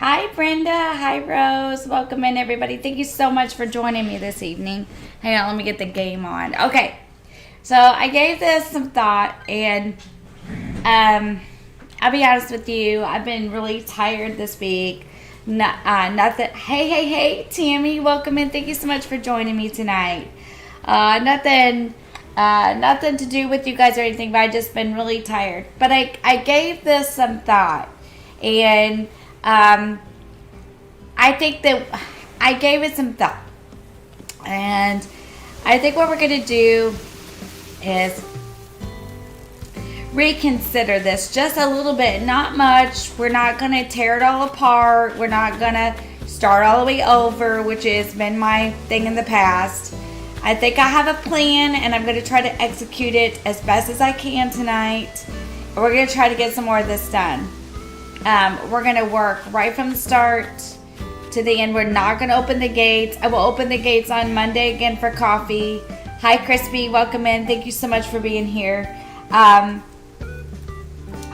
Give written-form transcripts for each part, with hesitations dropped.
Hi, Brenda. Hi, Rose. Welcome in, everybody. Thank you so much for joining me this evening. Hang on, let me get the game on. Okay, so I gave this some thought, and I'll be honest with you. I've been really tired this week. Nothing. Hey, Tammy. Welcome in. Thank you so much for joining me tonight. Nothing to do with you guys or anything, but I've just been really tired. But I gave this some thought, and I think that I gave it some thought, and I think what we're going to do is reconsider this just a little bit, not much. We're not going to tear it all apart. We're not going to start all the way over, which has been my thing in the past. I think I have a plan, and I'm going to try to execute it as best as I can tonight. We're going to try to get some more of this done. We're going to work right from the start to the end. We're not going to open the gates. I will open the gates on Monday again for coffee. Hi, Crispy. Welcome in. Thank you so much for being here.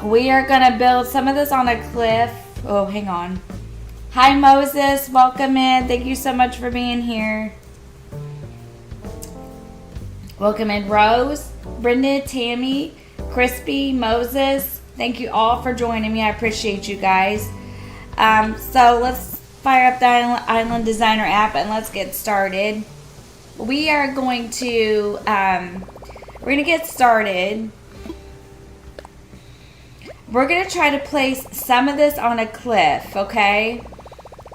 We are going to build some of this on a cliff. Oh, hang on. Hi, Moses. Welcome in. Thank you so much for being here. Welcome in, Rose, Brenda, Tammy, Crispy, Moses. Thank you all for joining me. I appreciate you guys. So let's fire up the Island Designer app and let's get started. We are going to get started. We're going to try to place some of this on a cliff, okay?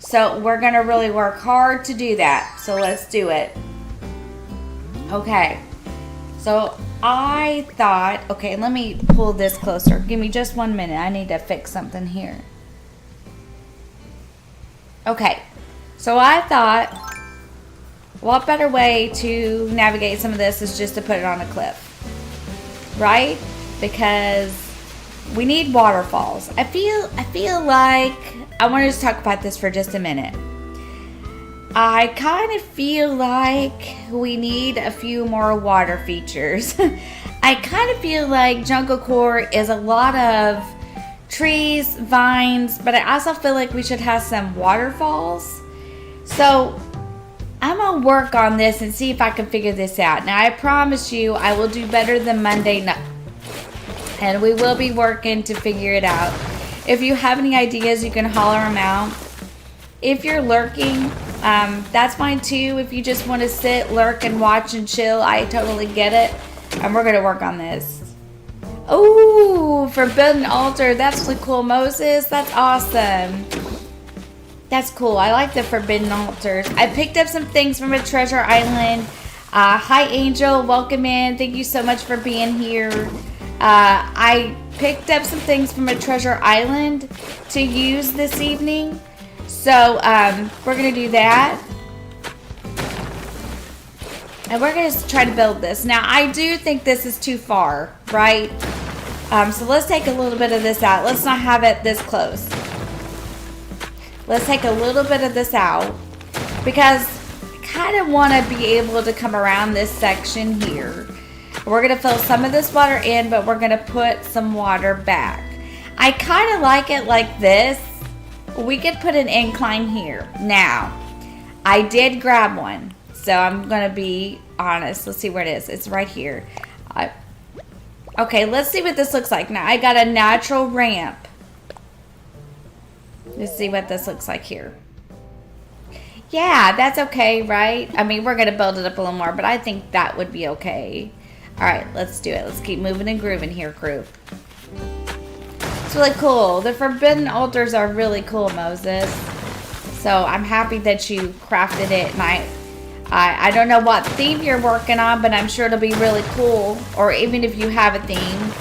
So we're going to really work hard to do that. So let's do it. Okay. So I thought, okay, let me pull this closer. Give me just 1 minute. I need to fix something here. Okay. So I thought, what better way to navigate some of this is just to put it on a cliff, right? Because we need waterfalls. I feel like I want to just talk about this for just a minute. I kind of feel like we need a few more water features. I kind of feel like Jungle Core is a lot of trees, vines, but I also feel like we should have some waterfalls. So I'm going to work on this and see if I can figure this out. Now, I promise you I will do better than Monday night. And we will be working to figure it out. If you have any ideas, you can holler them out. If you're lurking, that's fine too. If you just want to sit, lurk, and watch and chill, I totally get it. And we're going to work on this. Oh, Forbidden Altar. That's really cool, Moses. That's awesome. That's cool. I like the Forbidden Altars. I picked up some things from a treasure island. Hi, Angel. Welcome in. Thank you so much for being here. I picked up some things from a treasure island to use this evening. So, we're going to do that. And we're going to try to build this. Now, I do think this is too far, right? So let's take a little bit of this out. Let's not have it this close. Let's take a little bit of this out. Because I kind of want to be able to come around this section here. We're going to fill some of this water in, but we're going to put some water back. I kind of like it like this. We could put an incline here. Now, I did grab one, so I'm going to be honest. Let's see where it is. It's right here. Okay, let's see what this looks like. Now, I got a natural ramp. Let's see what this looks like here. Yeah, that's okay, right? I mean, we're going to build it up a little more, but I think that would be okay. All right, let's do it. Let's keep moving and grooving here, crew. It's really cool. The Forbidden Altars are really cool, Moses. So I'm happy that you crafted it. And I don't know what theme you're working on, but I'm sure it'll be really cool. Or even if you have a theme.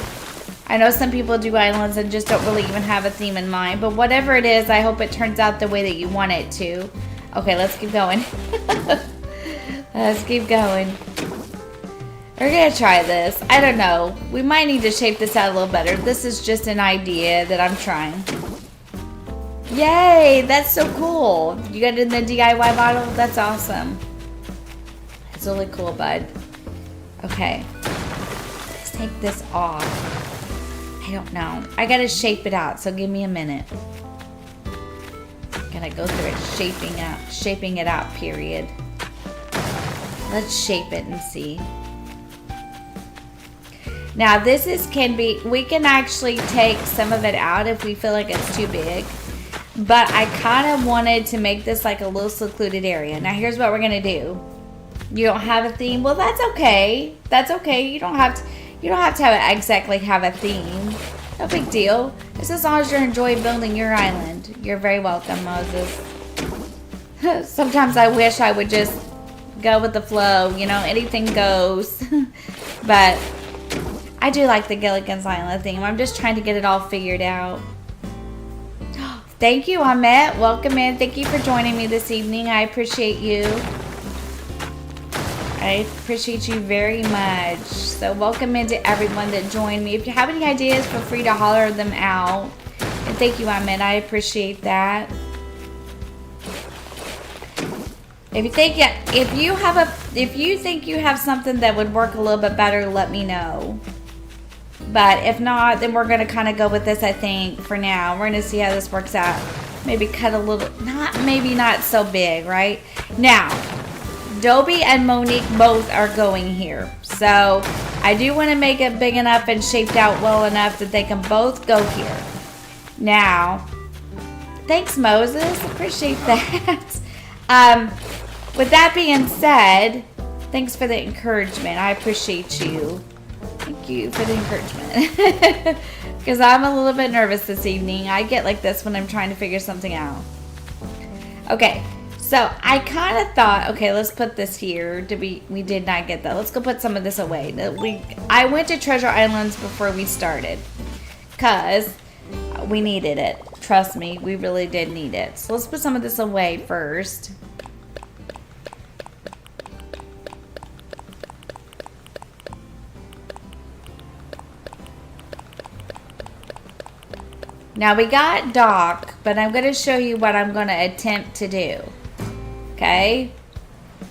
I know some people do islands and just don't really even have a theme in mind. But whatever it is, I hope it turns out the way that you want it to. Okay, let's keep going. Let's keep going. We're going to try this. I don't know. We might need to shape this out a little better. This is just an idea that I'm trying. Yay! That's so cool. You got it in the DIY bottle? That's awesome. It's really cool, bud. Okay. Let's take this off. I don't know. I got to shape it out, so give me a minute. gonna go through it, shaping it out, period. Let's shape it and see. Now this we can actually take some of it out if we feel like it's too big. But I kind of wanted to make this like a little secluded area. Now here's what we're gonna do. You don't have a theme? Well, that's okay. That's okay. You don't have to exactly have a theme. No big deal. Just as long as you're enjoying building your island. You're very welcome, Moses. Sometimes I wish I would just go with the flow. You know, anything goes. But I do like the Gilligan's Island theme. I'm just trying to get it all figured out. Thank you, Ahmet. Welcome in. Thank you for joining me this evening. I appreciate you. I appreciate you very much. So welcome into everyone that joined me. If you have any ideas, feel free to holler them out. And thank you, Ahmet. I appreciate that. If you think you have something that would work a little bit better, let me know. But if not, then we're going to kind of go with this, I think, for now. We're going to see how this works out. Maybe cut a little, maybe not so big, right? Now, Dobie and Monique both are going here. So I do want to make it big enough and shaped out well enough that they can both go here. Now, thanks, Moses. Appreciate that. With that being said, thanks for the encouragement. I appreciate you. Thank you for the encouragement. Because I'm a little bit nervous this evening. I get like this when I'm trying to figure something out. Okay, so I kind of thought, okay, let's put this here. We did not get that. Let's go put some of this away. I went to Treasure Islands before we started. Because we needed it. Trust me, we really did need it. So let's put some of this away first. Now we got Doc, but I'm going to show you what I'm going to attempt to do. Okay?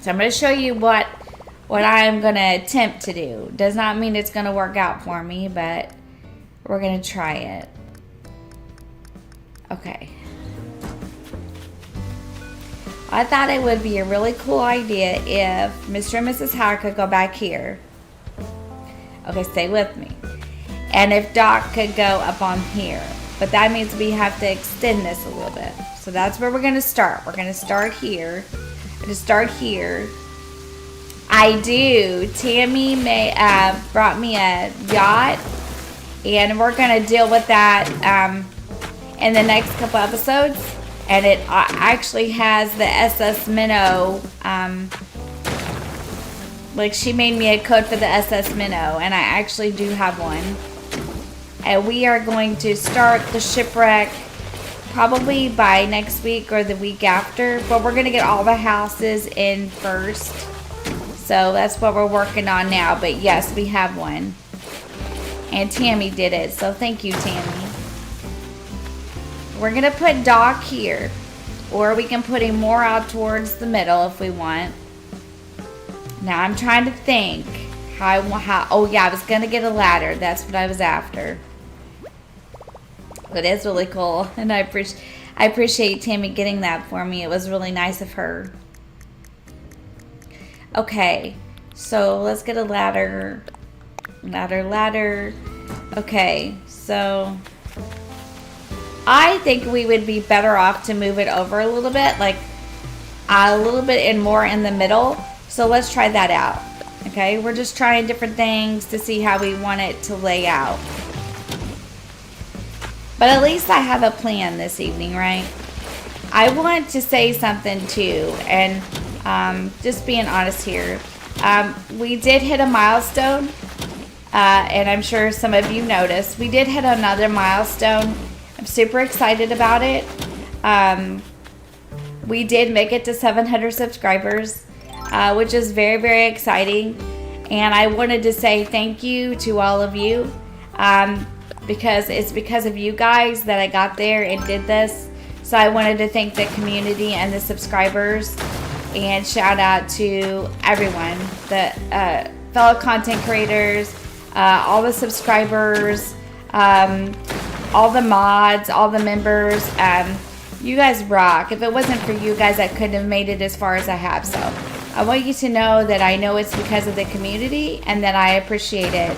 So I'm going to show you what I'm going to attempt to do. Does not mean it's going to work out for me, but we're going to try it. Okay. I thought it would be a really cool idea if Mr. and Mrs. Howard could go back here. Okay, stay with me. And if Doc could go up on here. But that means we have to extend this a little bit. So that's where we're going to start. We're going to start here. To start here. I do. Tammy brought me a yacht. And we're going to deal with that in the next couple episodes. And it actually has the SS Minnow. Like she made me a code for the SS Minnow. And I actually do have one. And we are going to start the shipwreck probably by next week or the week after. But we're going to get all the houses in first. So that's what we're working on now. But yes, we have one. And Tammy did it. So thank you, Tammy. We're going to put Doc here. Or we can put him more out towards the middle if we want. Now I'm trying to think. Oh yeah, I was going to get a ladder. That's what I was after. It is really cool, and I appreciate Tammy getting that for me. It was really nice of her. Okay, so let's get a ladder. Ladder. Okay, so I think we would be better off to move it over a little bit, like a little bit and more in the middle. So let's try that out. Okay, we're just trying different things to see how we want it to lay out. But at least I have a plan this evening, right? I want to say something too, and just being honest here. We did hit a milestone, and I'm sure some of you noticed. We did hit another milestone. I'm super excited about it. We did make it to 700 subscribers, which is very, very exciting. And I wanted to say thank you to all of you. Because it's because of you guys that I got there and did this. So I wanted to thank the community and the subscribers, and shout out to everyone, the fellow content creators, all the subscribers, all the mods, all the members. You guys rock. If it wasn't for you guys, I couldn't have made it as far as I have. So I want you to know that I know it's because of the community and that I appreciate it.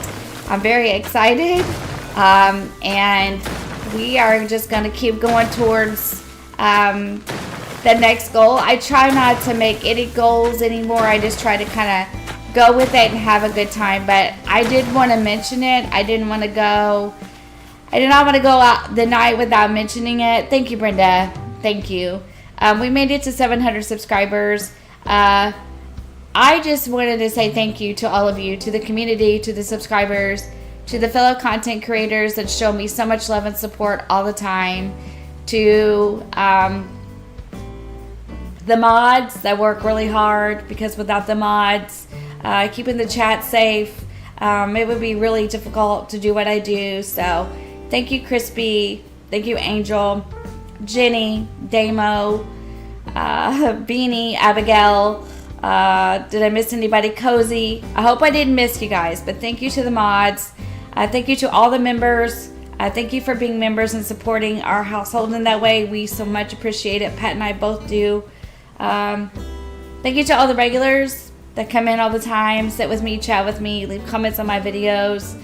I'm very excited, and we are just going to keep going towards the next goal. I try not to make any goals anymore. I just try to kind of go with it and have a good time. But I did want to mention it. I did not want to go out the night without mentioning it. Thank you, Brenda. Thank you. We made it to 700 subscribers. I just wanted to say thank you to all of you, to the community, to the subscribers, to the fellow content creators that show me so much love and support all the time, to the mods that work really hard, because without the mods, keeping the chat safe, it would be really difficult to do what I do. So thank you, Crispy. Thank you, Angel, Jenny, Damo, Beanie, Abigail. Did I miss anybody? Cozy. I hope I didn't miss you guys, but thank you to the mods. Thank you to all the members. Thank you for being members and supporting our household in that way. We so much appreciate it. Pat and I both do. Thank you to all the regulars that come in all the time, sit with me, chat with me, leave comments on my videos.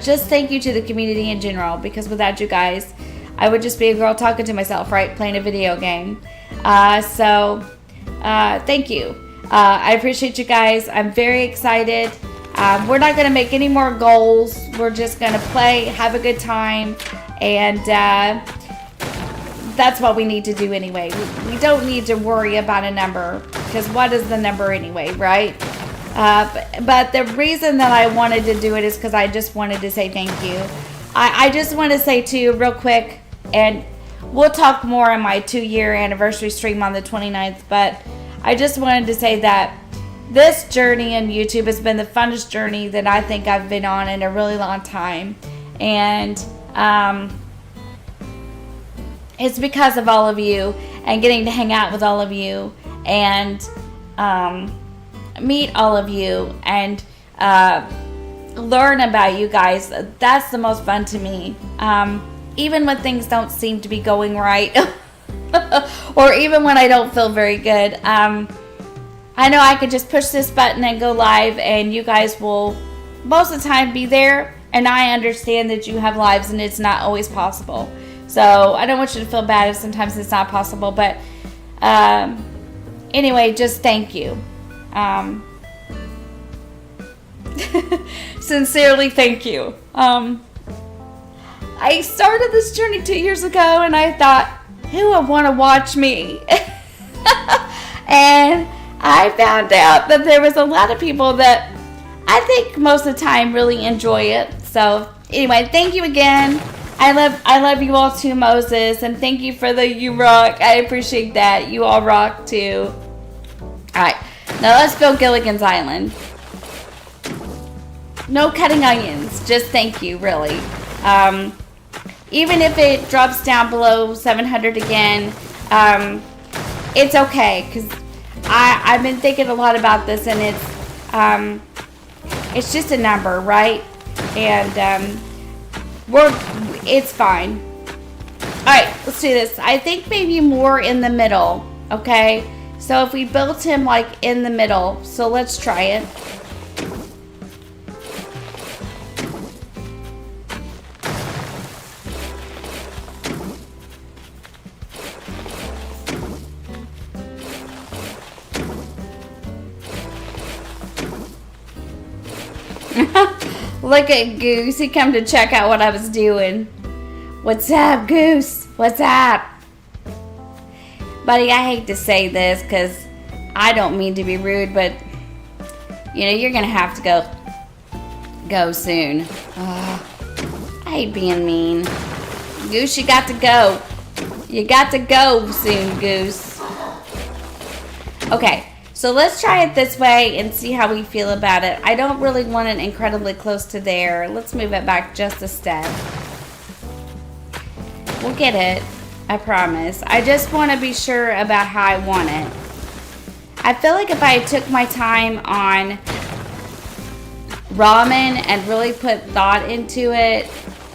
Just thank you to the community in general, because without you guys, I would just be a girl talking to myself, right? Playing a video game. Thank you. I appreciate you guys. I'm very excited. We're not going to make any more goals. We're just going to play, have a good time, and that's what we need to do anyway. We don't need to worry about a number, because what is the number anyway, right? But the reason that I wanted to do it is because I just wanted to say thank you. I just want to say too, real quick, and we'll talk more on my 2-year anniversary stream on the 29th, but I just wanted to say that this journey in YouTube has been the funnest journey that I think I've been on in a really long time. And it's because of all of you and getting to hang out with all of you and meet all of you and learn about you guys. That's the most fun to me. Even when things don't seem to be going right. Or even when I don't feel very good. I know I could just push this button and go live, and you guys will most of the time be there, and I understand that you have lives and it's not always possible. So I don't want you to feel bad if sometimes it's not possible, but anyway, just thank you. Sincerely, thank you. I started this journey 2 years ago, and I thought, who would want to watch me? And I found out that there was a lot of people that I think most of the time really enjoy it. So anyway, thank you again. I love you all too, Moses, and thank you for the you rock. I appreciate that. You all rock too. Alright, now let's build Gilligan's Island. No cutting onions, just thank you, really. Even if it drops down below 700 again, it's okay, because I've been thinking a lot about this, and it's just a number, right? And it's fine. Alright, let's do this. I think maybe more in the middle, okay? So if we built him like in the middle, so let's try it. Look at Goose. He came to check out what I was doing. What's up, Goose? What's up? Buddy, I hate to say this because I don't mean to be rude, but you know, you're going to have to go soon. I hate being mean. Goose, you got to go. You got to go soon, Goose. Okay. So let's try it this way and see how we feel about it. I don't really want it incredibly close to there. Let's move it back just a step. We'll get it. I promise. I just want to be sure about how I want it. I feel like if I took my time on ramen and really put thought into it,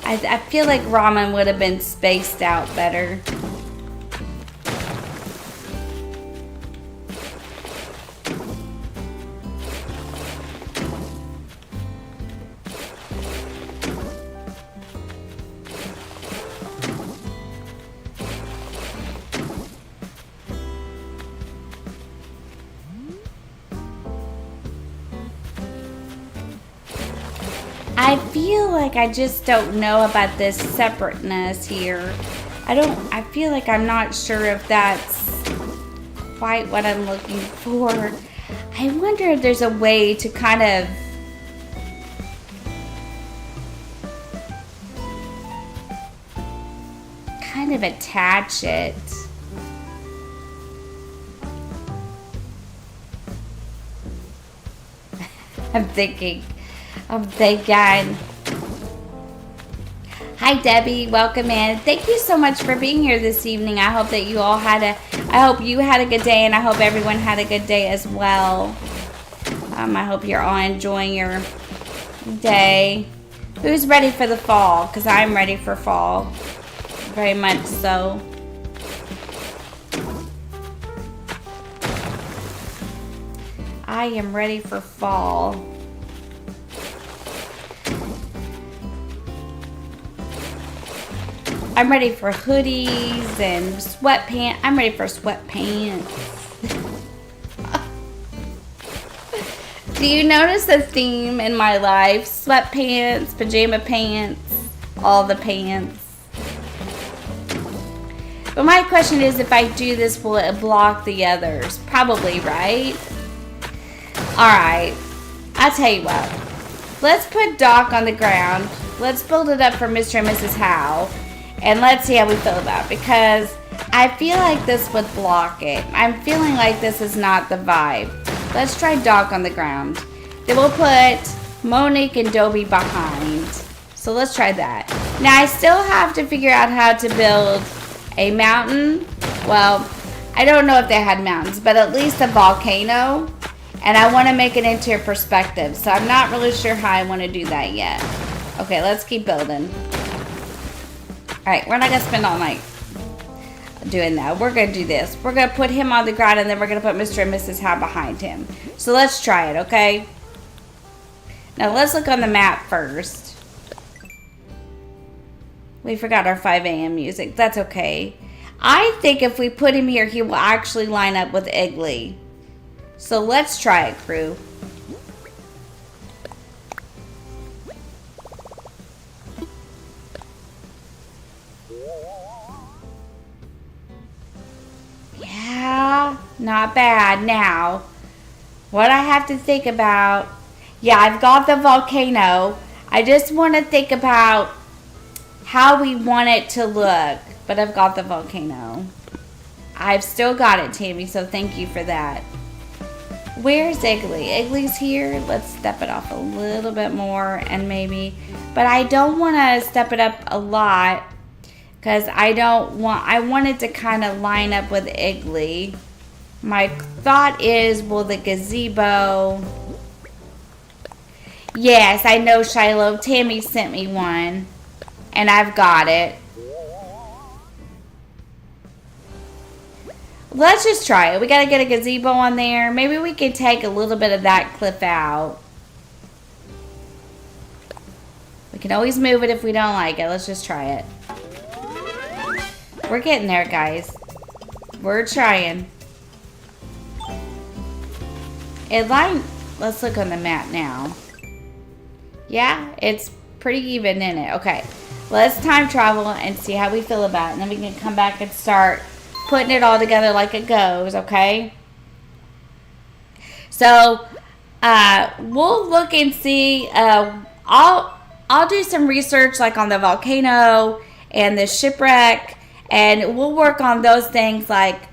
I feel like ramen would have been spaced out better. feel like I just don't know about this separateness here. I feel like I'm not sure if that's quite what I'm looking for. I wonder if there's a way to kind of attach it. I'm thinking. Hi Debbie, welcome in. Thank you so much for being here this evening. I hope that you had a good day, and I hope everyone had a good day as well. I hope you're all enjoying your day. Who's ready for the fall? Because I'm ready for fall. Very much so. I am ready for fall. I'm ready for hoodies and sweatpants. I'm ready for sweatpants. Do you notice the theme in my life? Sweatpants, pajama pants, all the pants. But my question is, if I do this, will it block the others? Probably, right? Alright, I'll tell you what. Let's put Doc on the ground. Let's build it up for Mr. and Mrs. Howe. And let's see how we feel about it. Because I feel like this would block it. I'm feeling like this is not the vibe. Let's try Doc on the ground. Then we'll put Monique and Dobie behind. So let's try that. Now I still have to figure out how to build a mountain. Well, I don't know if they had mountains, but at least a volcano. And I want to make it into a perspective. So I'm not really sure how I want to do that yet. Okay, let's keep building. Alright, we're not going to spend all night doing that. We're going to do this. We're going to put him on the ground, and then we're going to put Mr. and Mrs. Howe behind him. So let's try it, okay? Now let's look on the map first. We forgot our 5 a.m. music. That's okay. I think if we put him here, he will actually line up with Iggly. So let's try it, crew. Yeah, not bad. Now, what I have to think about, yeah, I've got the volcano. I just want to think about how we want it to look, but I've got the volcano. I've still got it, Tammy, so thank you for that. Where's Iggly? Iggly's here. Let's step it off a little bit more and maybe, but I don't want to step it up a lot because I want it to kind of line up with Iggly. My thought is, will the gazebo, yes, I know Shiloh. Tammy sent me one and I've got it. Let's just try it. We got to get a gazebo on there. Maybe we can take a little bit of that cliff out. We can always move it if we don't like it. Let's just try it. We're getting there, guys. We're trying. Let's look on the map now. Yeah, it's pretty even in it. Okay, let's time travel and see how we feel about it. And then we can come back and start putting it all together like it goes, okay? So, we'll look and see. I'll do some research like on the volcano and the shipwreck, and we'll work on those things. Like,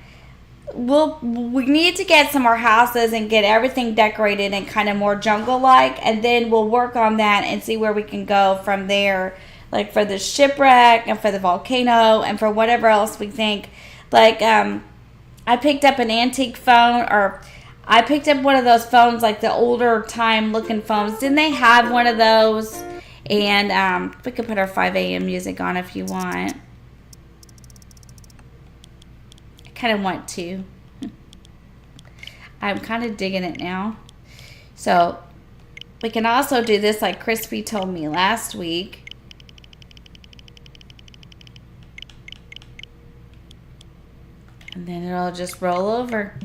we need to get some more houses and get everything decorated and kind of more jungle-like, and then we'll work on that and see where we can go from there, like for the shipwreck and for the volcano and for whatever else we think. Like, I picked up an antique phone, or I picked up one of those phones, like the older time looking phones. Didn't they have one of those? And we could put our 5 a.m. music on if you want. I kind of want to. I'm kind of digging it now. So, we can also do this like Crispy told me last week. And then it'll just roll over.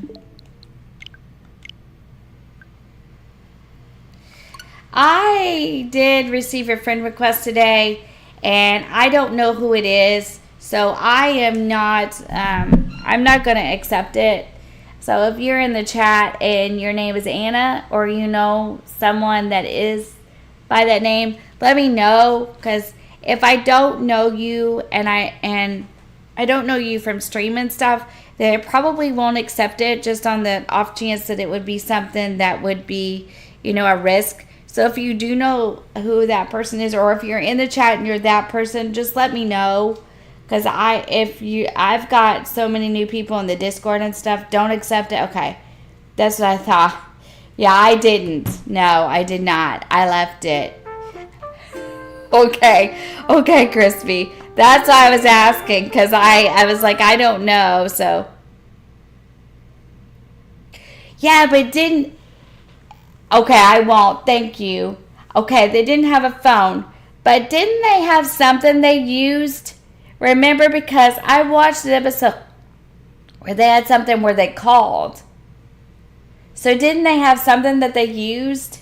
I I did receive a friend request today, and I don't know who it is, so I am not. I'm not gonna accept it. So if you're in the chat and your name is Anna, or you know someone that is by that name, let me know, because if I don't know you and I don't know you from stream and stuff, then I probably won't accept it, just on the off chance that it would be something that would be, a risk. So if you do know who that person is, or if you're in the chat and you're that person, just let me know. Because I've got so many new people in the Discord and stuff. Don't accept it. Okay. That's what I thought. Yeah, I didn't. No, I did not. I left it. Okay, Crispy. That's why I was asking. Because I was like, I don't know. So. Yeah, but it didn't. Okay, I won't. Thank you. Okay, they didn't have a phone. But didn't they have something they used? Remember, because I watched the episode where they had something where they called. So didn't they have something that they used?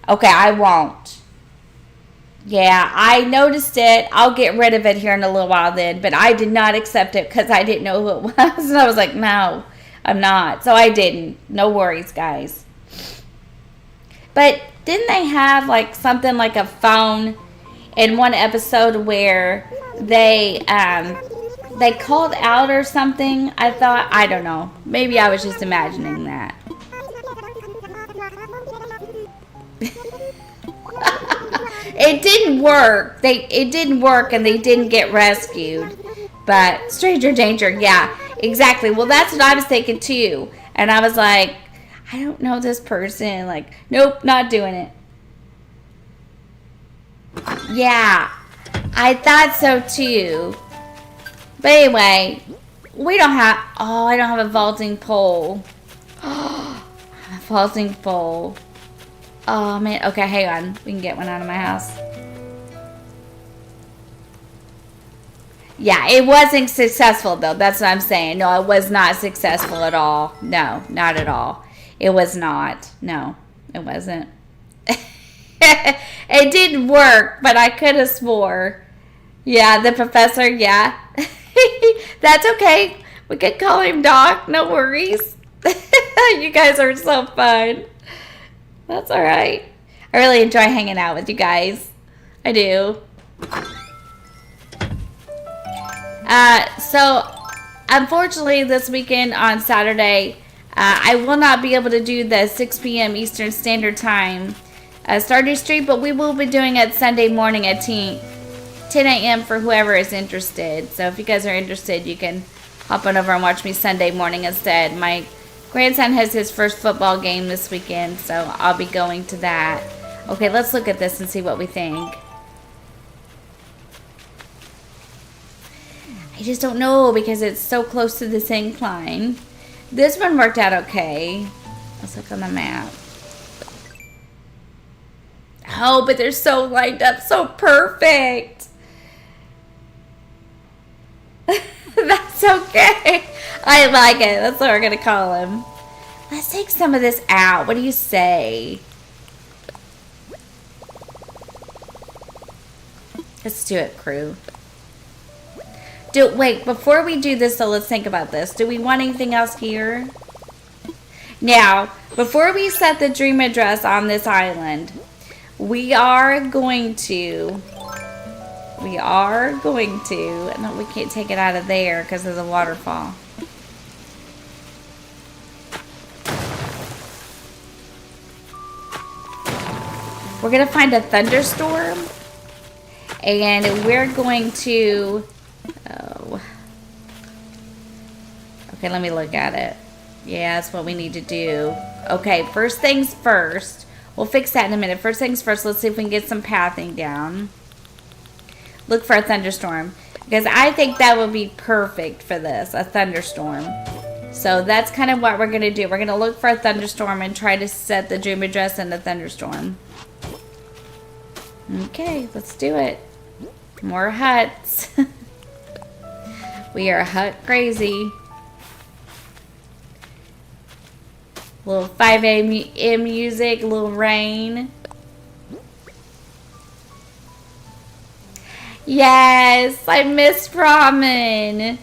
Okay, I won't. Yeah, I noticed it. I'll get rid of it here in a little while then. But I did not accept it because I didn't know who it was. And I was like, no, I'm not. So I didn't. No worries, guys. But didn't they have like something like a phone in one episode where they called out or something? I thought, I don't know. Maybe I was just imagining that. It didn't work. It didn't work, and they didn't get rescued. But stranger danger, yeah, exactly. Well, that's what I was thinking too. And I was like, I don't know this person. Like, nope, not doing it. Yeah, I thought so too. But anyway, we don't have. Oh, I don't have a vaulting pole. Oh, a vaulting pole. Oh man. Okay, hang on. We can get one out of my house. Yeah, it wasn't successful though. That's what I'm saying. No, it was not successful at all. No, not at all. It was not. No, it wasn't. It didn't work, but I could have swore. Yeah, the professor, yeah. That's okay. We could call him Doc. No worries. You guys are so fun. That's all right. I really enjoy hanging out with you guys. I do. So, unfortunately, this weekend on Saturday, I will not be able to do the 6 p.m. Eastern Standard Time Stardew stream, but we will be doing it Sunday morning at 10 a.m. for whoever is interested. So if you guys are interested, you can hop on over and watch me Sunday morning instead. My grandson has his first football game this weekend, so I'll be going to that. Okay, let's look at this and see what we think. I just don't know because it's so close to this incline. This one worked out okay. Let's look on the map. Oh, but they're so lined up so perfect. That's okay. I like it. That's what we're going to call him. Let's take some of this out. What do you say? Let's do it, crew. Wait, before we do this, so let's think about this. Do we want anything else here? Now, before we set the dream address on this island, we are going to, no, we can't take it out of there because of the waterfall. We're going to find a thunderstorm, and we're going to, okay, let me look at it. Yeah, that's what we need to do. Okay, first things first. We'll fix that in a minute. First things first, let's see if we can get some pathing down. Look for a thunderstorm. Because I think that would be perfect for this, a thunderstorm. So that's kind of what we're going to do. We're going to look for a thunderstorm and try to set the dream address in a thunderstorm. Okay, let's do it. More huts. We are hut crazy. Little 5 a.m. music, a little rain. Yes, I miss ramen.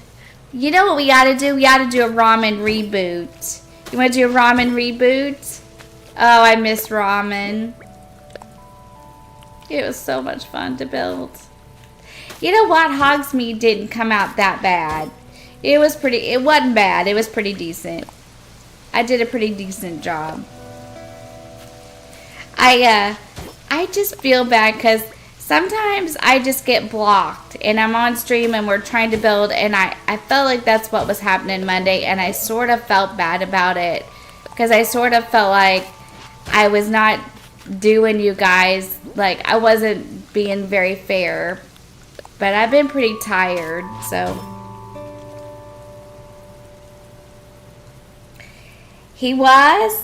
You know what we gotta do? We gotta do a ramen reboot. You wanna do a ramen reboot? Oh, I miss ramen. It was so much fun to build. You know what? Hogsmeade didn't come out that bad. It wasn't bad. It was pretty decent. I did a pretty decent job. I just feel bad because sometimes I just get blocked and I'm on stream and we're trying to build, and I felt like that's what was happening Monday, and I sort of felt bad about it because I sort of felt like I was not doing you guys, like I wasn't being very fair, but I've been pretty tired, so. He was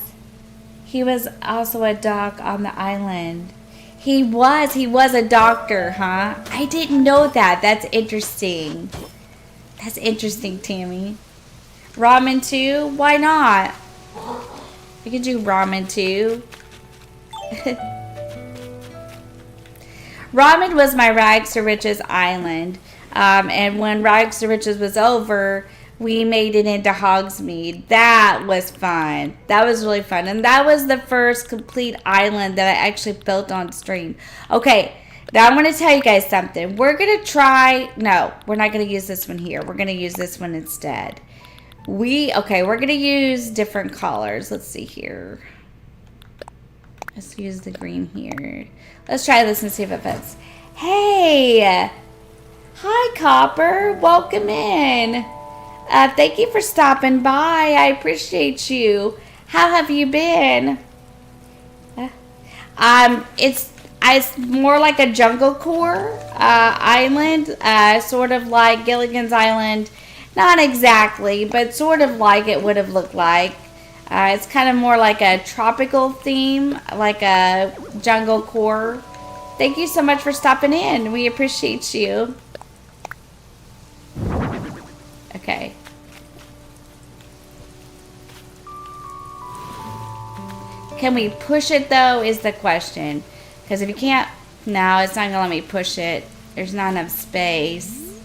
also a doc on the island. He was a doctor, huh? I didn't know that. That's interesting. That's interesting, Tammy. Ramen too? Why not? We could do ramen too. Ramen was my Rags to Riches island. And when Rags to Riches was over, we made it into Hogsmeade. That was fun. That was really fun. And that was the first complete island that I actually built on stream. Okay, now I'm going to tell you guys something. We're going to try... No, we're not going to use this one here. We're going to use this one instead. Okay, we're going to use different colors. Let's see here. Let's use the green here. Let's try this and see if it fits. Hey! Hi, Copper. Welcome in. Thank you for stopping by. I appreciate you. How have you been? It's more like a jungle core island, sort of like Gilligan's Island. Not exactly, but sort of like it would have looked like. It's kind of more like a tropical theme, like a jungle core. Thank you so much for stopping in. We appreciate you. Okay. Can we push it though is the question. Because if you can't, no, it's not going to let me push it. There's not enough space.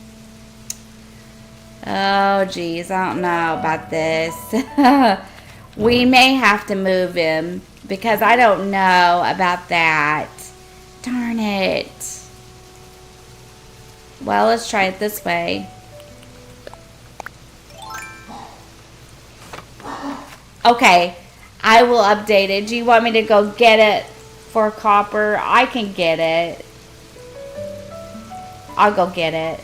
Oh, geez, I don't know about this. We may have to move him because I don't know about that. Darn it. Well, let's try it this way. Okay, I will update it. Do you want me to go get it for Copper? I can get it. I'll go get it.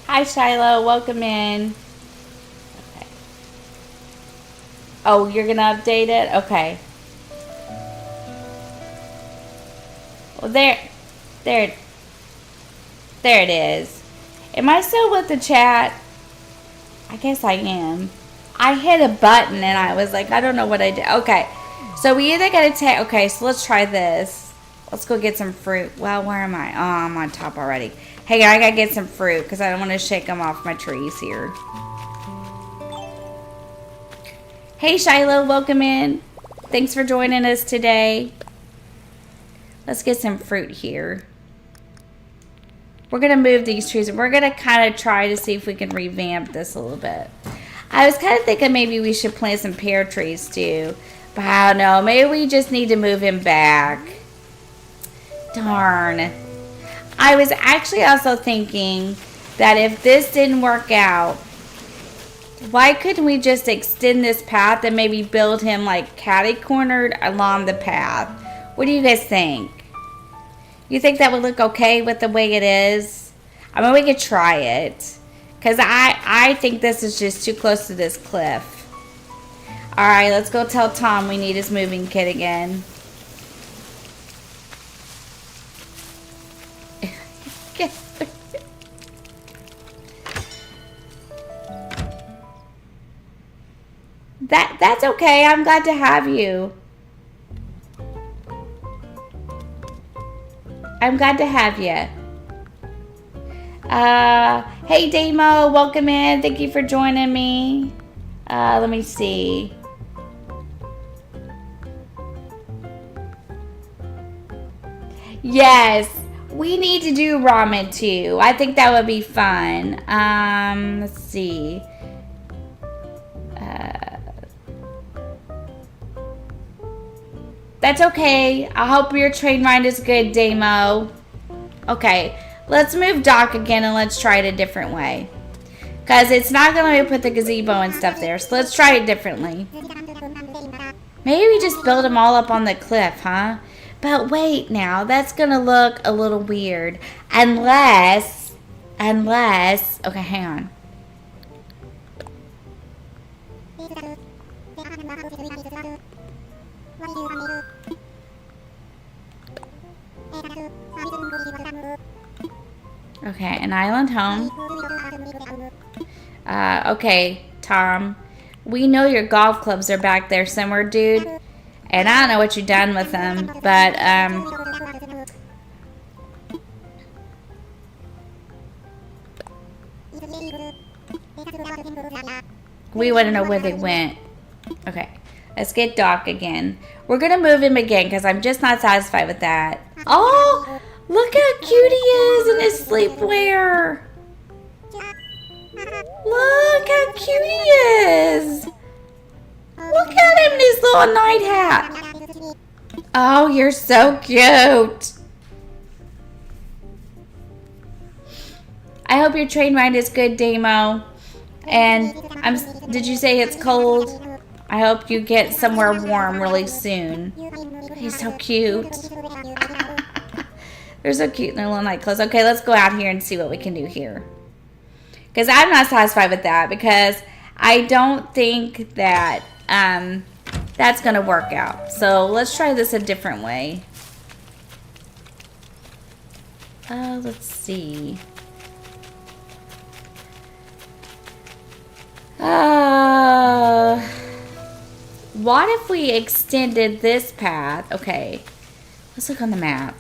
Hi, Shiloh. Welcome in. Okay. Oh, you're going to update it? Okay. Well, there it is. Am I still with the chat? I guess I am. I hit a button and I was like, I don't know what I did. Okay. So we either got to take... Okay, so let's try this. Let's go get some fruit. Well, where am I? Oh, I'm on top already. Hey, I gotta get some fruit because I don't want to shake them off my trees here. Hey, Shiloh, welcome in. Thanks for joining us today. Let's get some fruit here. We're gonna move these trees. We're gonna kind of try to see if we can revamp this a little bit. I was kind of thinking maybe we should plant some pear trees too. But I don't know. Maybe we just need to move him back. Darn. I was actually also thinking that if this didn't work out, why couldn't we just extend this path and maybe build him like catty-cornered along the path? What do you guys think? You think that would look okay with the way it is? I mean, we could try it. Because I think this is just too close to this cliff. Alright, let's go tell Tom we need his moving kit again. That's okay. I'm glad to have you. I'm glad to have you. Hey Damo, welcome in. Thank you for joining me. Let me see. Yes, we need to do ramen too. I think that would be fun. Let's see. That's okay. I hope your train ride is good, Damo. Okay, let's move Doc again and let's try it a different way. Because it's not going to put the gazebo and stuff there. So let's try it differently. Maybe we just build them all up on the cliff, huh? But wait now, that's going to look a little weird. Unless, okay, hang on. Okay, an island home. Okay, Tom. We know your golf clubs are back there somewhere, dude. And I don't know what you've done with them, but, we want to know where they went. Okay, let's get Doc again. We're going to move him again because I'm just not satisfied with that. Oh, look how cute he is in his sleepwear. Look how cute he is. Look at him in his little night hat. Oh, you're so cute. I hope your train ride is good, Damo. And did you say it's cold? I hope you get somewhere warm really soon. He's so cute. They're so cute in their little night clothes. Okay, let's go out here and see what we can do here. Because I'm not satisfied with that because I don't think that that's going to work out. So let's try this a different way. Let's see. What if we extended this path? Okay, let's look on the map.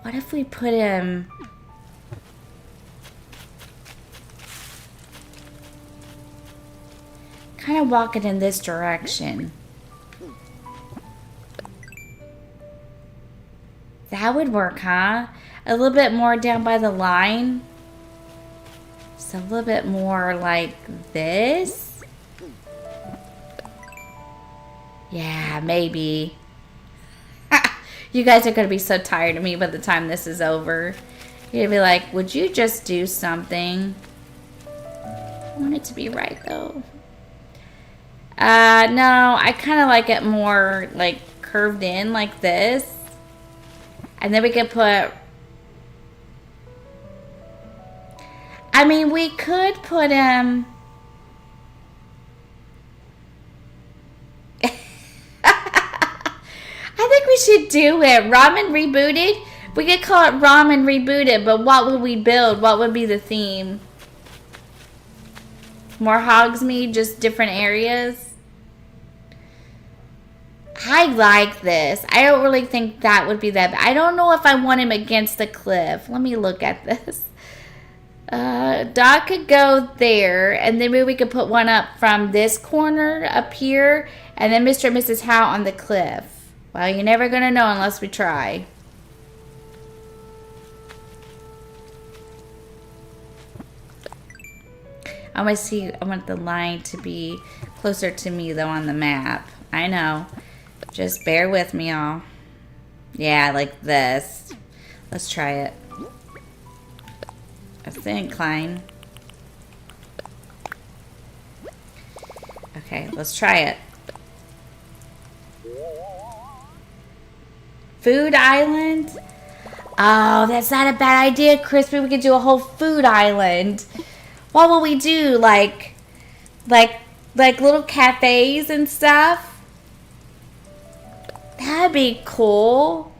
What if we put him... kind of walking in this direction. That would work, huh? A little bit more down by the line. Just a little bit more like this. Yeah, maybe. You guys are going to be so tired of me by the time this is over. You're going to be like, would you just do something? I want it to be right, though. No, I kind of like it more, like, curved in like this. And then we could put... I mean, we could put him... I think we should do it. Ramen Rebooted? We could call it Ramen Rebooted, but what would we build? What would be the theme? More Hogsmeade, just different areas? I like this. I don't really think that would be that bad. I don't know if I want him against the cliff. Let me look at this. Doc could go there, and then maybe we could put one up from this corner up here, and then Mr. and Mrs. Howe on the cliff. Well, you're never going to know unless we try. I want the line to be closer to me, though, on the map. I know. Just bear with me, y'all. Yeah, like this. Let's try it. That's the incline. Okay, let's try it. Food island? Oh, that's not a bad idea, Crispy. We could do a whole food island. What will we do? Like little cafes and stuff? That'd be cool.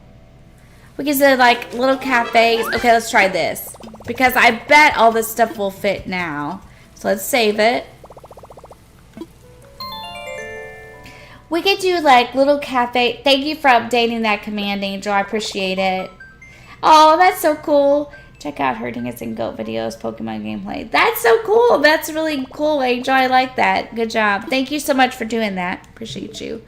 We could do like little cafes. Okay, let's try this. Because I bet all this stuff will fit now. So let's save it. We could do like little cafe. Thank you for updating that command, Angel. I appreciate it. Oh, that's so cool. Check out Her Dancing Goat videos, Pokemon gameplay. That's so cool. That's really cool, Angel. I like that. Good job. Thank you so much for doing that. Appreciate you.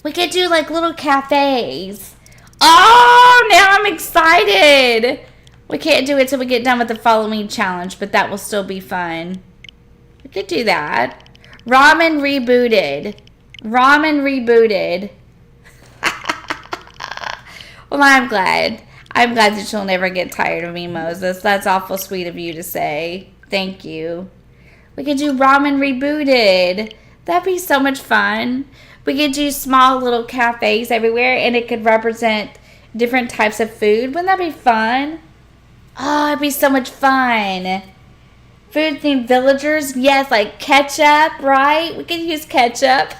We could do like little cafes. Oh, now I'm excited. We can't do it till we get done with the following challenge, but that will still be fun. We could do that. Ramen rebooted. Ramen rebooted. Well, I'm glad. I'm glad that you'll never get tired of me, Moses. That's awful sweet of you to say. Thank you. We could do ramen rebooted. That'd be so much fun. We could do small little cafes everywhere, and it could represent different types of food. Wouldn't that be fun? Oh, it'd be so much fun. Food-themed villagers. Yes, like ketchup, right? We could use ketchup.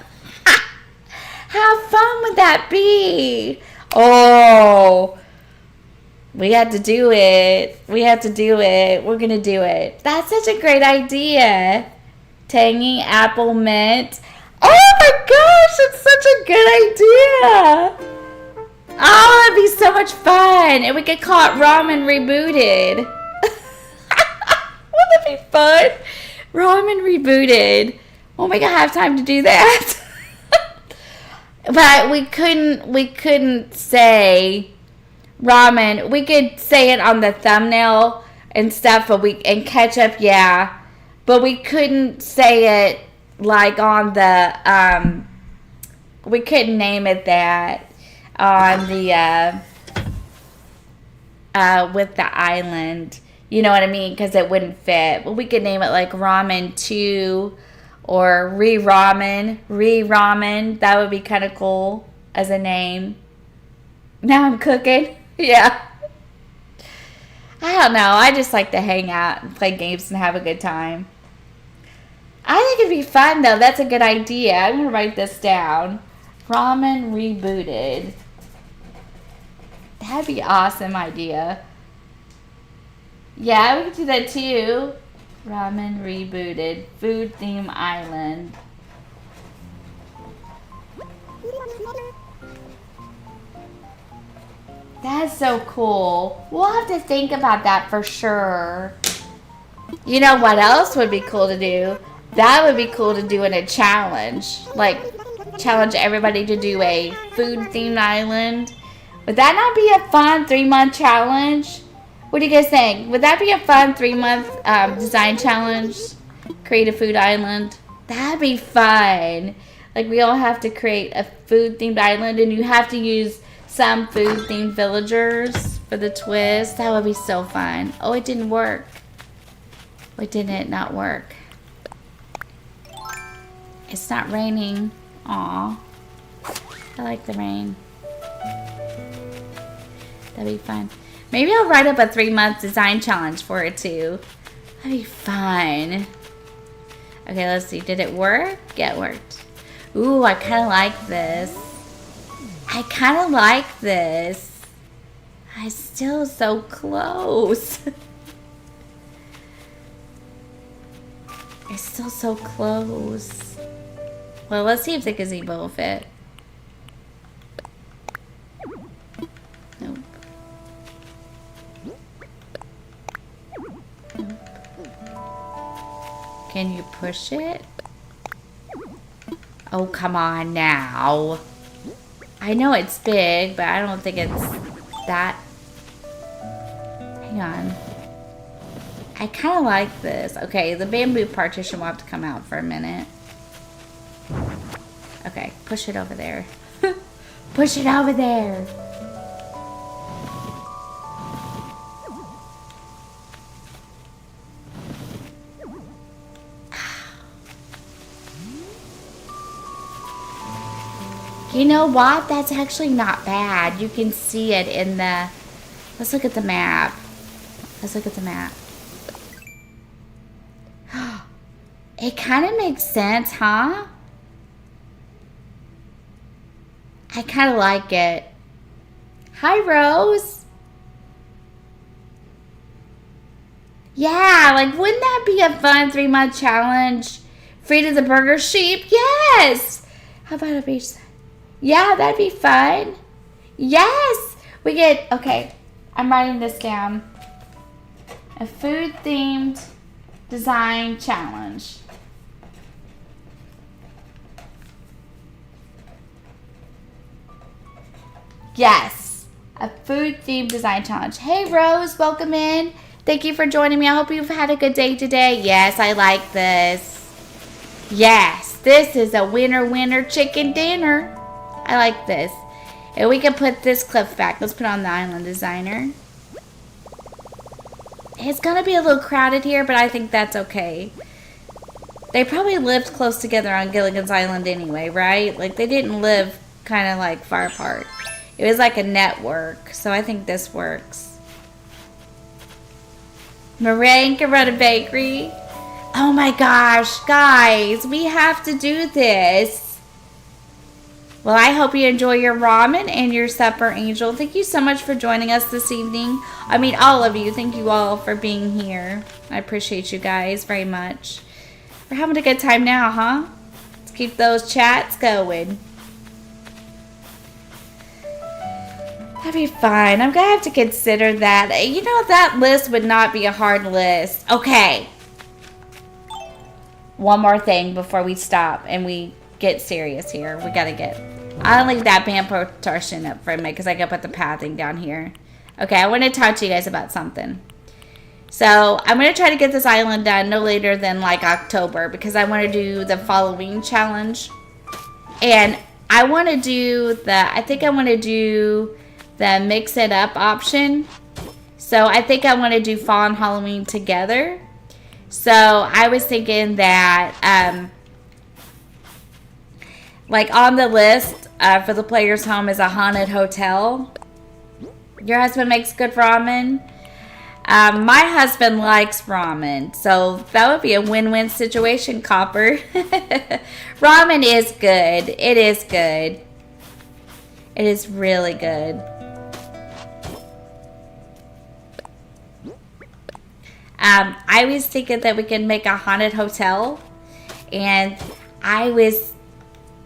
How fun would that be? Oh, we have to do it. We have to do it. We're going to do it. That's such a great idea. Tangy apple mint. Oh my gosh, it's such a good idea. Oh, it'd be so much fun. And we could call it Ramen Rebooted. Wouldn't that be fun? Ramen Rebooted. When we gonna have time to do that? But we couldn't say ramen. We could say it on the thumbnail and stuff, but and ketchup, yeah. But we couldn't say it like on the we couldn't name it that on the with the island. You know what I mean? Because it wouldn't fit. But we could name it like Ramen 2 or Re-Ramen. Re-Ramen. That would be kind of cool as a name. Now I'm cooking. Yeah. I don't know. I just like to hang out and play games and have a good time. I think it'd be fun, though. That's a good idea. I'm going to write this down. Ramen Rebooted. That'd be an awesome idea. Yeah, we could do that too. Ramen Rebooted. Food Theme Island. That's so cool. We'll have to think about that for sure. You know what else would be cool to do? That would be cool to do in a challenge. Like, challenge everybody to do a food-themed island. Would that not be a fun 3-month challenge? What do you guys think? Would that be a fun 3-month design challenge? Create a food island? That'd be fun. Like, we all have to create a food-themed island, and you have to use some food-themed villagers for the twist. That would be so fun. Oh, it didn't work. Why didn't it not work? It's not raining. Aw. I like the rain. That'd be fun. Maybe I'll write up a 3-month design challenge for it too. That'd be fun. Okay, let's see. Did it work? Yeah, it worked. Ooh, I kind of like this. I kind of like this. I'm still so close. It's still so close. Well, let's see if the gazebo will fit. Nope. Nope. Can you push it? Oh, come on now. I know it's big, but I don't think it's that. Hang on. I kind of like this. Okay, the bamboo partition will have to come out for a minute. Okay, push it over there. Push it over there. You know what? That's actually not bad. You can see it in the... Let's look at the map. Let's look at the map. It kind of makes sense, huh? I kind of like it. Hi, Rose. Yeah, like wouldn't that be a fun 3-month challenge? Free to the burger sheep? Yes! How about a beach side? Yeah, that'd be fun. Yes! We get, okay, I'm writing this down. A food-themed design challenge. Yes, a food-themed design challenge. Hey, Rose, welcome in. Thank you for joining me. I hope you've had a good day today. Yes, I like this. Yes, this is a winner chicken dinner. I like this. And we can put this clip back. Let's put on the island designer. It's going to be a little crowded here, but I think that's okay. They probably lived close together on Gilligan's Island anyway, right? Like, they didn't live kind of like far apart. It was like a network, so I think this works. Meringue can run a bakery. Oh my gosh, guys, we have to do this. Well, I hope you enjoy your ramen and your supper, Angel. Thank you so much for joining us this evening. I mean, all of you. Thank you all for being here. I appreciate you guys very much. We're having a good time now, huh? Let's keep those chats going. That'd be fine. I'm going to have to consider that. You know, that list would not be a hard list. Okay. One more thing before we stop and we get serious here. We got to get... I'll leave that band proportion up for a minute because I got to put the pathing down here. Okay, I want to talk to you guys about something. So, I'm going to try to get this island done no later than like October because I want to do the Halloween challenge. And I want to do I think I want to do the mix it up option. So I think I want to do fall and Halloween together. So I was thinking that like on the list for the player's home is a haunted hotel. Your husband makes good ramen. My husband likes ramen, so that would be a win-win situation, Copper. Ramen is good. It is good. It is really good. I was thinking that we could make a haunted hotel, and I was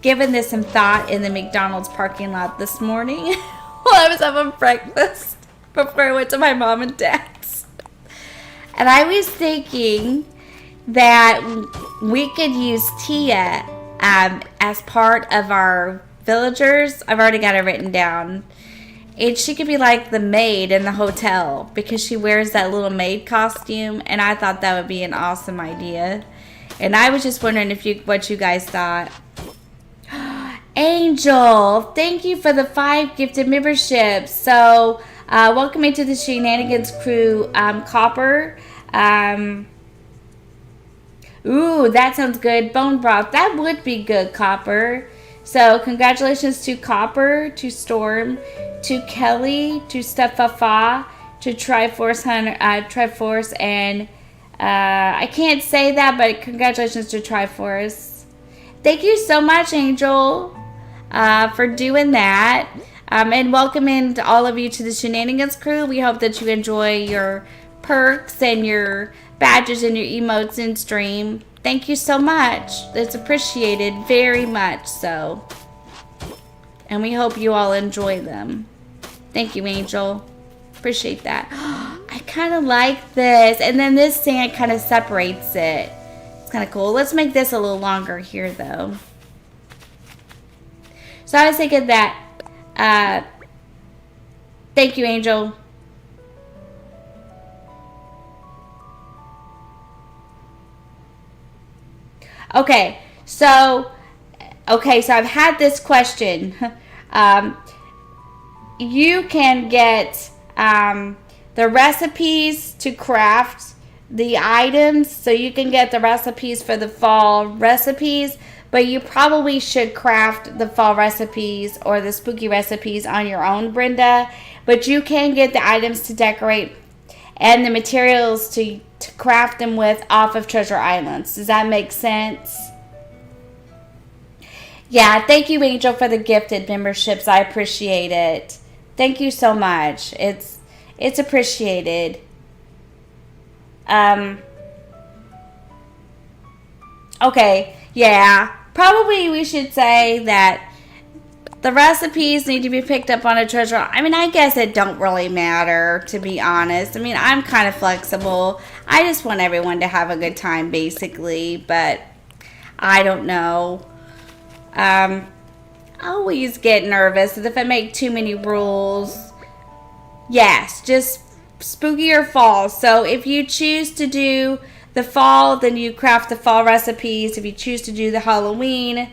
giving this some thought in the McDonald's parking lot this morning while I was having breakfast before I went to my mom and dad's. And I was thinking that we could use Tia as part of our villagers. I've already got it written down. And she could be like the maid in the hotel because she wears that little maid costume. And I thought that would be an awesome idea. And I was just wondering what you guys thought. Angel, thank you for the 5 gifted memberships. So, welcome into the Shenanigans crew, Copper. Ooh, that sounds good. Bone broth. That would be good, Copper. So, congratulations to Copper, to Storm, to Kelly, to Stefafa, to Triforce Hunter, Triforce, and I can't say that, but congratulations to Triforce. Thank you so much, Angel, for doing that. And welcome in to all of you to the Shenanigans crew. We hope that you enjoy your perks and your badges and your emotes in stream. Thank you so much. It's appreciated very much so. And we hope you all enjoy them. Thank you, Angel. Appreciate that. I kind of like this. And then this sand kind of separates it. It's kind of cool. Let's make this a little longer here, though. So I was thinking that... thank you, Angel. Okay, so I've had this question. You can get the recipes to craft the items, so you can get the recipes for the fall recipes, but you probably should craft the fall recipes or the spooky recipes on your own, Brenda. But you can get the items to decorate and the materials to craft them with off of Treasure Islands. Does that make sense? Yeah, thank you, Angel, for the gifted memberships. I appreciate it. Thank you so much. It's appreciated. Okay, yeah. Probably we should say that the recipes need to be picked up on a treasure. I mean, I guess it don't really matter, to be honest. I mean, I'm kind of flexible. I just want everyone to have a good time, basically. But I don't know. I always get nervous if I make too many rules. Yes, just spooky or fall. So if you choose to do the fall, then you craft the fall recipes. If you choose to do the Halloween,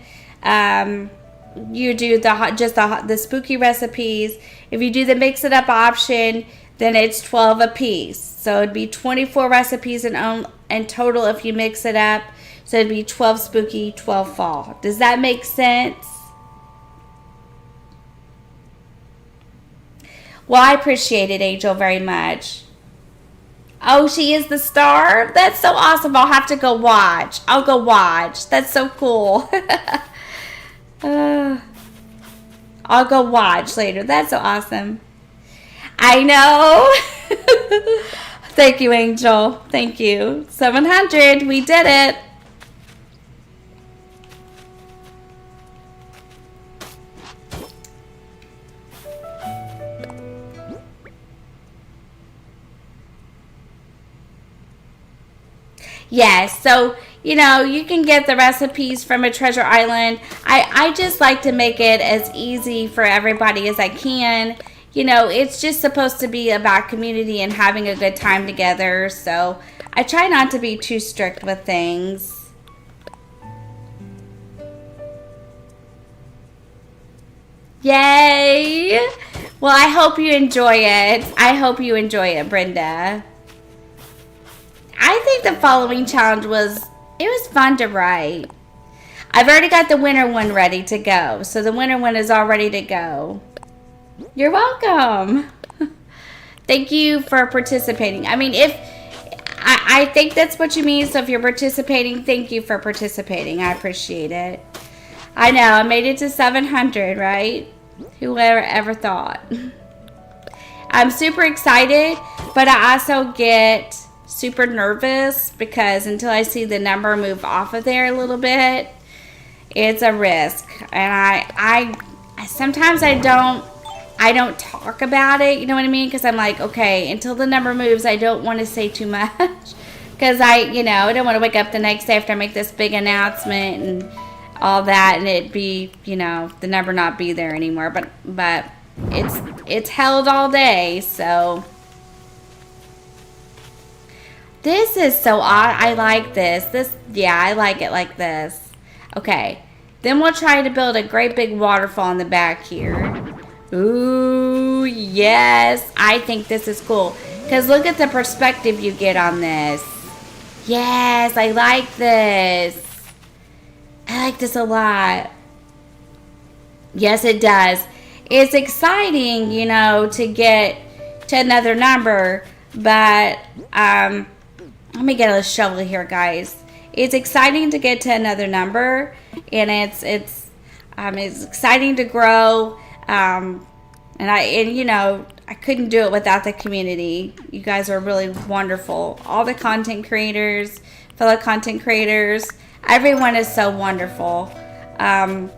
you do the spooky recipes. If you do the mix it up option, then it's 12 a piece. So it'd be 24 recipes in total if you mix it up. So it'd be 12 spooky, 12 fall. Does that make sense? Well, I appreciate it, Angel, very much. Oh, she is the star? That's so awesome. I'll have to go watch. I'll go watch. That's so cool. I'll go watch later. That's so awesome. I know. Thank you, Angel. Thank you. 700. We did it. Yes, so, you know, you can get the recipes from a treasure island. I just like to make it as easy for everybody as I can. You know, it's just supposed to be about community and having a good time together. So I try not to be too strict with things. Yay! Well, I hope you enjoy it. I hope you enjoy it, Brenda. I think the following challenge was fun to write. I've already got the winter one ready to go. So the winter one is all ready to go. You're welcome. Thank you for participating. I mean, I think that's what you mean. So if you're participating, thank you for participating. I appreciate it. I know, I made it to 700, right? Whoever ever thought. I'm super excited, but I also get super nervous because until I see the number move off of there a little bit, it's a risk. And I sometimes I don't talk about it, you know what I mean? Because I'm like, okay, until the number moves, I don't want to say too much. Because I don't want to wake up the next day after I make this big announcement and all that, and it be, the number not be there anymore. But it's held all day, so. This is so odd. I like this. Yeah, I like it like this. Okay. Then we'll try to build a great big waterfall in the back here. Ooh, yes. I think this is cool. Because look at the perspective you get on this. Yes, I like this. I like this a lot. Yes, it does. It's exciting, to get to another number. But, let me get a shovel here, guys. It's exciting to get to another number, and it's exciting to grow. And I couldn't do it without the community. You guys are really wonderful. All the content creators, fellow content creators, everyone is so wonderful. I've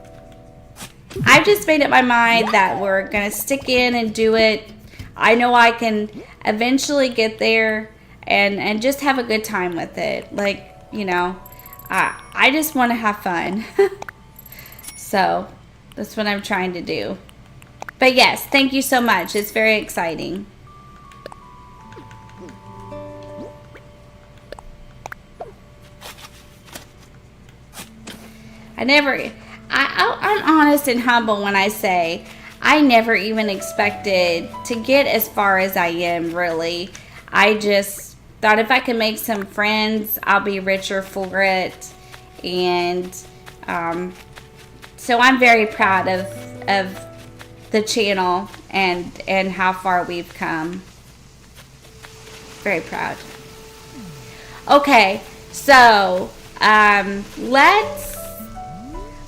just made up my mind that we're gonna stick in and do it. I know I can eventually get there. And just have a good time with it. I just want to have fun. So, that's what I'm trying to do. But yes, thank you so much. It's very exciting. I'm honest and humble when I say I never even expected to get as far as I am, really. I just thought if I could make some friends, I'll be richer for it. And so I'm very proud of the channel and how far we've come. Very proud. Okay, so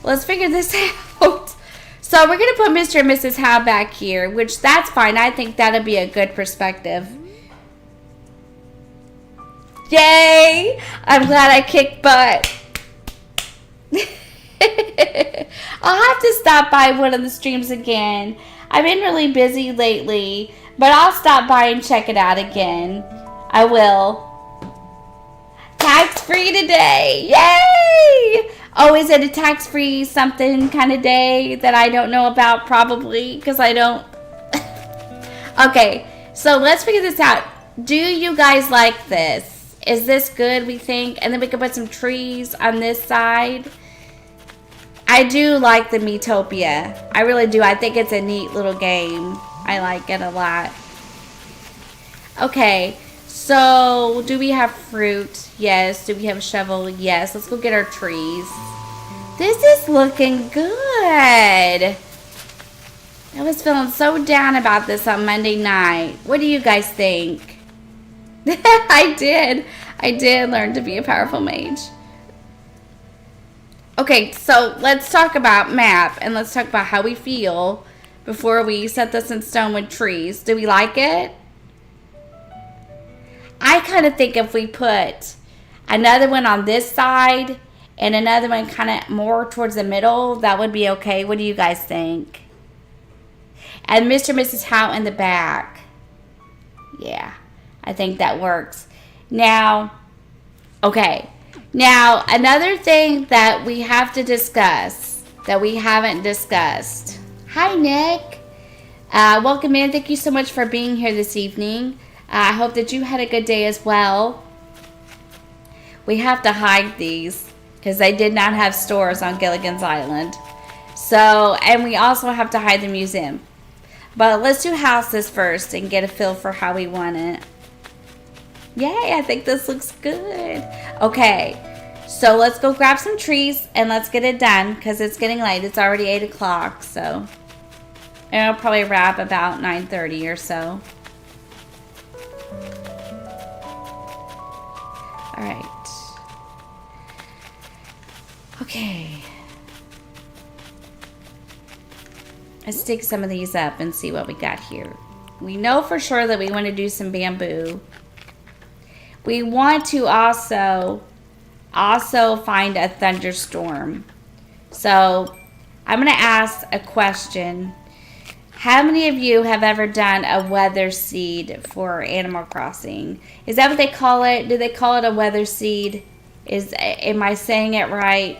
let's figure this out. So we're gonna put Mr. and Mrs. Howe back here, which that's fine. I think that'll be a good perspective. Yay! I'm glad I kicked butt. I'll have to stop by one of the streams again. I've been really busy lately, but I'll stop by and check it out again. I will. Tax-free today. Yay! Oh, is it a tax-free something kind of day that I don't know about? Probably, because I don't. Okay, so let's figure this out. Do you guys like this? Is this good, we think? And then we can put some trees on this side. I do like the Metopia. I really do. I think it's a neat little game. I like it a lot. Okay, so do we have fruit? Yes. Do we have a shovel? Yes. Let's go get our trees. This is looking good. I was feeling so down about this on Monday night. What do you guys think? I did learn to be a powerful mage. Okay, so let's talk about map and let's talk about how we feel before we set this in stone with trees. Do we like it? I kind of think if we put another one on this side and another one kind of more towards the middle, that would be okay. What do you guys think? And Mr. and Mrs. Howe in the back. Yeah, I think that works. Now, okay. Now, another thing that we have to discuss, that we haven't discussed. Hi, Nick. Welcome in. Thank you so much for being here this evening. I hope that you had a good day as well. We have to hide these because they did not have stores on Gilligan's Island. So, and we also have to hide the museum. But let's do houses first and get a feel for how we want it. Yay, I think this looks good. Okay, so let's go grab some trees and let's get it done because it's getting late. It's already 8 o'clock, so and it'll probably wrap about 9:30 or so. All right. Okay. Let's dig some of these up and see what we got here. We know for sure that we want to do some bamboo. We want to also find a thunderstorm. So I'm going to ask a question. How many of you have ever done a weather seed for Animal Crossing? Is that what they call it? Do they call it a weather seed? Am I saying it right?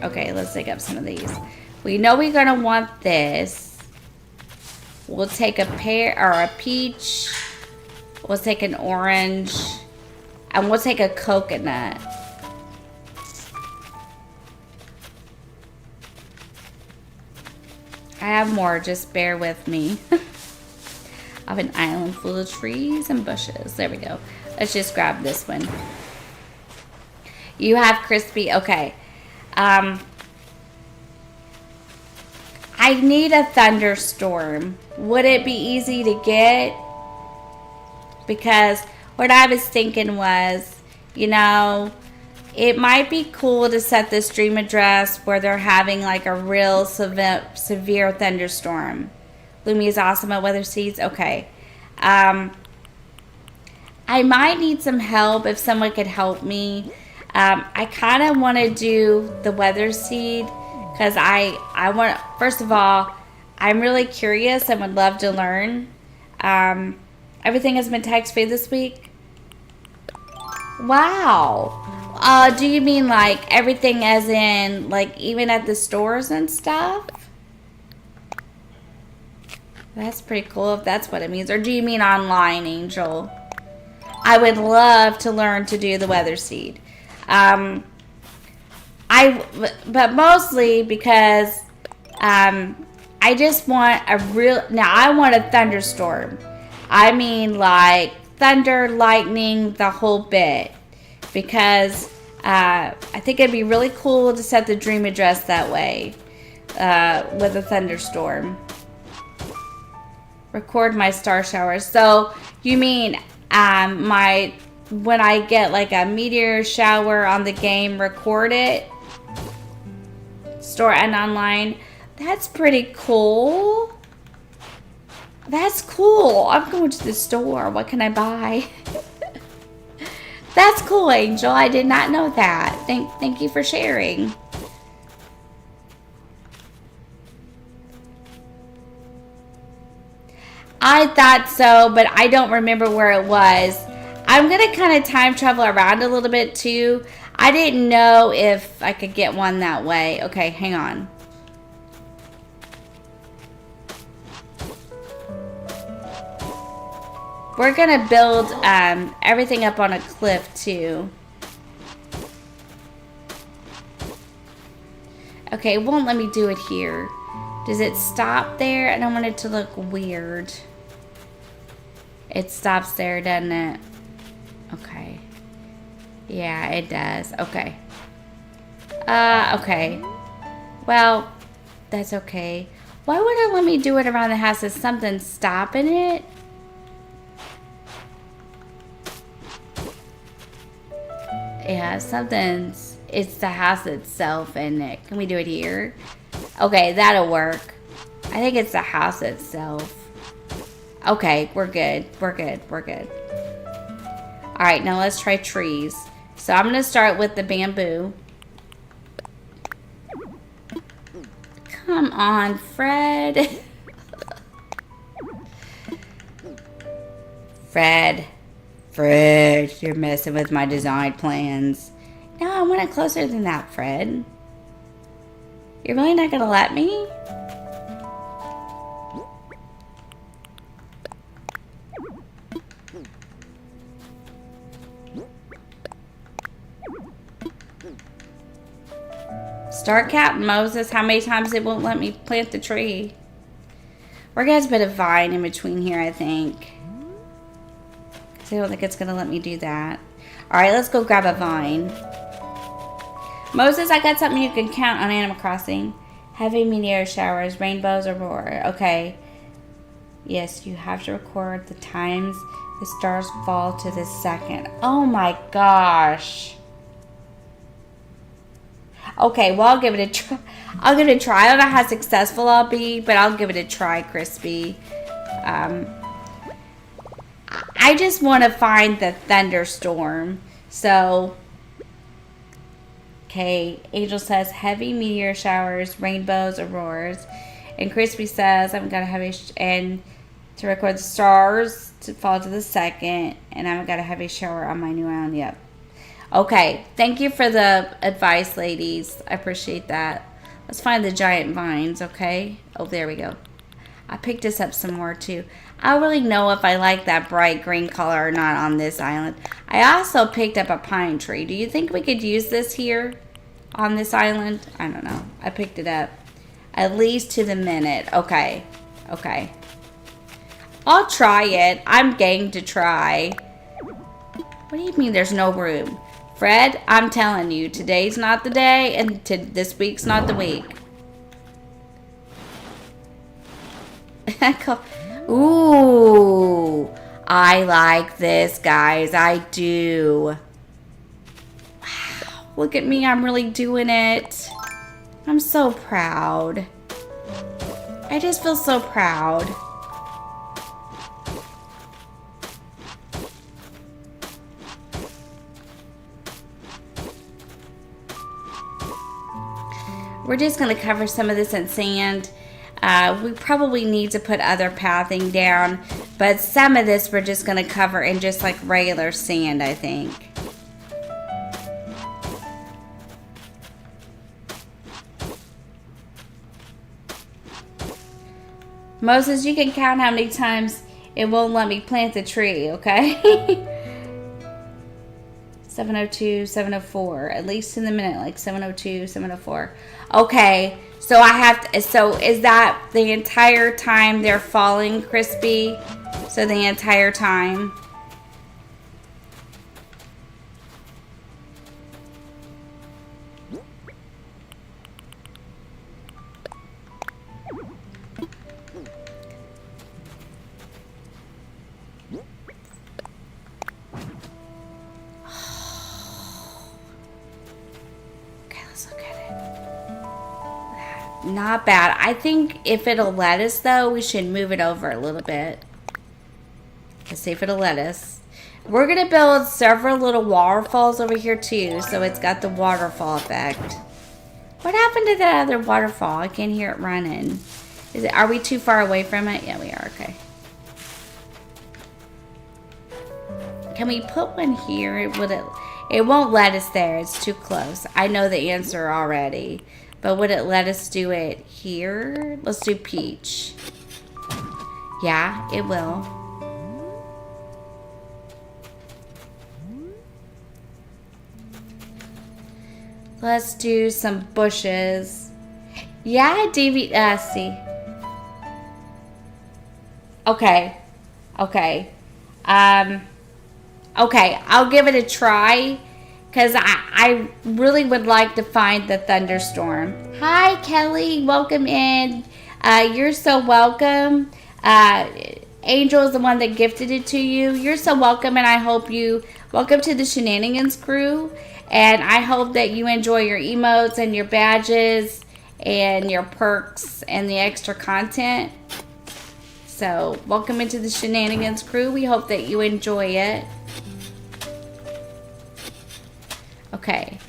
Okay, let's dig up some of these. We know we're going to want this. We'll take a pear or a peach. We'll take an orange. And we'll take a coconut. I have more, just bear with me. I have an island full of trees and bushes. There we go. Let's just grab this one. You have crispy, okay. I need a thunderstorm. Would it be easy to get? Because what I was thinking was, you know, it might be cool to set this stream address where they're having like a real severe thunderstorm. Lumi is awesome at weather seeds. Okay. I might need some help if someone could help me. I kind of want to do the weather seed because I want, first of all, I'm really curious and would love to learn. Everything has been tax-free this week. Wow. Do you mean like everything as in like even at the stores and stuff? That's pretty cool if that's what it means. Or do you mean online, Angel? I would love to learn to do the weather seed. But mostly because I just want a now I want a thunderstorm. I mean like thunder, lightning, the whole bit. Because I think it'd be really cool to set the dream address that way with a thunderstorm. Record my star showers. So you mean when I get like a meteor shower on the game, record it, store and online. That's pretty cool. That's cool. I'm going to the store. What can I buy? That's cool, Angel. I did not know that. Thank you for sharing. I thought so, but I don't remember where it was. I'm going to kind of time travel around a little bit too. I didn't know if I could get one that way. Okay, hang on. We're going to build everything up on a cliff too. Okay, it won't let me do it here. Does it stop there? I don't want it to look weird. It stops there, doesn't it? Okay. Yeah, it does. Okay. Okay. Well, that's okay. Why would it let me do it around the house? Is something stopping it? Yeah, something's... It's the house itself, isn't it? Can we do it here? Okay, that'll work. I think it's the house itself. Okay, we're good. We're good. We're good. Alright, now let's try trees. So I'm going to start with the bamboo. Come on, Fred. Fred, you're messing with my design plans. No, I want it closer than that, Fred. You're really not going to let me? Start counting, Moses. How many times it won't let me plant the tree? We're going to have to put a vine in between here, I think. Because I don't think it's going to let me do that. Alright, let's go grab a vine. Moses, I got something you can count on Animal Crossing. Heavy meteor showers, rainbows, aurora. Okay. Yes, you have to record the times the stars fall to the second. Oh my gosh. Okay, well, I'll give it a try. I'll give it a try. I don't know how successful I'll be, but I'll give it a try, Crispy. I just want to find the thunderstorm. So, okay, Angel says heavy meteor showers, rainbows, auroras. And Crispy says I'm going to have and to record the stars to fall to the second. And I've got a heavy shower on my new island. Yep. Okay, thank you for the advice, ladies. I appreciate that. Let's find the giant vines, okay? Oh, there we go. I picked this up some more, too. I don't really know if I like that bright green color or not on this island. I also picked up a pine tree. Do you think we could use this here on this island? I don't know. I picked it up. At least to the minute. Okay. Okay. I'll try it. I'm game to try. What do you mean there's no room? Fred, I'm telling you, today's not the day, and this week's not the week. Ooh, I like this, guys. I do. Wow, look at me. I'm really doing it. I'm so proud. I just feel so proud. We're just going to cover some of this in sand. We probably need to put other pathing down, but some of this we're just going to cover in just like regular sand, I think. Moses, you can count how many times it won't let me plant the tree, okay? 702, 704, at least in the minute, like 702, 704. Okay, so I have to, so is that the entire time they're falling, Crispy? So the entire time? Not bad. I think if it'll let us, though, we should move it over a little bit. Let's see if it'll let us. We're going to build several little waterfalls over here too, so it's got the waterfall effect. What happened to that other waterfall? I can't hear it running. Are we too far away from it? Yeah, we are. Okay. Can we put one here? It won't let us there. It's too close. I know the answer already. But would it let us do it here? Let's do peach. Yeah, it will. Let's do some bushes. Yeah, see. Okay. Okay. Okay, I'll give it a try. Because I really would like to find the thunderstorm. Hi, Kelly. Welcome in. You're so welcome. Angel is the one that gifted it to you. You're so welcome, and I hope you... Welcome to the Shenanigans crew. And I hope that you enjoy your emotes and your badges and your perks and the extra content. So, welcome into the Shenanigans crew. We hope that you enjoy it. Okay,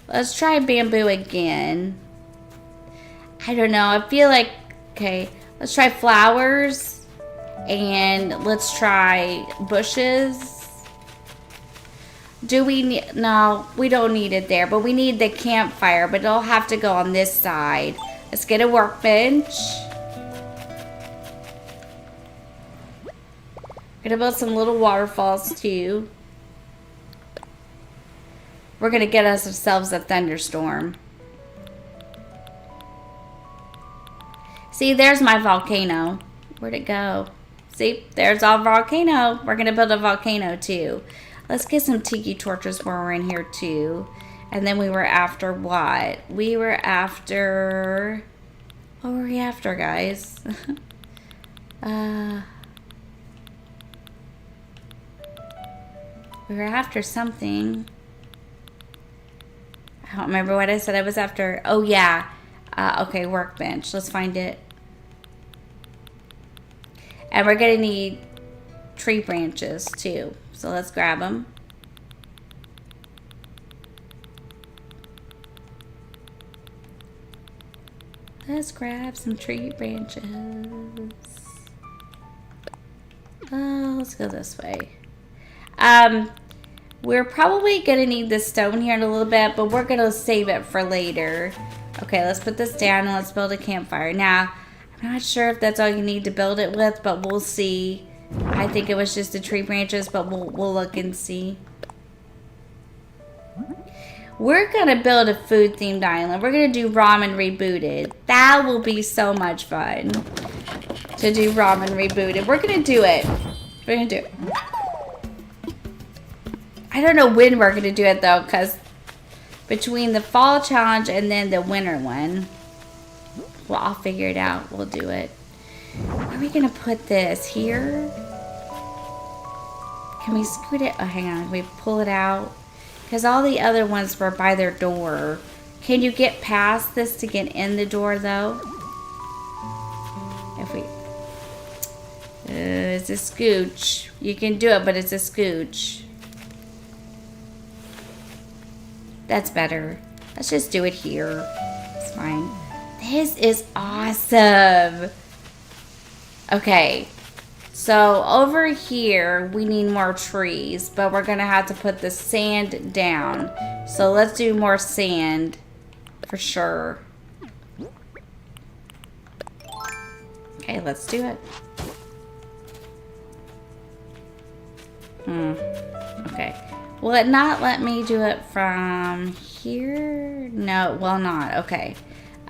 let's try bamboo again. I don't know, I feel like, okay, let's try flowers and let's try bushes. Do we need, no, we don't need it there, but we need the campfire, but it'll have to go on this side. Let's get a workbench. Gonna build some little waterfalls too. We're going to get ourselves a thunderstorm. See, there's my volcano. Where'd it go? See, there's our volcano. We're going to build a volcano too. Let's get some tiki torches while we're in here too. And then we were after what? We were after... What were we after, guys? We were after something. I don't remember what I said I was after. Oh, yeah. Okay, workbench. Let's find it. And we're going to need tree branches, too. So let's grab them. Let's grab some tree branches. Oh, let's go this way. We're probably going to need this stone here in a little bit, but we're going to save it for later. Okay, let's put this down and let's build a campfire. Now, I'm not sure if that's all you need to build it with, but we'll see. I think it was just the tree branches, but we'll look and see. We're going to build a food-themed island. We're going to do ramen rebooted. That will be so much fun to do ramen rebooted. We're going to do it. We're going to do it. I don't know when we're going to do it, though, because between the fall challenge and then the winter one, well, I'll figure it out. We'll do it. Where are we going to put this? Here? Can we scoot it? Oh, hang on. Can we pull it out? Because all the other ones were by their door. Can you get past this to get in the door, though? If we... it's a scooch. You can do it, but it's a scooch. That's better. Let's just do it here. It's fine. This is awesome. Okay. So over here, we need more trees, but we're going to have to put the sand down. So let's do more sand for sure. Okay, let's do it. Okay. Will it not let me do it from here? No, it will not. Okay.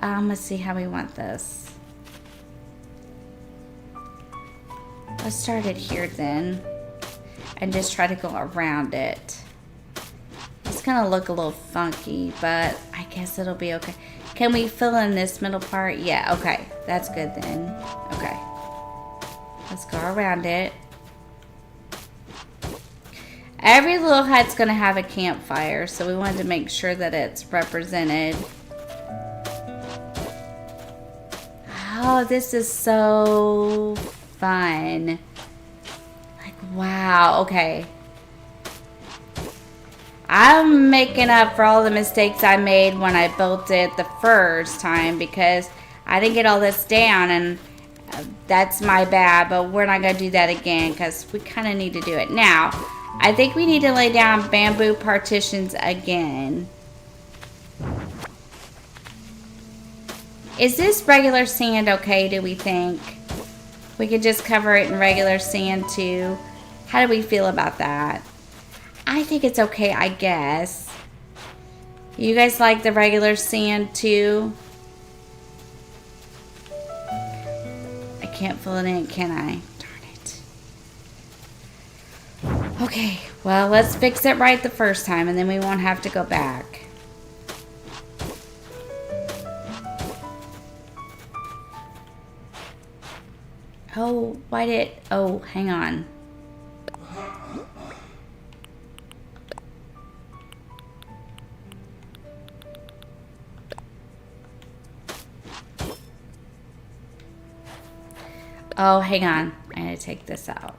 Let's see how we want this. Let's start it here then. And just try to go around it. It's going to look a little funky, but I guess it'll be okay. Can we fill in this middle part? Yeah, okay. That's good then. Okay. Let's go around it. Every little hut's going to have a campfire, so we wanted to make sure that it's represented. Oh, this is so fun. Like, wow. Okay. I'm making up for all the mistakes I made when I built it the first time because I didn't get all this down, and that's my bad, but we're not going to do that again because we kind of need to do it. Now, I think we need to lay down bamboo partitions again. Is this regular sand okay, do we think? We could just cover it in regular sand too. How do we feel about that? I think it's okay, I guess. You guys like the regular sand too? I can't fill it in, can I? Darn it. Okay, well, let's fix it right the first time and then we won't have to go back. Oh, why did... Oh, hang on. Oh, hang on. I gotta take this out.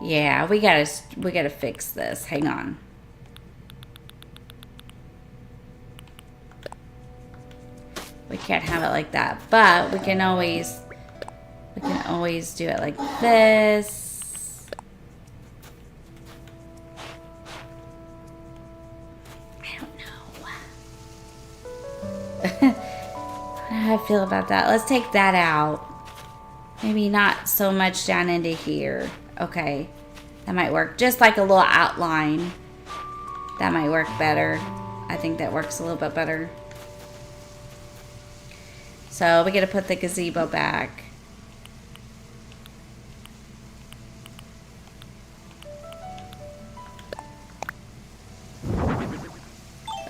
Yeah, we gotta fix this. Hang on. We can't have it like that, but we can always do it like this. I don't know. How do I feel about that? Let's take that out. Maybe not so much down into here. Okay, that might work. Just like a little outline. That might work better. I think that works a little bit better. So we got to put the gazebo back.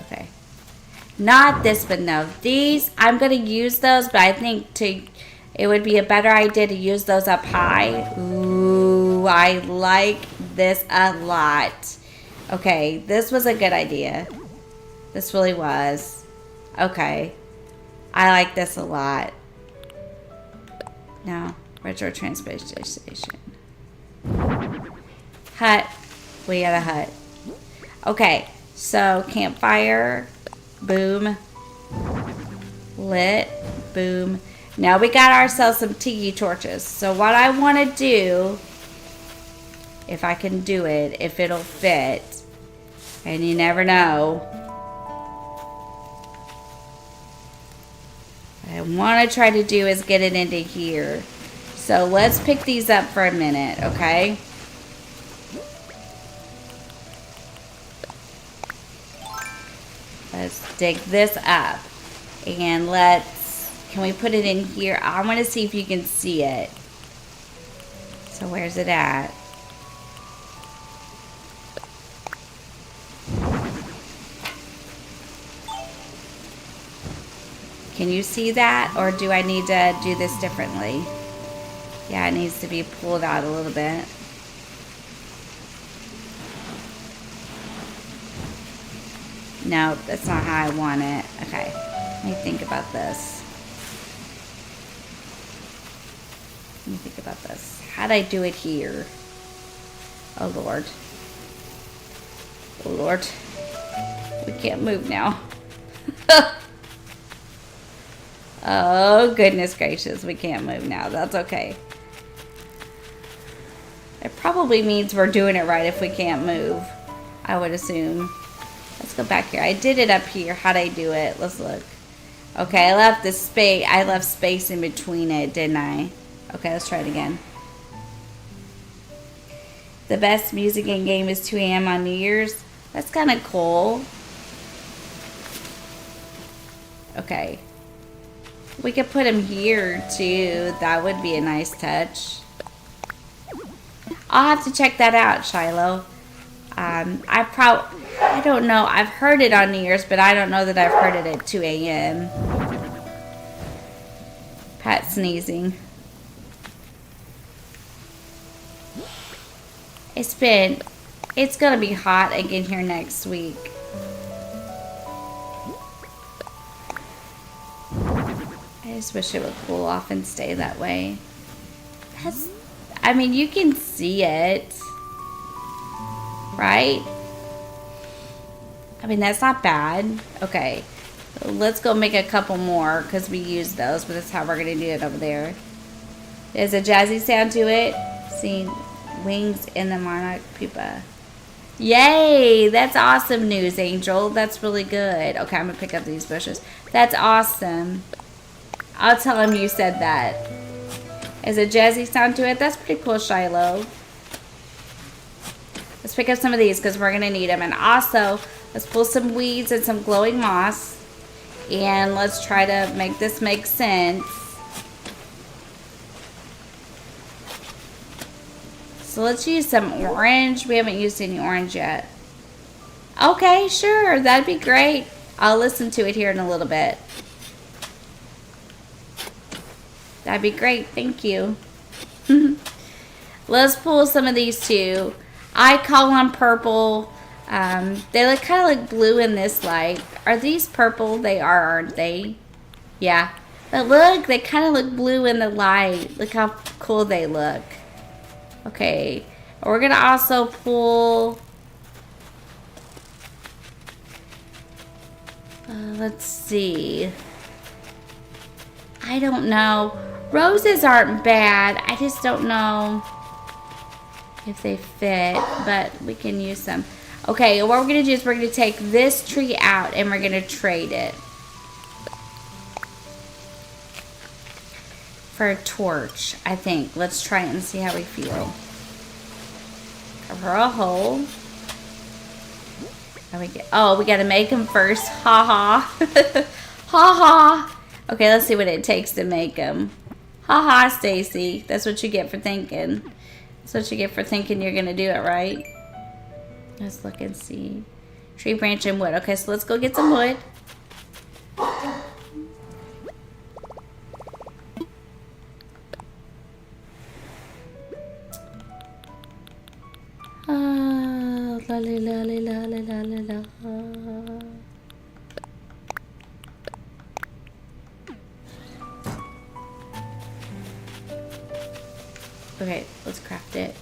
Okay. Not this one though. These, I'm going to use those, but I think it would be a better idea to use those up high. Ooh, I like this a lot. Okay, this was a good idea. This really was. Okay. I like this a lot. Now, retro transportation station. Hut. We got a hut. Okay, so campfire. Boom. Lit. Boom. Now we got ourselves some tiki torches. So what I want to do, if I can do it, if it'll fit, and you never know, what I want to try to do is get it into here. So let's pick these up for a minute, okay? Let's dig this up. And can we put it in here? I want to see if you can see it. So where's it at? Can you see that? Or do I need to do this differently? Yeah, it needs to be pulled out a little bit. No, that's not how I want it. Okay, let me think about this. Let me think about this. How'd I do it here? Oh, Lord. Oh, Lord. We can't move now. Oh, goodness gracious. We can't move now. That's okay. It probably means we're doing it right if we can't move, I would assume. Let's go back here. I did it up here. How'd I do it? Let's look. Okay, I left space in between it, didn't I? Okay, let's try it again. The best music in game is 2 a.m. on New Year's. That's kind of cool. Okay. We could put him here too. That would be a nice touch. I'll have to check that out, Shiloh. I don't know. I've heard it on New Year's, but I don't know that I've heard it at 2 a.m. Pat sneezing. It's gonna be hot again here next week. I just wish it would cool off and stay that way. I mean, you can see it. right? I mean, that's not bad. Okay, so let's go make a couple more because we use those, but that's how we're gonna do it over there. There's a jazzy sound to it. Seeing wings in the monarch pupa. Yay! That's awesome news, Angel. That's really good. Okay, I'm gonna pick up these bushes. That's awesome. I'll tell him you said that. There's a jazzy sound to it. That's pretty cool, Shiloh. Let's pick up some of these because we're gonna need them. And also, let's pull some weeds and some glowing moss. And let's try to make this make sense. So let's use some orange. We haven't used any orange yet. Okay, sure. That'd be great. I'll listen to it here in a little bit. That'd be great. Thank you. Let's pull some of these too. I call them purple. They look kind of like blue in this light. Are these purple? They are, aren't they? Yeah. But look, they kind of look blue in the light. Look how cool they look. Okay. We're going to also pull... let's see. I don't know. Roses aren't bad. I just don't know if they fit, but we can use them. Okay, what we're going to do is we're going to take this tree out and we're going to trade it for a torch, I think. Let's try it and see how we feel. Cover a hole. And we got to make them first. Ha ha. Ha ha. Okay, let's see what it takes to make them. Ha ha, Stacy. That's what you get for thinking. That's what you get for thinking you're going to do it, right? Let's look and see. Tree branch and wood. Okay, so let's go get some wood. La la la la la la la. Okay, let's craft it.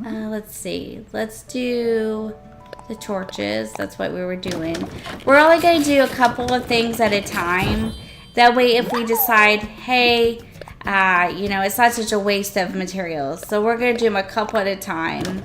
Let's see. Let's do the torches. That's what we were doing. We're only going to do a couple of things at a time. That way, if we decide, hey, you know, it's not such a waste of materials. So we're going to do them a couple at a time.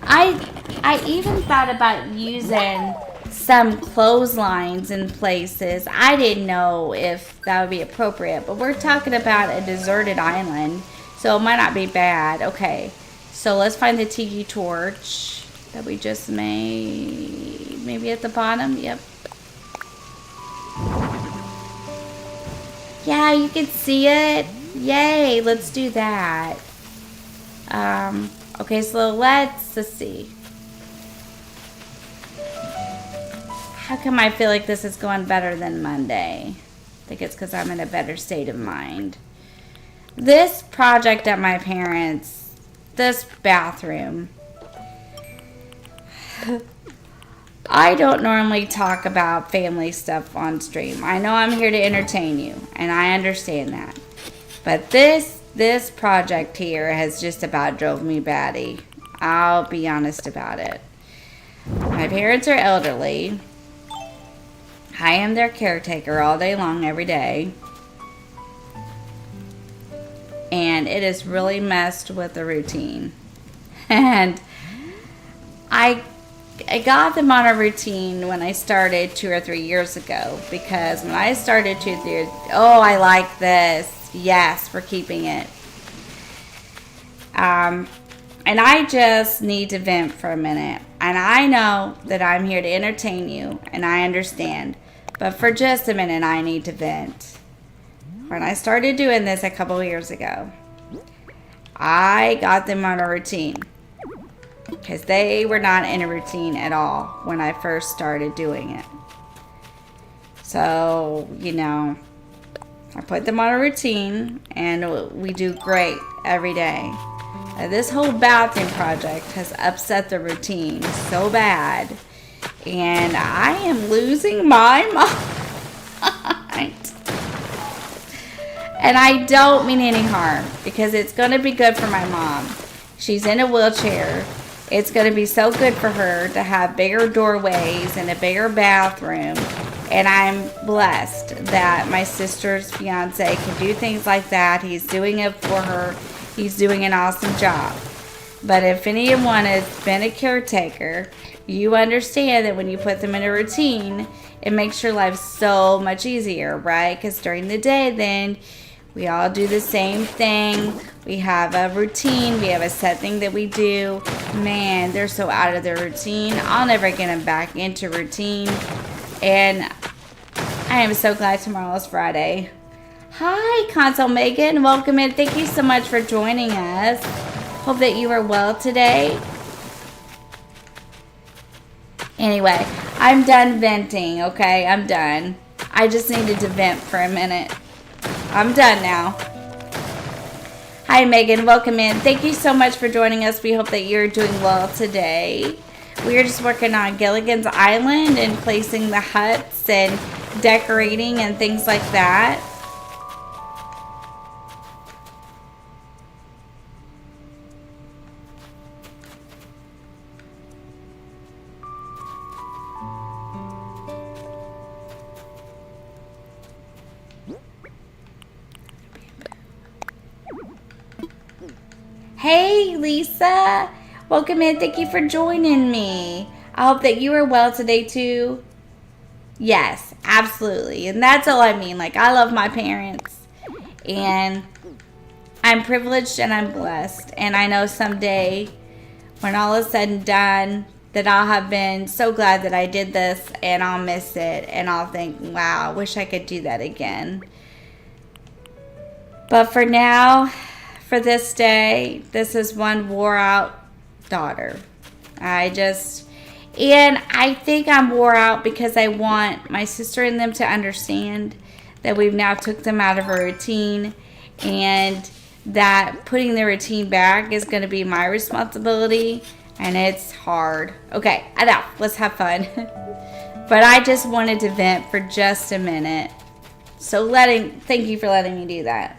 I even thought about using some clotheslines in places. I didn't know if that would be appropriate, but we're talking about a deserted island, so it might not be bad. Okay, so let's find the tiki torch that we just made. Maybe at the bottom. Yep. Yeah, you can see it. Yay, let's do that. Okay, so let's see. How come I feel like this is going better than Monday? I think it's because I'm in a better state of mind. This project at my parents', this bathroom. I don't normally talk about family stuff on stream. I know I'm here to entertain you, and I understand that. But this project here has just about drove me batty. I'll be honest about it. My parents are elderly. I am their caretaker all day long, every day. And it has really messed with the routine. And I got them on a routine when I started 2 or 3 years ago. Because when I started 2 or 3 years, oh, I like this. Yes, we're keeping it. And I just need to vent for a minute. And I know that I'm here to entertain you, and I understand. But for just a minute, I need to vent. When I started doing this a couple of years ago, I got them on a routine. Because they were not in a routine at all when I first started doing it. So, you know, I put them on a routine, and we do great every day. This whole bathroom project has upset the routine so bad, and I am losing my mind. And I don't mean any harm, because it's going to be good for my mom. She's in a wheelchair. It's going to be so good for her to have bigger doorways and a bigger bathroom. And I'm blessed that my sister's fiance can do things like that. He's doing it for her. He's doing an awesome job. But if anyone has been a caretaker, you understand that when you put them in a routine, it makes your life so much easier, right? Because during the day, then we all do the same thing. We have a routine. We have a set thing that we do. Man, they're so out of their routine. I'll never get them back into routine. And I am so glad tomorrow is Friday. Hi, Console Megan. Welcome in. Thank you so much for joining us. Hope that you are well today. Anyway, I'm done venting, okay? I'm done. I just needed to vent for a minute. I'm done now. Hi, Megan. Welcome in. Thank you so much for joining us. We hope that you're doing well today. We are just working on Gilligan's Island and placing the huts and decorating and things like that. Hey, Lisa. Welcome in. Thank you for joining me. I hope that you are well today, too. Yes, absolutely. And that's all I mean. Like, I love my parents. And I'm privileged and I'm blessed. And I know someday, when all is said and done, that I'll have been so glad that I did this. And I'll miss it. And I'll think, wow, I wish I could do that again. But for now, for this day, this is one wore out daughter. And I think I'm wore out because I want my sister and them to understand that we've now took them out of a routine, and that putting the routine back is going to be my responsibility, and it's hard. Okay, enough. Let's have fun. But I just wanted to vent for just a minute. So thank you for letting me do that.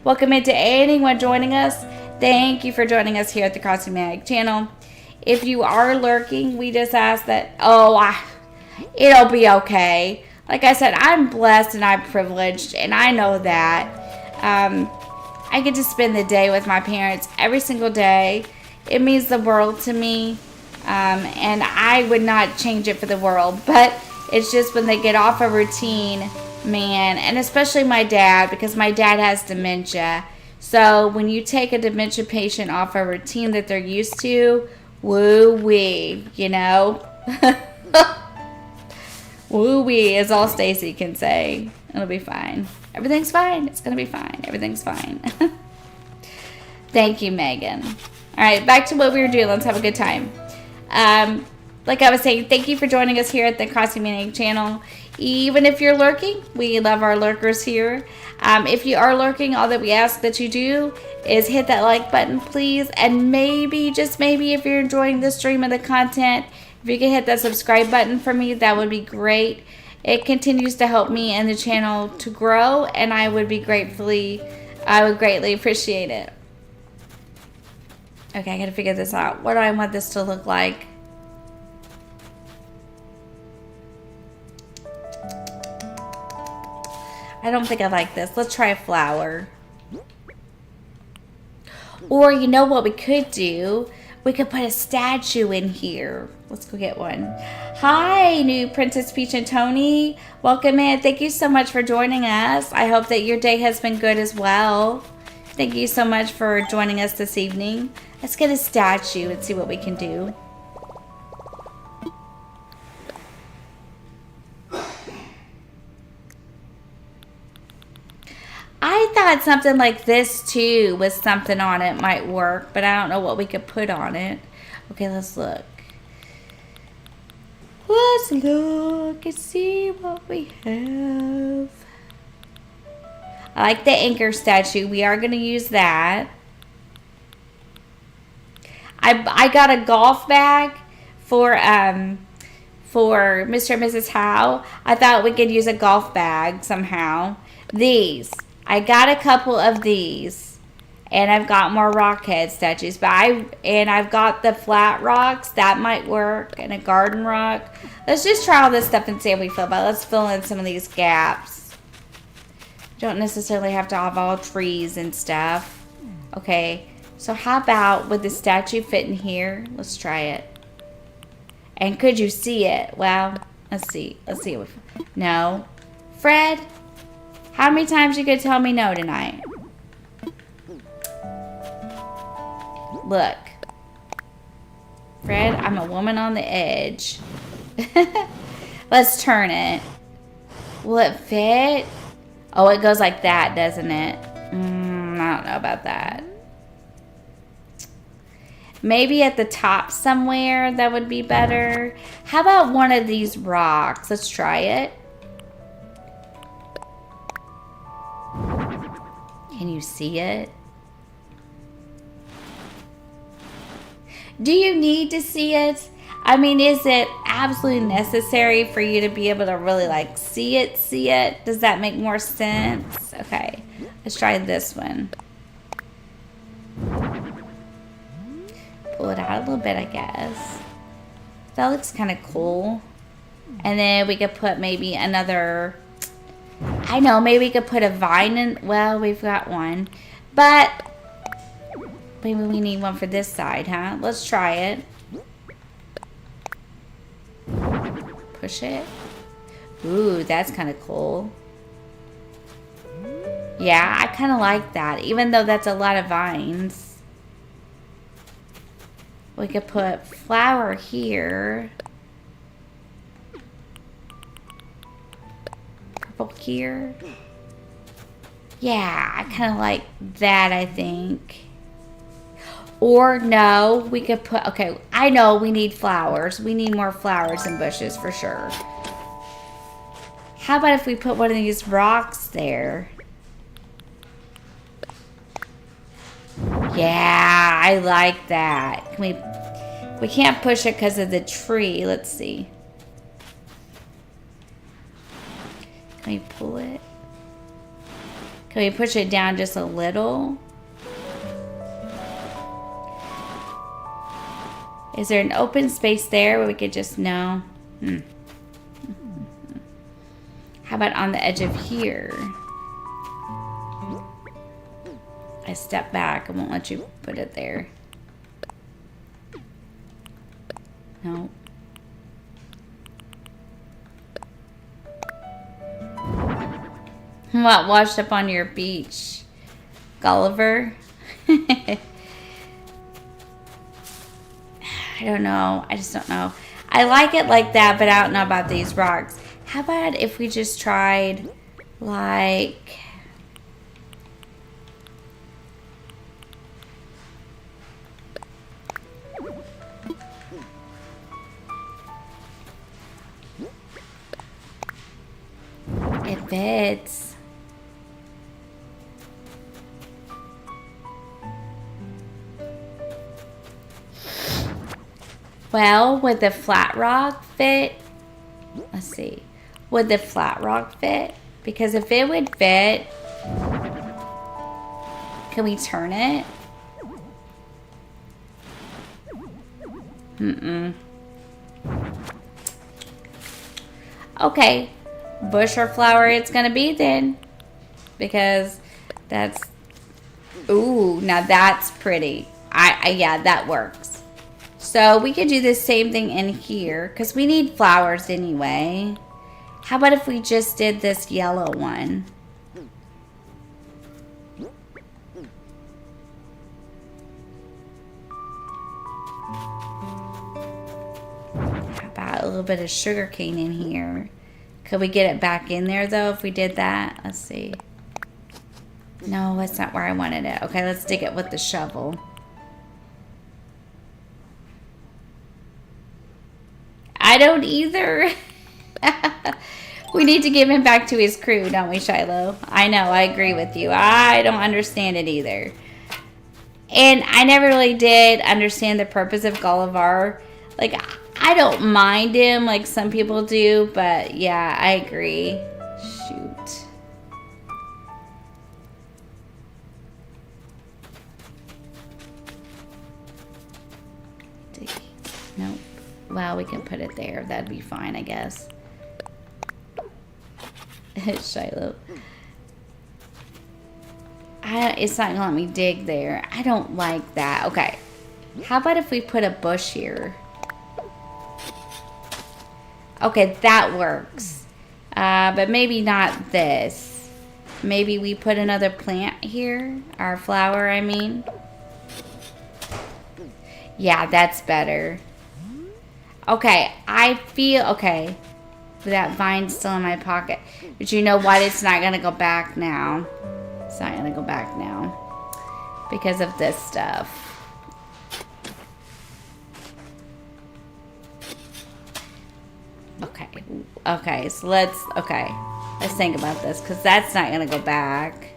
Welcome into anyone joining us. Thank you for joining us here at the CrossingManiac channel. If you are lurking, we just ask that, it'll be okay. Like I said, I'm blessed and I'm privileged, and I know that. I get to spend the day with my parents every single day. It means the world to me, and I would not change it for the world. But it's just when they get off a routine, man, and especially my dad, because my dad has dementia. So when you take a dementia patient off a routine that they're used to, woo-wee, you know? Woo-wee is all Stacy can say. It'll be fine. Everything's fine. It's going to be fine. Everything's fine. Thank you, Megan. All right, back to what we were doing. Let's have a good time. Like I was saying, thank you for joining us here at the CrossingManiac channel. Even if you're lurking, we love our lurkers here. If you are lurking, all that we ask that you do is hit that like button, please. And maybe, just maybe, if you're enjoying the stream and the content, if you can hit that subscribe button for me, that would be great. It continues to help me and the channel to grow, and I would greatly appreciate it. Okay, I gotta figure this out. What do I want this to look like? I don't think I like this. Let's try a flower. Or you know what we could do? We could put a statue in here. Let's go get one. Hi, new Princess Peach and Tony. Welcome in. Thank you so much for joining us. I hope that your day has been good as well. Thank you so much for joining us this evening. Let's get a statue and see what we can do. I thought something like this too with something on it might work, but I don't know what we could put on it. Okay, let's look. Let's look and see what we have. I like the anchor statue. We are going to use that. I got a golf bag for for Mr. and Mrs. Howe, I thought we could use a golf bag somehow. These. I got a couple of these. And I've got more rock head statues. But I've got the flat rocks. That might work. And a garden rock. Let's just try all this stuff and see how we feel about it. Let's fill in some of these gaps. Don't necessarily have to have all trees and stuff. Okay. So how about, would the statue fit in here? Let's try it. And could you see it? Well, let's see. Let's see. No. Fred, how many times you gonna tell me no tonight? Look. Fred, I'm a woman on the edge. Let's turn it. Will it fit? Oh, it goes like that, doesn't it? I don't know about that. Maybe at the top somewhere that would be better. How about one of these rocks? Let's try it. Can you see it? Do you need to see it? I mean, is it absolutely necessary for you to be able to really like see it? Does that make more sense? Okay, let's try this one. Pull it out a little bit, I guess. That looks kind of cool. And then we could put maybe another, I know, maybe we could put a vine in. Well, we've got one. But maybe we need one for this side, huh? Let's try it. Push it. Ooh, that's kind of cool. Yeah, I kind of like that. Even though that's a lot of vines. We could put flower here. Purple here. Yeah, I kind of like that, I think. Or no, we could put, okay, I know we need flowers. We need more flowers and bushes for sure. How about if we put one of these rocks there? Yeah, I like that. We can't push it because of the tree. Let's see. Can we pull it? Can we push it down just a little? Is there an open space there where we could just, no? How about on the edge of here? I step back. I won't let you put it there. No. What washed up on your beach, Gulliver? I don't know. I just don't know. I like it like that, but I don't know about these rocks. How about if we just tried, like, it fits. Well, would the flat rock fit? Let's see. Would the flat rock fit? Because if it would fit, can we turn it? Okay. Bush or flower it's gonna be then. Because that's, ooh, now that's pretty. Yeah, that works. So we could do the same thing in here because we need flowers anyway. How about if we just did this yellow one? How about a little bit of sugar cane in here? Could we get it back in there though if we did that? Let's see. No, that's not where I wanted it. Okay, let's dig it with the shovel. I don't either. We need to give him back to his crew, don't we, Shiloh? I know, I agree with you. I don't understand it either. And I never really did understand the purpose of Gulliver. Like, I don't mind him like some people do, but yeah, I agree. Shoot. Nope. Well, we can put it there. That'd be fine, I guess. Shiloh. It's not gonna let me dig there. I don't like that. Okay. How about if we put a bush here? Okay, that works. But maybe not this. Maybe we put another plant here. Our flower, I mean. Yeah, that's better. Okay, I feel... Okay. That vine's still in my pocket. But you know what? It's not going to go back now. It's not going to go back now. Because of this stuff. Okay. Okay, so let's think about this. Because that's not going to go back.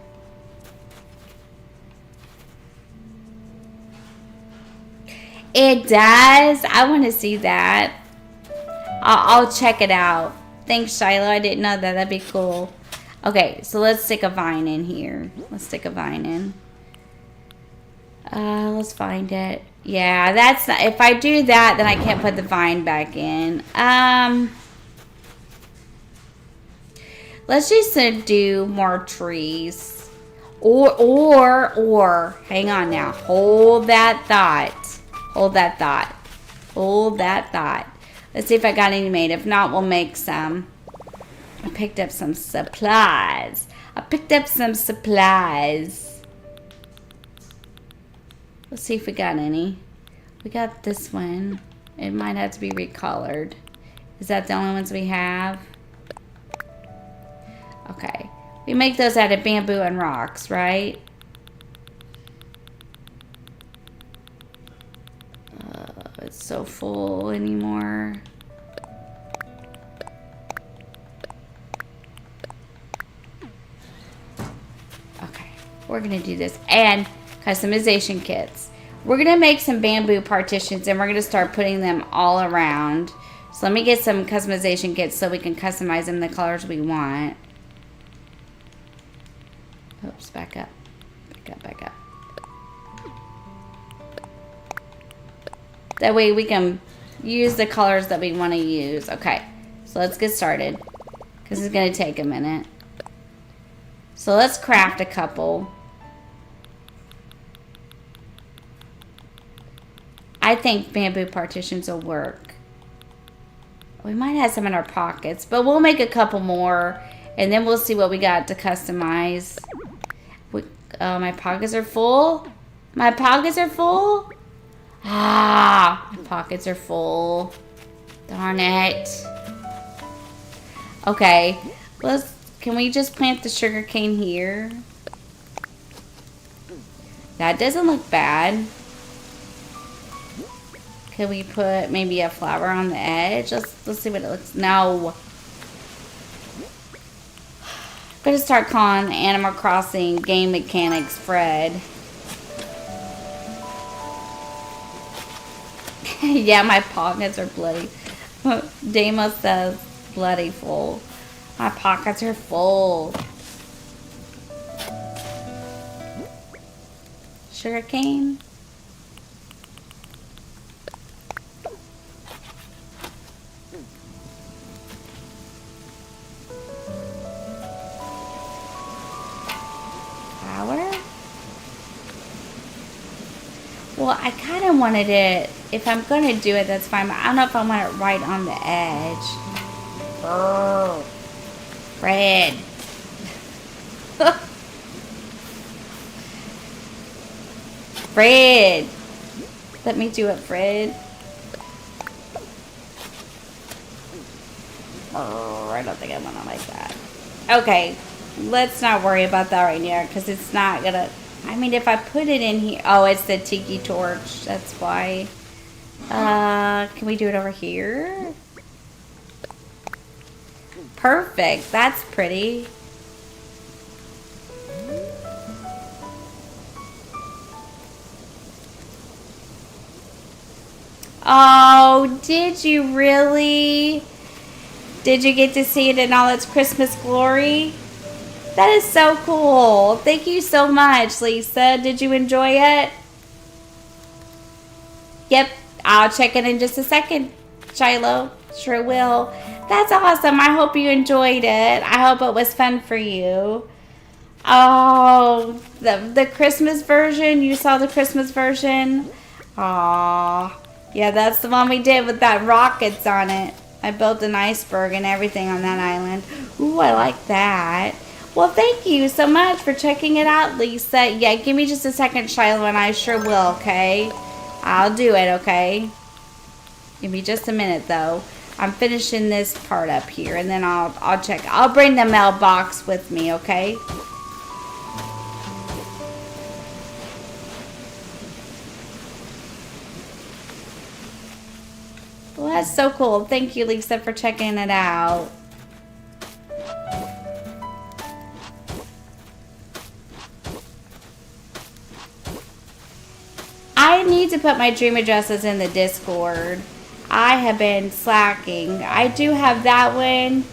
It does? I want to see that. I'll check it out. Thanks, Shiloh. I didn't know that. That'd be cool. Okay, so let's stick a vine in here. Let's stick a vine in. Let's find it. Yeah, that's not, if I do that, then I can't put the vine back in. Let's just do more trees. Or, hang on now. Hold that thought. Hold that thought. Hold that thought. Let's see if I got any made. If not, we'll make some. I picked up some supplies. Let's see if we got any. We got this one. It might have to be recolored. Is that the only ones we have? Okay. We make those out of bamboo and rocks, right? It's so full anymore. Okay, we're gonna do this. And customization kits. We're gonna make some bamboo partitions and we're gonna start putting them all around. So let me get some customization kits so we can customize them the colors we want. Oops, back up. Back up. That way we can use the colors that we want to use. Okay, so let's get started. Because it's going to take a minute. So let's craft a couple. I think bamboo partitions will work. We might have some in our pockets, but we'll make a couple more. And then we'll see what we got to customize. My pockets are full. My pockets are full. Ah, my pockets are full. Darn it. Okay, can we just plant the sugar cane here? That doesn't look bad. Can we put maybe a flower on the edge? Let's see what it looks. No. I'm gonna start calling Animal Crossing game mechanics Fred. Yeah, my pockets are bloody. Damo says bloody full. My pockets are full. Sugar cane. Flower. Well, I kind of wanted it. If I'm going to do it, that's fine. But I don't know if I want it right on the edge. Oh. Fred. Fred. Let me do it, Fred. Oh, I don't think I want it like that. Okay. Let's not worry about that right now. Because it's not going to... I mean, if I put it in here... Oh, it's the tiki torch. That's why... can we do it over here? Perfect. That's pretty. Oh, did you really? Did you get to see it in all its Christmas glory? That is so cool. Thank you so much, Lisa. Did you enjoy it? Yep, I'll check it in just a second, Shiloh. Sure will. That's awesome. I hope you enjoyed it. I hope it was fun for you. Oh, the Christmas version. You saw the Christmas version? Aw. Yeah, that's the one we did with that rockets on it. I built an iceberg and everything on that island. Ooh, I like that. Well, thank you so much for checking it out, Lisa. Yeah, give me just a second, Shiloh, and I sure will, okay? I'll do it, okay? Give me just a minute, though. I'm finishing this part up here, and then I'll check. I'll bring the mailbox with me, okay? Well, that's so cool. Thank you, Lisa, for checking it out. I need to put my dream addresses in the Discord. I have been slacking. I do have that one.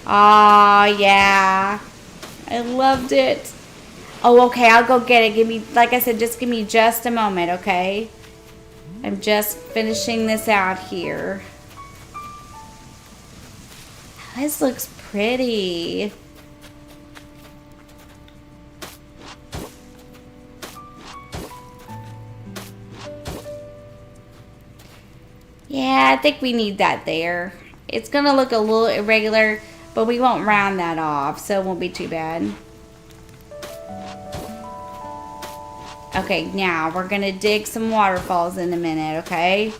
Aw, yeah. I loved it. Oh, okay, I'll go get it. Give me, like I said, just give me just a moment, okay? I'm just finishing this out here. This looks pretty. Yeah, I think we need that there. It's going to look a little irregular, but we won't round that off, so it won't be too bad. Okay, now we're going to dig some waterfalls in a minute, okay?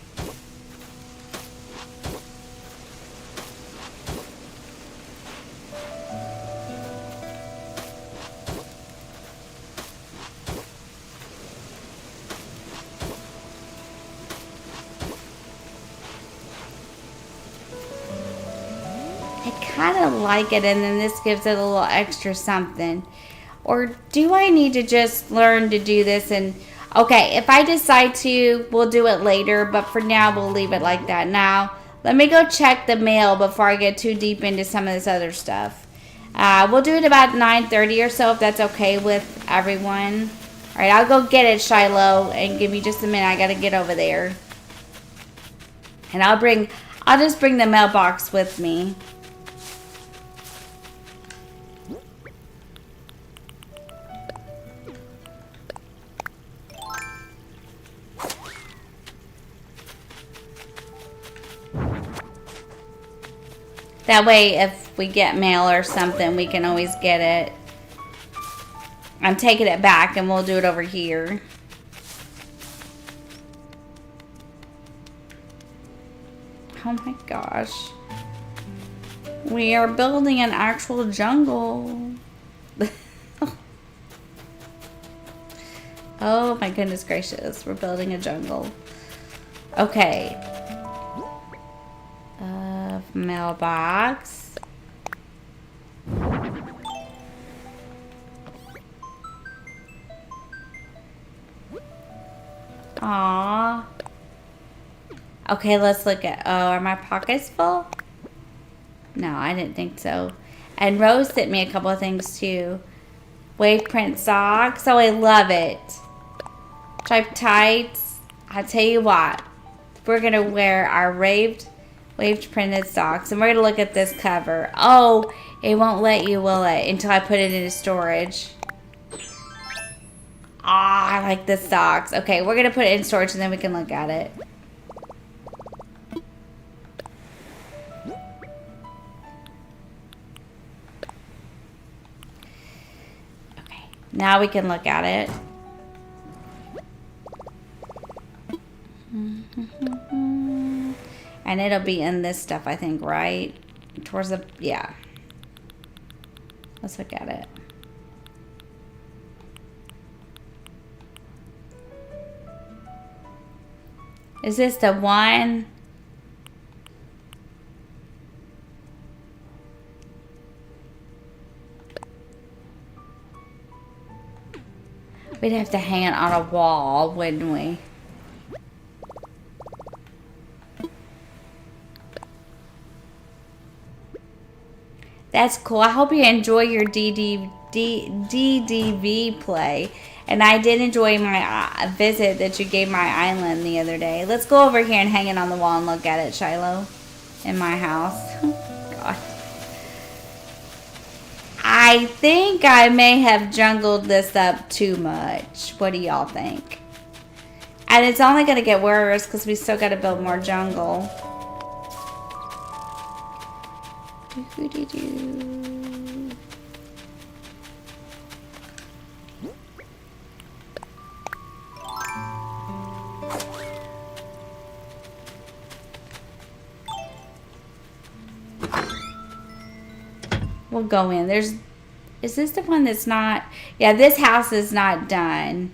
Kind of like it, and then this gives it a little extra something. Or do I need to just learn to do this? And okay, if I decide to, we'll do it later, but for now we'll leave it like that. Now let me go check the mail before I get too deep into some of this other stuff. We'll do it about 9:30 or so, if that's okay with everyone. All right, I'll go get it, Shiloh, and give me just a minute. I gotta get over there, and I'll just bring the mailbox with me. That way, if we get mail or something, we can always get it. I'm taking it back, and we'll do it over here. Oh my gosh. We are building an actual jungle. Oh my goodness gracious. We're building a jungle. Okay. Mailbox. Aww. Okay, let's look at... Oh, are my pockets full? No, I didn't think so. And Rose sent me a couple of things too. Wave print socks. Oh, I love it. Striped tights. I tell you what. We're going to wear our waved printed socks. And we're going to look at this cover. Oh, it won't let you, will it? Until I put it into storage. Ah, I like the socks. Okay, we're going to put it in storage and then we can look at it. Okay, now we can look at it. And it'll be in this stuff, I think, right? Towards the... Yeah. Let's look at it. Is this the one? We'd have to hang it on a wall, wouldn't we? That's cool. I hope you enjoy your DDV play. And I did enjoy my visit that you gave my island the other day. Let's go over here and hang it on the wall and look at it, Shiloh. In my house. God. I think I may have jungled this up too much. What do y'all think? And it's only going to get worse because we still got to build more jungle. We'll go in. Is this the one that's not? Yeah, this house is not done.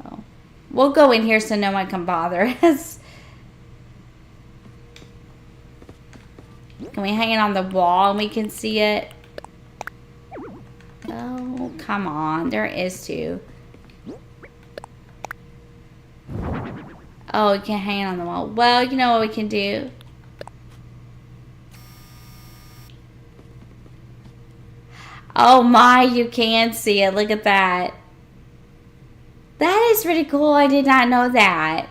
Oh. We'll go in here so no one can bother us. Can we hang it on the wall and we can see it? Oh, come on. There is two. Oh, we can't hang it on the wall. Well, you know what we can do? Oh my, you can see it. Look at that. That is pretty cool. I did not know that.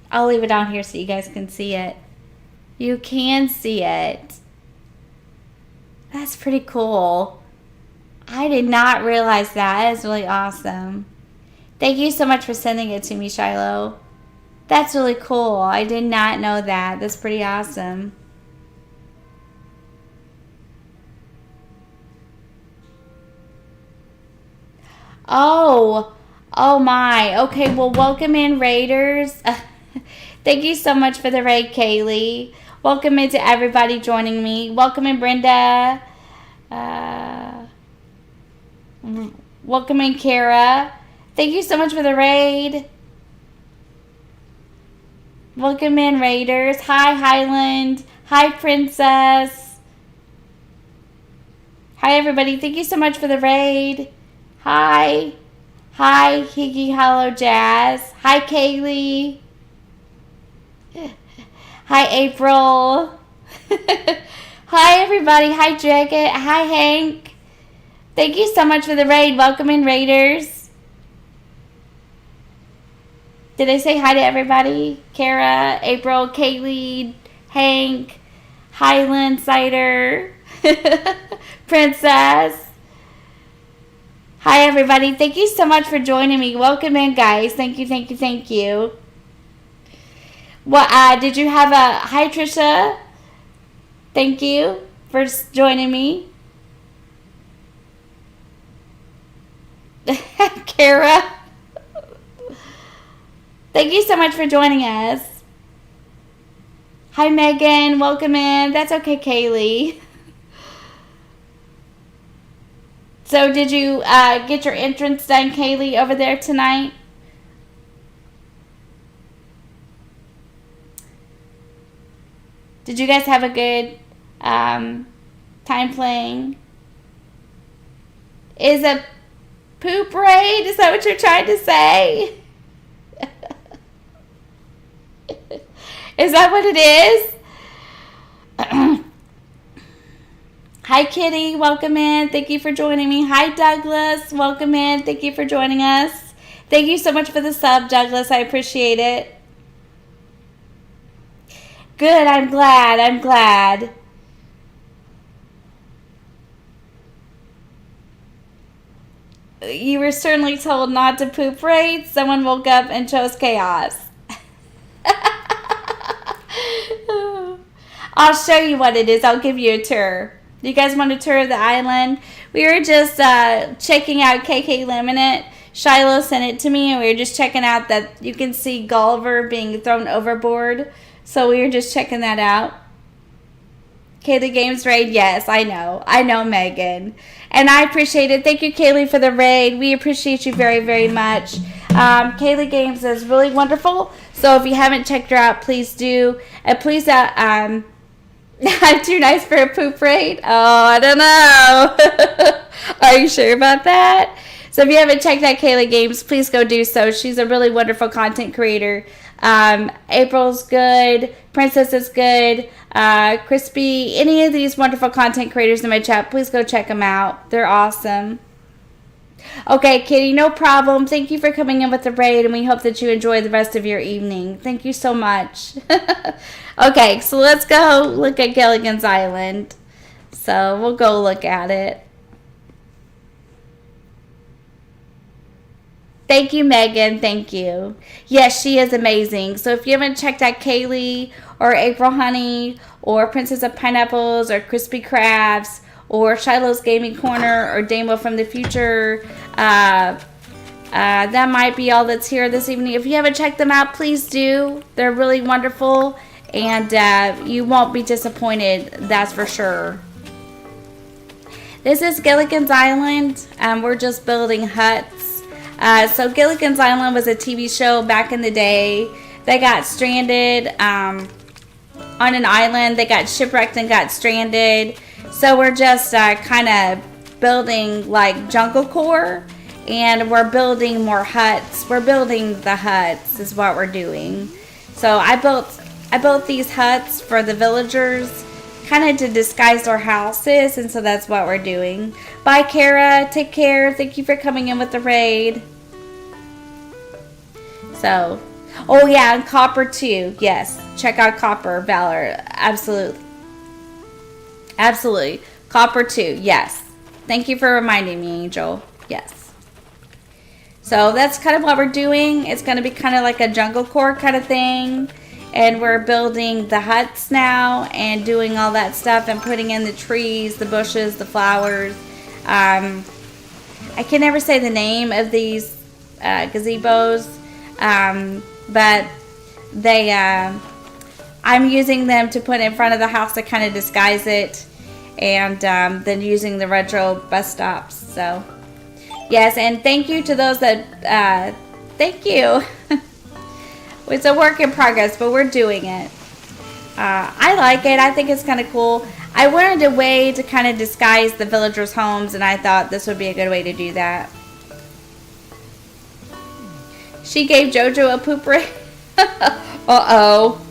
I'll leave it on here so you guys can see it. You can see it. That's pretty cool. I did not realize that. That is really awesome. Thank you so much for sending it to me, Shiloh. That's really cool. I did not know that. That's pretty awesome. Oh my. Okay, well, welcome in, Raiders. Thank you so much for the raid, Kaylee. Welcome in to everybody joining me. Welcome in, Brenda. Welcome in, Kara. Thank you so much for the raid. Welcome in, Raiders. Hi, Highland. Hi, Princess. Hi, everybody. Thank you so much for the raid. Hi. Hi, Higgy Hollow Jazz. Hi, Kaylee. Hi, April. Hi, everybody. Hi, Jacket. Hi, Hank. Thank you so much for the raid. Welcome in, Raiders. Did I say hi to everybody? Kara, April, Kaylee, Hank, Highland Cider, Princess. Hi, everybody. Thank you so much for joining me. Welcome in, guys. Thank you, thank you, thank you. Well, did you have a... Hi, Trisha. Thank you for joining me. Kara. Thank you so much for joining us. Hi, Megan. Welcome in. That's okay, Kaylee. So, did you get your entrance done, Kaylee, over there tonight? Did you guys have a good time playing? Is a poop raid? Is that what you're trying to say? Is that what it is? Hi, Kitty. Welcome in. Thank you for joining me. Hi, Douglas. Welcome in. Thank you for joining us. Thank you so much for the sub, Douglas. I appreciate it. Good. I'm glad. I'm glad. You were certainly told not to poop raid. Someone woke up and chose chaos. I'll show you what it is. I'll give you a tour. You guys want a tour of the island? We were just checking out KK Laminate. Shiloh sent it to me, and we were just checking out that you can see Gulliver being thrown overboard. So we were just checking that out. Kaylee Games raid? Yes, I know. I know, Megan. And I appreciate it. Thank you, Kaylee, for the raid. We appreciate you very, very much. Kaylee Games is really wonderful. So if you haven't checked her out, please do. And please, I'm too nice for a poop raid? Oh, I don't know. Are you sure about that? So if you haven't checked out Kaylee Games, please go do so. She's a really wonderful content creator. April's good. Princess is good. Crispy. Any of these wonderful content creators in my chat, please go check them out. They're awesome. Okay, Kitty, no problem. Thank you for coming in with the raid, and we hope that you enjoy the rest of your evening. Thank you so much. Okay, so let's go look at Gilligan's Island. So we'll go look at it. Thank you, Megan. Thank you. Yes, she is amazing. So if you haven't checked out Kaylee or April Honey or Princess of Pineapples or Crispy Crafts or Shiloh's Gaming Corner or Damo from the Future, that might be all that's here this evening. If you haven't checked them out, please do. They're really wonderful, and you won't be disappointed, that's for sure. This is Gilligan's Island. We're just building huts. So Gilligan's Island was a TV show back in the day. They got stranded on an island. They got shipwrecked and got stranded. So we're just kind of building like jungle core, and we're building more huts. We're building the huts is what we're doing. So I built these huts for the villagers, kind of to disguise their houses, and so that's what we're doing. Bye, Kara. Take care. Thank you for coming in with the raid. So, oh yeah, and Copper too. Yes, check out Copper, Valor. Absolutely. Absolutely. Copper too. Yes. Thank you for reminding me, Angel. Yes. So that's kind of what we're doing. It's going to be kind of like a jungle core kind of thing. And we're building the huts now and doing all that stuff and putting in the trees, the bushes, the flowers. I can never say the name of these gazebos, but they I'm using them to put in front of the house to kind of disguise it, and then using the retro bus stops. So yes, and thank you to those that thank you. It's a work in progress, but we're doing it. I like it. I think it's kind of cool. I wanted a way to kind of disguise the villagers' homes, and I thought this would be a good way to do that. She gave JoJo a poop ring. Uh-oh.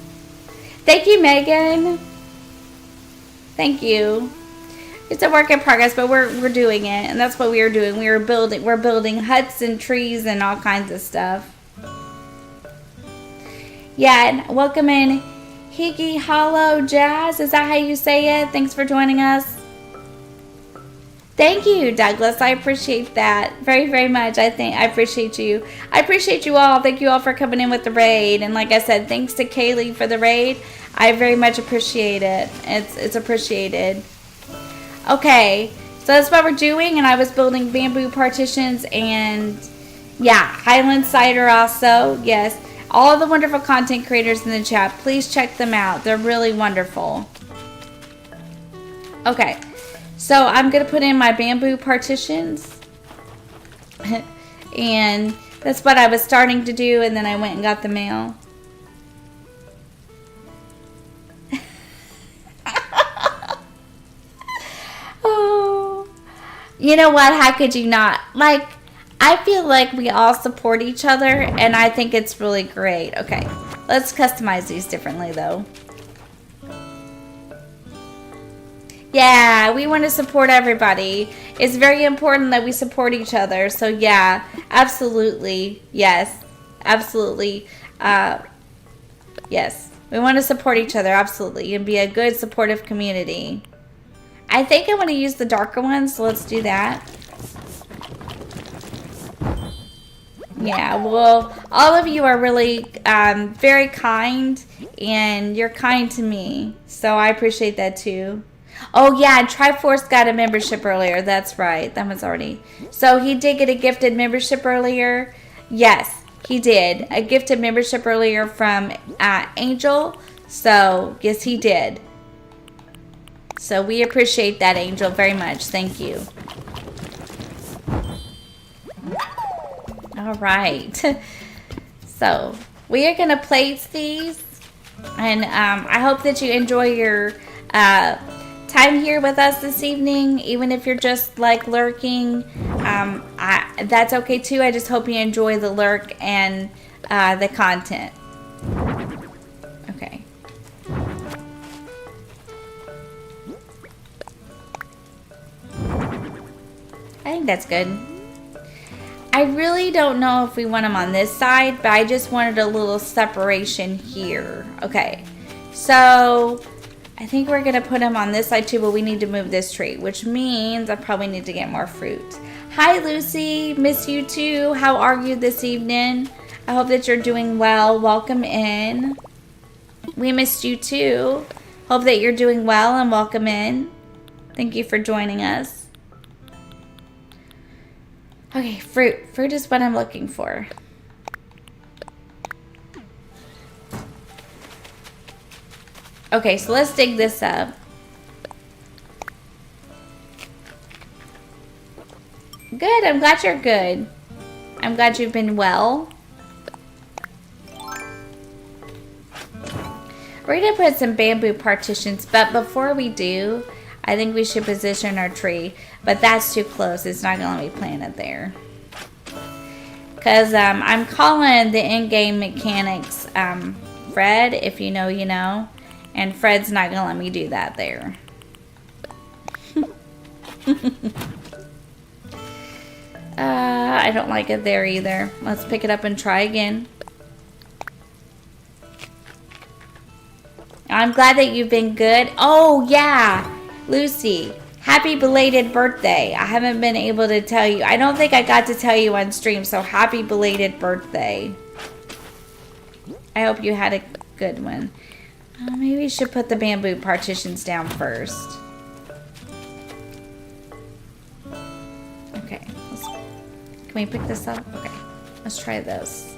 Thank you, Megan. Thank you. It's a work in progress, but we're doing it, and that's what we are doing. We're building huts and trees and all kinds of stuff. Yeah, and welcome in Higgy Hollow Jazz. Is that how you say it? Thanks for joining us. Thank you, Douglas. I appreciate that very, very much. I appreciate you. I appreciate you all. Thank you all for coming in with the raid. And like I said, thanks to Kaylee for the raid. I very much appreciate it. It's appreciated. Okay, so that's what we're doing. And I was building bamboo partitions and yeah, Highland cider also. Yes. All the wonderful content creators in the chat, please check them out. They're really wonderful. Okay, so I'm going to put in my bamboo partitions. And that's what I was starting to do, and then I went and got the mail. Oh, you know what? How could you not? Like, I feel like we all support each other, and I think it's really great. Okay, let's customize these differently, though. Yeah, we want to support everybody. It's very important that we support each other. So, yeah, absolutely. Yes, absolutely. Yes, we want to support each other, absolutely, and be a good, supportive community. I think I want to use the darker ones, so let's do that. Yeah, well, all of you are really very kind, and you're kind to me, so I appreciate that too. Oh yeah, Triforce got a membership earlier. That's right, that was already. So he did get a gifted membership earlier. Yes, he did a gifted membership earlier from Angel. So yes, he did. So we appreciate that, Angel, very much. Thank you. All right, so we are going to place these, and I hope that you enjoy your time here with us this evening, even if you're just like lurking. that's okay too. I just hope you enjoy the lurk and the content. Okay. I think that's good. I really don't know if we want them on this side, but I just wanted a little separation here. Okay, so I think we're gonna put them on this side too, but we need to move this tree, which means I probably need to get more fruit. Hi Lucy, miss you too. How are you this evening? I hope that you're doing well. Welcome in. We missed you too. Hope that you're doing well and welcome in. Thank you for joining us. Okay, fruit. Fruit is what I'm looking for. Okay, so let's dig this up. Good, I'm glad you're good. I'm glad you've been well. We're gonna put some bamboo partitions, but before we do, I think we should position our tree, but that's too close. It's not gonna let me plant it there. Cause I'm calling the in-game mechanics Fred, if you know, you know, and Fred's not gonna let me do that there. I don't like it there either. Let's pick it up and try again. I'm glad that you've been good. Oh yeah, Lucy, happy belated birthday. I haven't been able to tell you. I don't think I got to tell you on stream, so happy belated birthday. I hope you had a good one. Maybe we should put the bamboo partitions down first. Okay, can we pick this up? Okay, let's try this.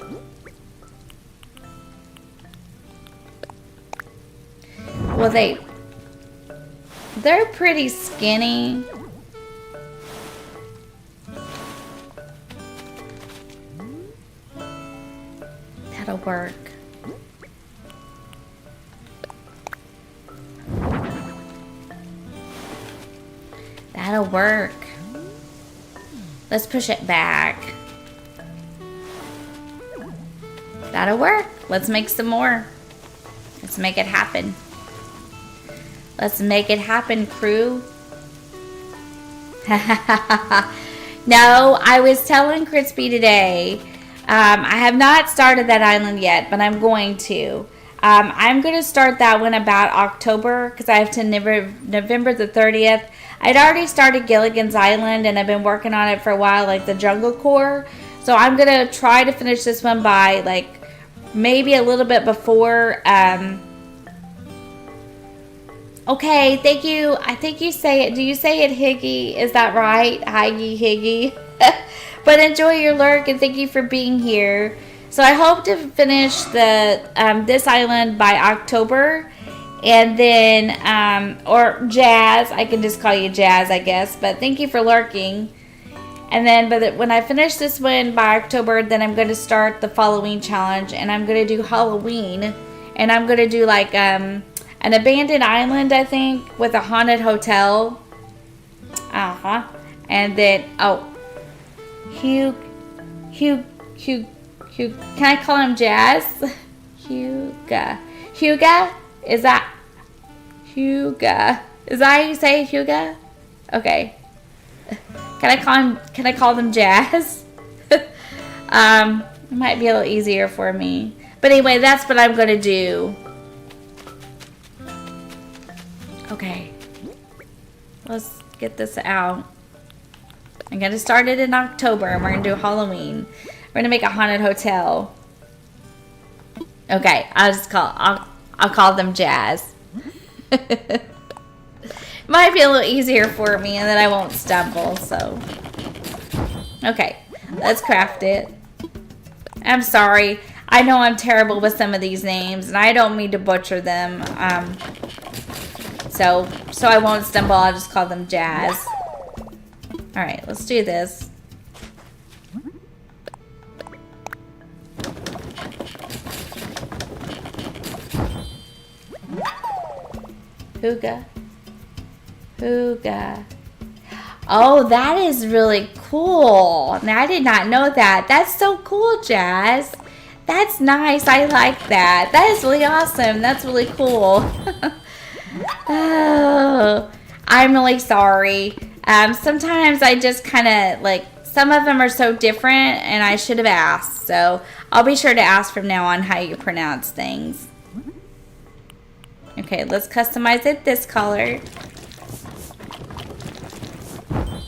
Well, they're pretty skinny. That'll work. That'll work. Let's push it back. That'll work. Let's make some more. Let's make it happen. Let's make it happen, crew. No, I was telling Crispy today, I have not started that island yet, but I'm going to. I'm going to start that one about October, because I have to November the 30th. I'd already started Gilligan's Island, and I've been working on it for a while, like the Jungle Core. So I'm going to try to finish this one by, like, maybe a little bit before... Okay, thank you. I think you say it. Do you say it Higgy? Is that right? Higgy, Higgy. But enjoy your lurk and thank you for being here. So I hope to finish the this island by October. And then, or Jazz. I can just call you Jazz, I guess. But thank you for lurking. And then when I finish this one by October, then I'm going to start the Halloween challenge. And I'm going to do Halloween. And I'm going to do like... an abandoned island, I think, with a haunted hotel. And then, oh, Hugh, can I call him Jazz? Huga. Is that how you say Huga? Okay. Can I call them Jazz? It might be a little easier for me. But anyway, that's what I'm gonna do. Okay, let's get this out. I'm gonna start it in October and we're gonna do Halloween. We're gonna make a haunted hotel. Okay, I'll call them Jazz. Might be a little easier for me and then I won't stumble, so. Okay, let's craft it. I'm sorry. I know I'm terrible with some of these names and I don't mean to butcher them. So I won't stumble, I'll just call them Jazz. Alright, let's do this. Hooga. Oh, that is really cool. Now, I did not know that. That's so cool, Jazz. That's nice. I like that. That is really awesome. That's really cool. Oh, I'm really sorry. Sometimes I just kind of like, some of them are so different and I should have asked. So I'll be sure to ask from now on how you pronounce things. Okay, let's customize it this color.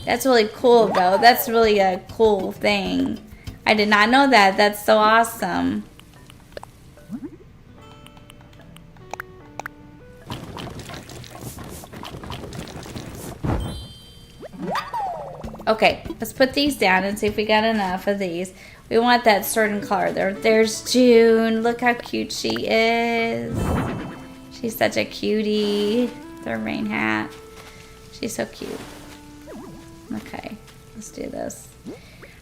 That's really cool though. That's really a cool thing. I did not know that. That's so awesome. Okay, let's put these down and see if we got enough of these. We want that certain color. There's June. Look how cute she is. She's such a cutie. Her rain hat. She's so cute. Okay, let's do this.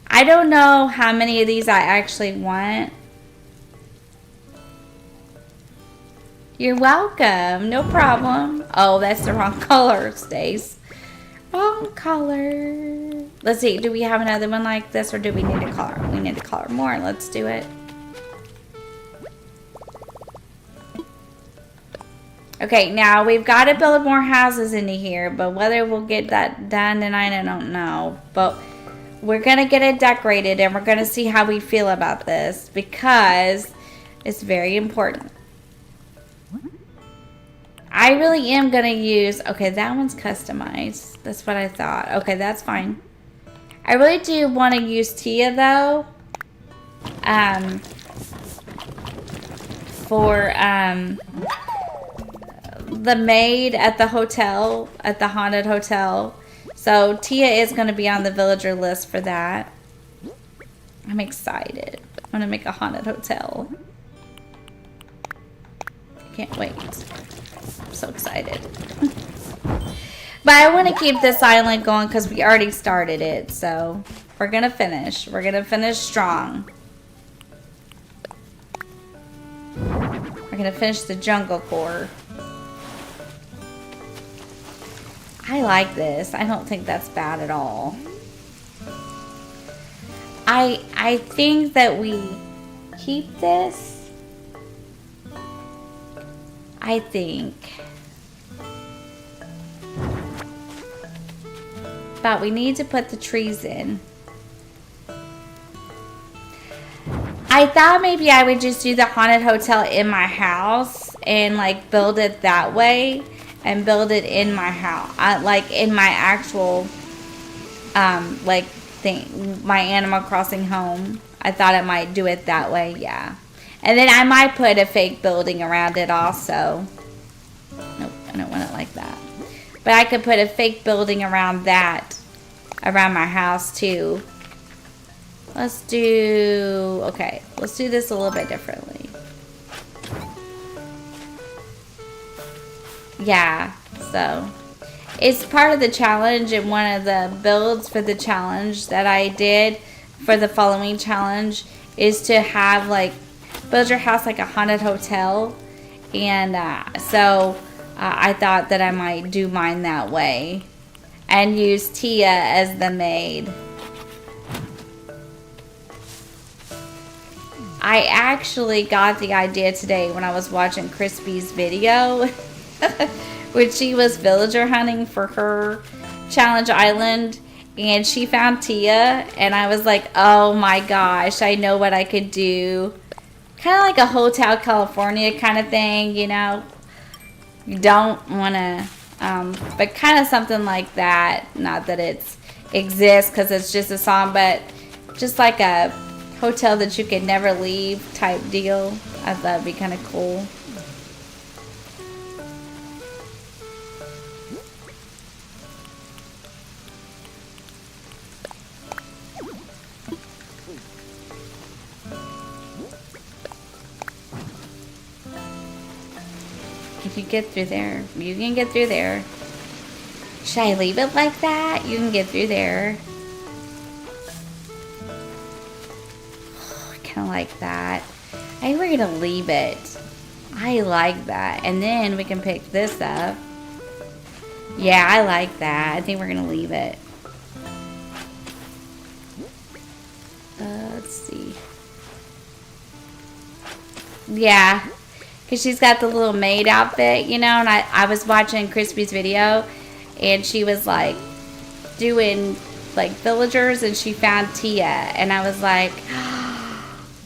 I don't know how many of these I actually want. You're welcome. No problem. Oh, that's the wrong color, Stace. Wrong color. Let's see. Do we have another one like this or do we need a color? We need to color more. Let's do it. Okay, now we've got to build more houses into here, but whether we'll get that done tonight, I don't know. But we're going to get it decorated and we're going to see how we feel about this because it's very important. I really am going to use, okay, that one's customized. That's what I thought. Okay, that's fine. I really do want to use Tia though. For the maid at the hotel, at the haunted hotel. So Tia is going to be on the villager list for that. I'm excited. I'm going to make a haunted hotel. Can't wait. I'm so excited. But I want to keep this island going because we already started it. So we're going to finish. We're going to finish strong. We're going to finish the jungle core. I like this. I don't think that's bad at all. I think that we keep this. I think. But we need to put the trees in. I thought maybe I would just do the haunted hotel in my house and like build it that way. And build it in my house, like in my actual, like thing, my Animal Crossing home. I thought I might do it that way, yeah. And then I might put a fake building around it also. Nope, I don't want it like that. But I could put a fake building around that, around my house too. Let's do, okay, let's do this a little bit differently. Yeah, so it's part of the challenge, and one of the builds for the challenge that I did for the following challenge is to have like build your house like a haunted hotel, and so I thought that I might do mine that way and use Tia as the maid. I actually got the idea today when I was watching Crispy's video when she was villager hunting for her challenge island, and she found Tia, and I was like, oh my gosh, I know what I could do. Kind of like a Hotel California kind of thing, you know. You don't want to, but kind of something like that. Not that it exists because it's just a song, but just like a hotel that you could never leave type deal. I thought that'd be kind of cool. If you get through there, you can get through there. Should I leave it like that? You can get through there. Oh, I kind of like that. I think we're going to leave it. I like that. And then we can pick this up. Yeah, I like that. I think we're going to leave it. Yeah. Because she's got the little maid outfit, you know, and I was watching Crispy's video, and she was like doing like villagers, and she found Tia, and I was like,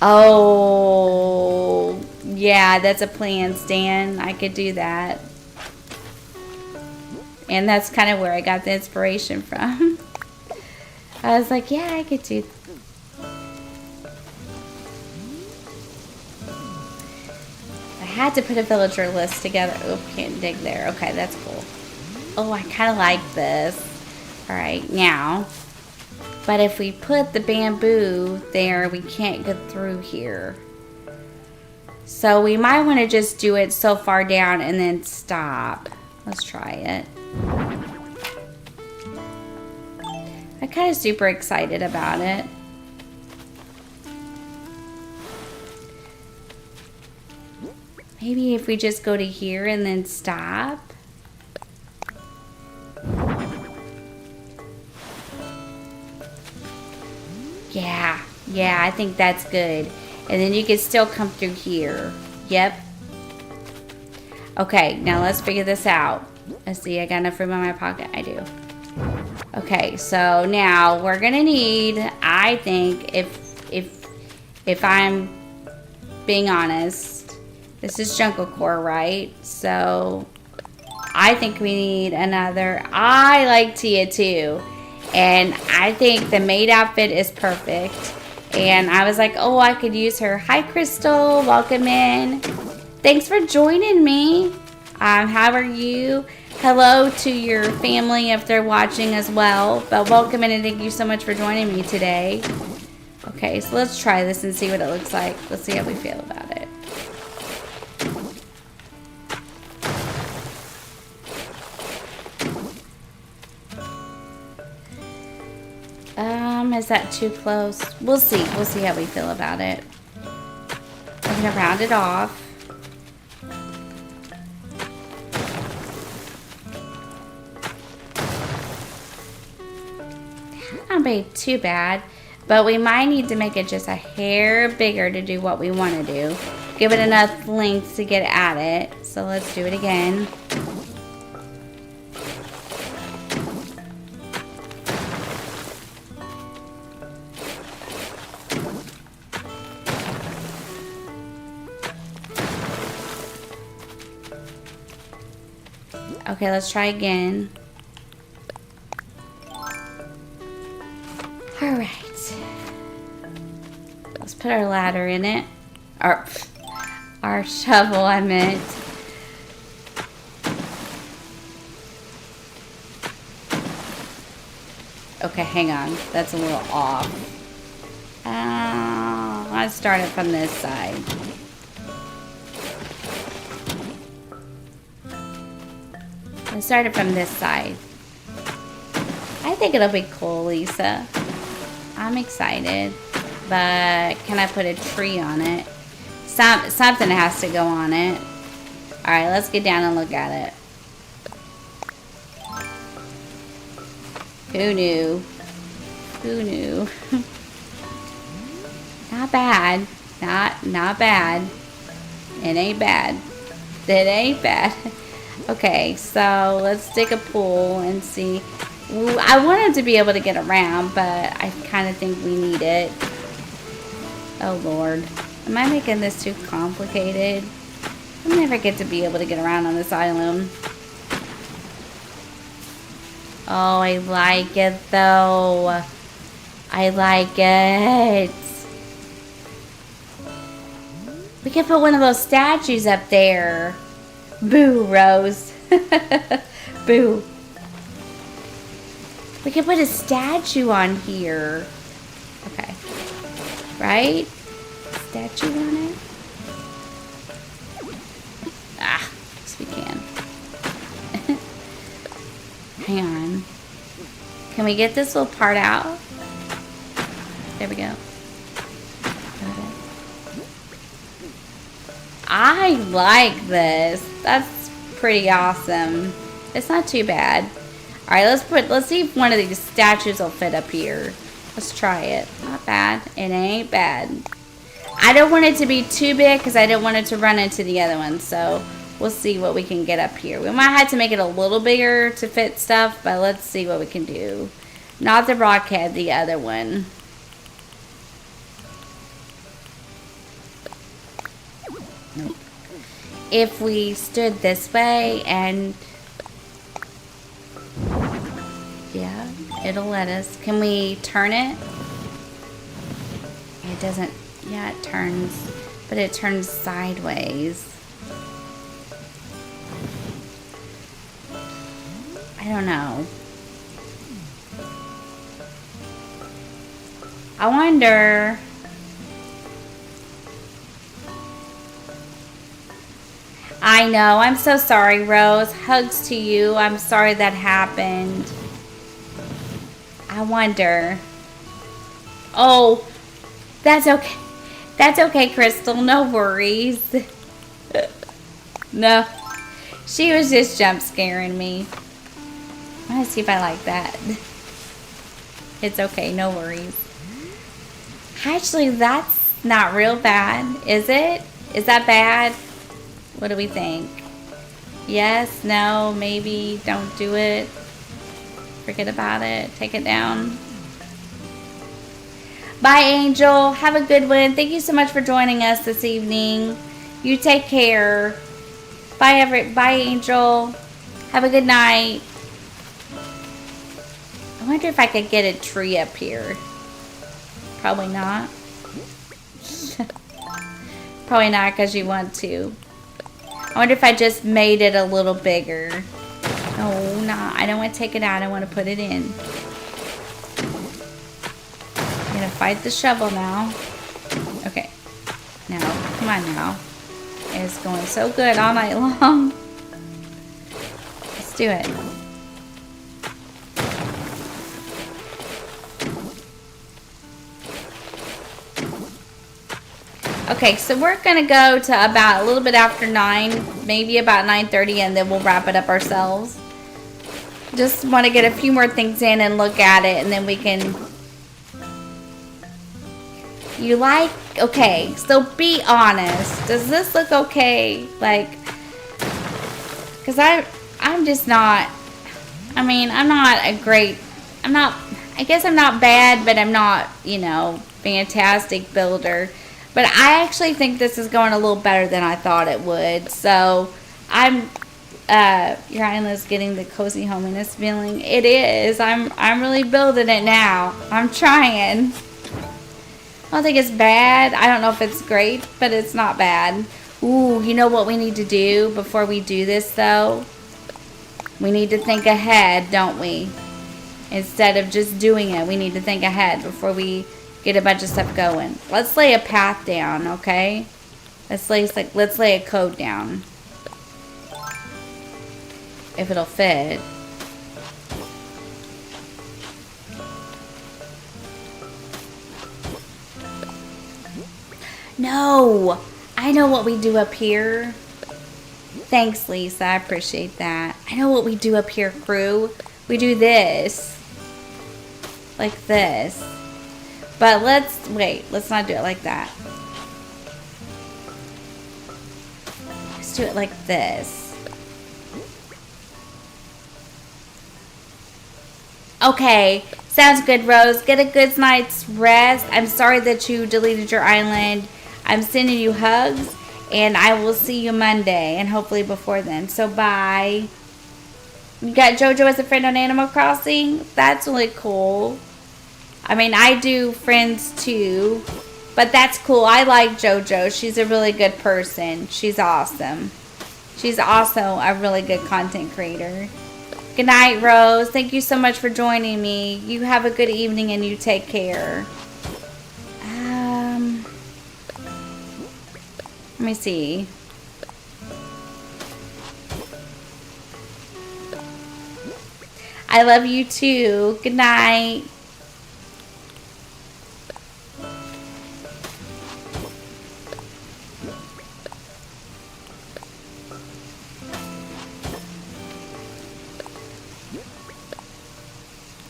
oh, yeah, that's a plan, Stan. I could do that. And that's kind of where I got the inspiration from. I was like, yeah, I could do that. I had to put a villager list together. Oh, can't dig there. Okay, that's cool. Oh, I kind of like this. All right, now. But if we put the bamboo there, we can't get through here. So we might want to just do it so far down and then stop. Let's try it. I'm kind of super excited about it. Maybe if we just go to here and then stop. Yeah, I think that's good. And then you can still come through here. Yep. Okay, now let's figure this out. Let's see, I got enough room in my pocket. I do. Okay, so now we're gonna need, I think, if I'm being honest, this is Jungle Core, right? So I think we need another. I like Tia too, and I think the maid outfit is perfect. And I was like, oh, I could use her. Hi, Crystal. Welcome in. Thanks for joining me. How are you? Hello to your family if they're watching as well. But welcome in and thank you so much for joining me today. Okay, so let's try this and see what it looks like. Let's see how we feel about it. Is that too close? We'll see. We'll see how we feel about it. I'm gonna round it off. Not be too bad, but we might need to make it just a hair bigger to do what we want to do. Give it enough length to get at it. So let's do it again. Okay, let's try again. All right. Let's put our ladder in it. Our shovel, I meant. Okay, hang on. That's a little off. Let's start it from this side. Let's start it from this side. I think it'll be cool, Lisa. I'm excited. But can I put a tree on it? Something has to go on it. Alright, let's get down and look at it. Who knew? Who knew? Not bad. Not bad. It ain't bad. It ain't bad. Okay, so let's dig a pool and see. I wanted to be able to get around, but I kind of think we need it. Oh, Lord. Am I making this too complicated? I'll never get to be able to get around on this island. Oh, I like it, though. I like it. We can put one of those statues up there. Boo, Rose. Boo. We can put a statue on here. Okay. Right? Statue on it? Ah, yes we can. Hang on. Can we get this little part out? There we go. I like this. That's pretty awesome. It's not too bad. All right, let's see if one of these statues will fit up here. Let's try it. Not bad. It ain't bad. I don't want it to be too big because I don't want it to run into the other one. So we'll see what we can get up here. We might have to make it a little bigger to fit stuff, but let's see what we can do. Not the rockhead, the other one. Nope. If we stood this way and yeah, it'll let us. Can we turn it? It doesn't. Yeah, it turns, but it turns sideways. I don't know. I wonder. I know. I'm so sorry, Rose. Hugs to you. I'm sorry that happened. I wonder. Oh, that's okay. That's okay, Crystal. No worries. No. She was just jump scaring me. I want to see if I like that. It's okay. No worries. Actually, that's not real bad, is it? Is that bad? What do we think? Yes, no, maybe, don't do it. Forget about it. Take it down. Bye, Angel. Have a good one. Thank you so much for joining us this evening. You take care. Bye, bye, Angel. Have a good night. I wonder if I could get a tree up here. Probably not. Probably not because you want to. I wonder if I just made it a little bigger. No, nah, I don't want to take it out. I want to put it in. I'm going to fight the shovel now. Okay. Now, come on now. It's going so good all night long. Let's do it. Okay, so we're going to go to about a little bit after 9, maybe about 9:30, and then we'll wrap it up ourselves. Just want to get a few more things in and look at it, and then we can... You like... Okay, so be honest. Does this look okay? Like... Because I'm just not... I mean, I'm not a great... I'm not... I guess I'm not bad, but I'm not, you know, fantastic builder. But I actually think this is going a little better than I thought it would. So, your island is getting the cozy hominess feeling. It is. I'm really building it now. I'm trying. I don't think it's bad. I don't know if it's great, but it's not bad. Ooh, you know what we need to do before we do this, though? We need to think ahead, don't we? Instead of just doing it, we need to think ahead before we... get a bunch of stuff going. Let's lay a path down, okay? Let's lay a code down. If it'll fit. No! I know what we do up here. Thanks, Lisa. I appreciate that. I know what we do up here, crew. We do this. Like this. But let's not do it like that. Let's do it like this. Okay, sounds good, Rose. Get a good night's rest. I'm sorry that you deleted your island. I'm sending you hugs, and I will see you Monday, and hopefully before then. So bye. You got JoJo as a friend on Animal Crossing? That's really cool. I mean, I do friends too, but that's cool. I like JoJo. She's a really good person. She's awesome. She's also a really good content creator. Good night, Rose. Thank you so much for joining me. You have a good evening and you take care. Let me see. I love you too. Good night.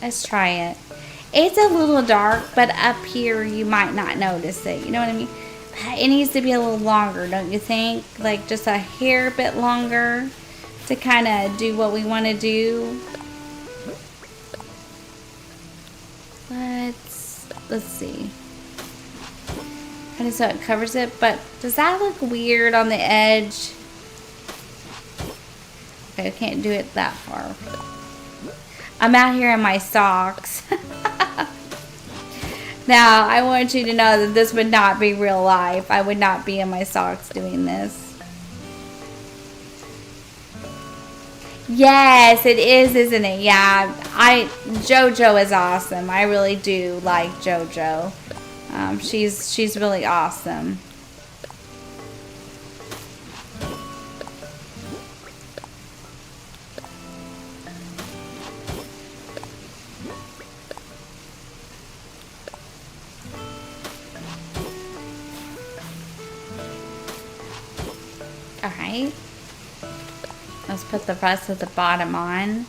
Let's try it. It's a little dark, but up here you might not notice it. You know what I mean? It needs to be a little longer, don't you think? Like just a hair bit longer to kind of do what we want to do. Let's see. Kind of so it covers it, but does that look weird on the edge? Okay, I can't do it that far. I'm out here in my socks. Now, I want you to know that this would not be real life. I would not be in my socks doing this. Yes, it is, isn't it? Yeah, JoJo is awesome. I really do like JoJo. She's really awesome. Alright. Let's put the rest of the bottom on.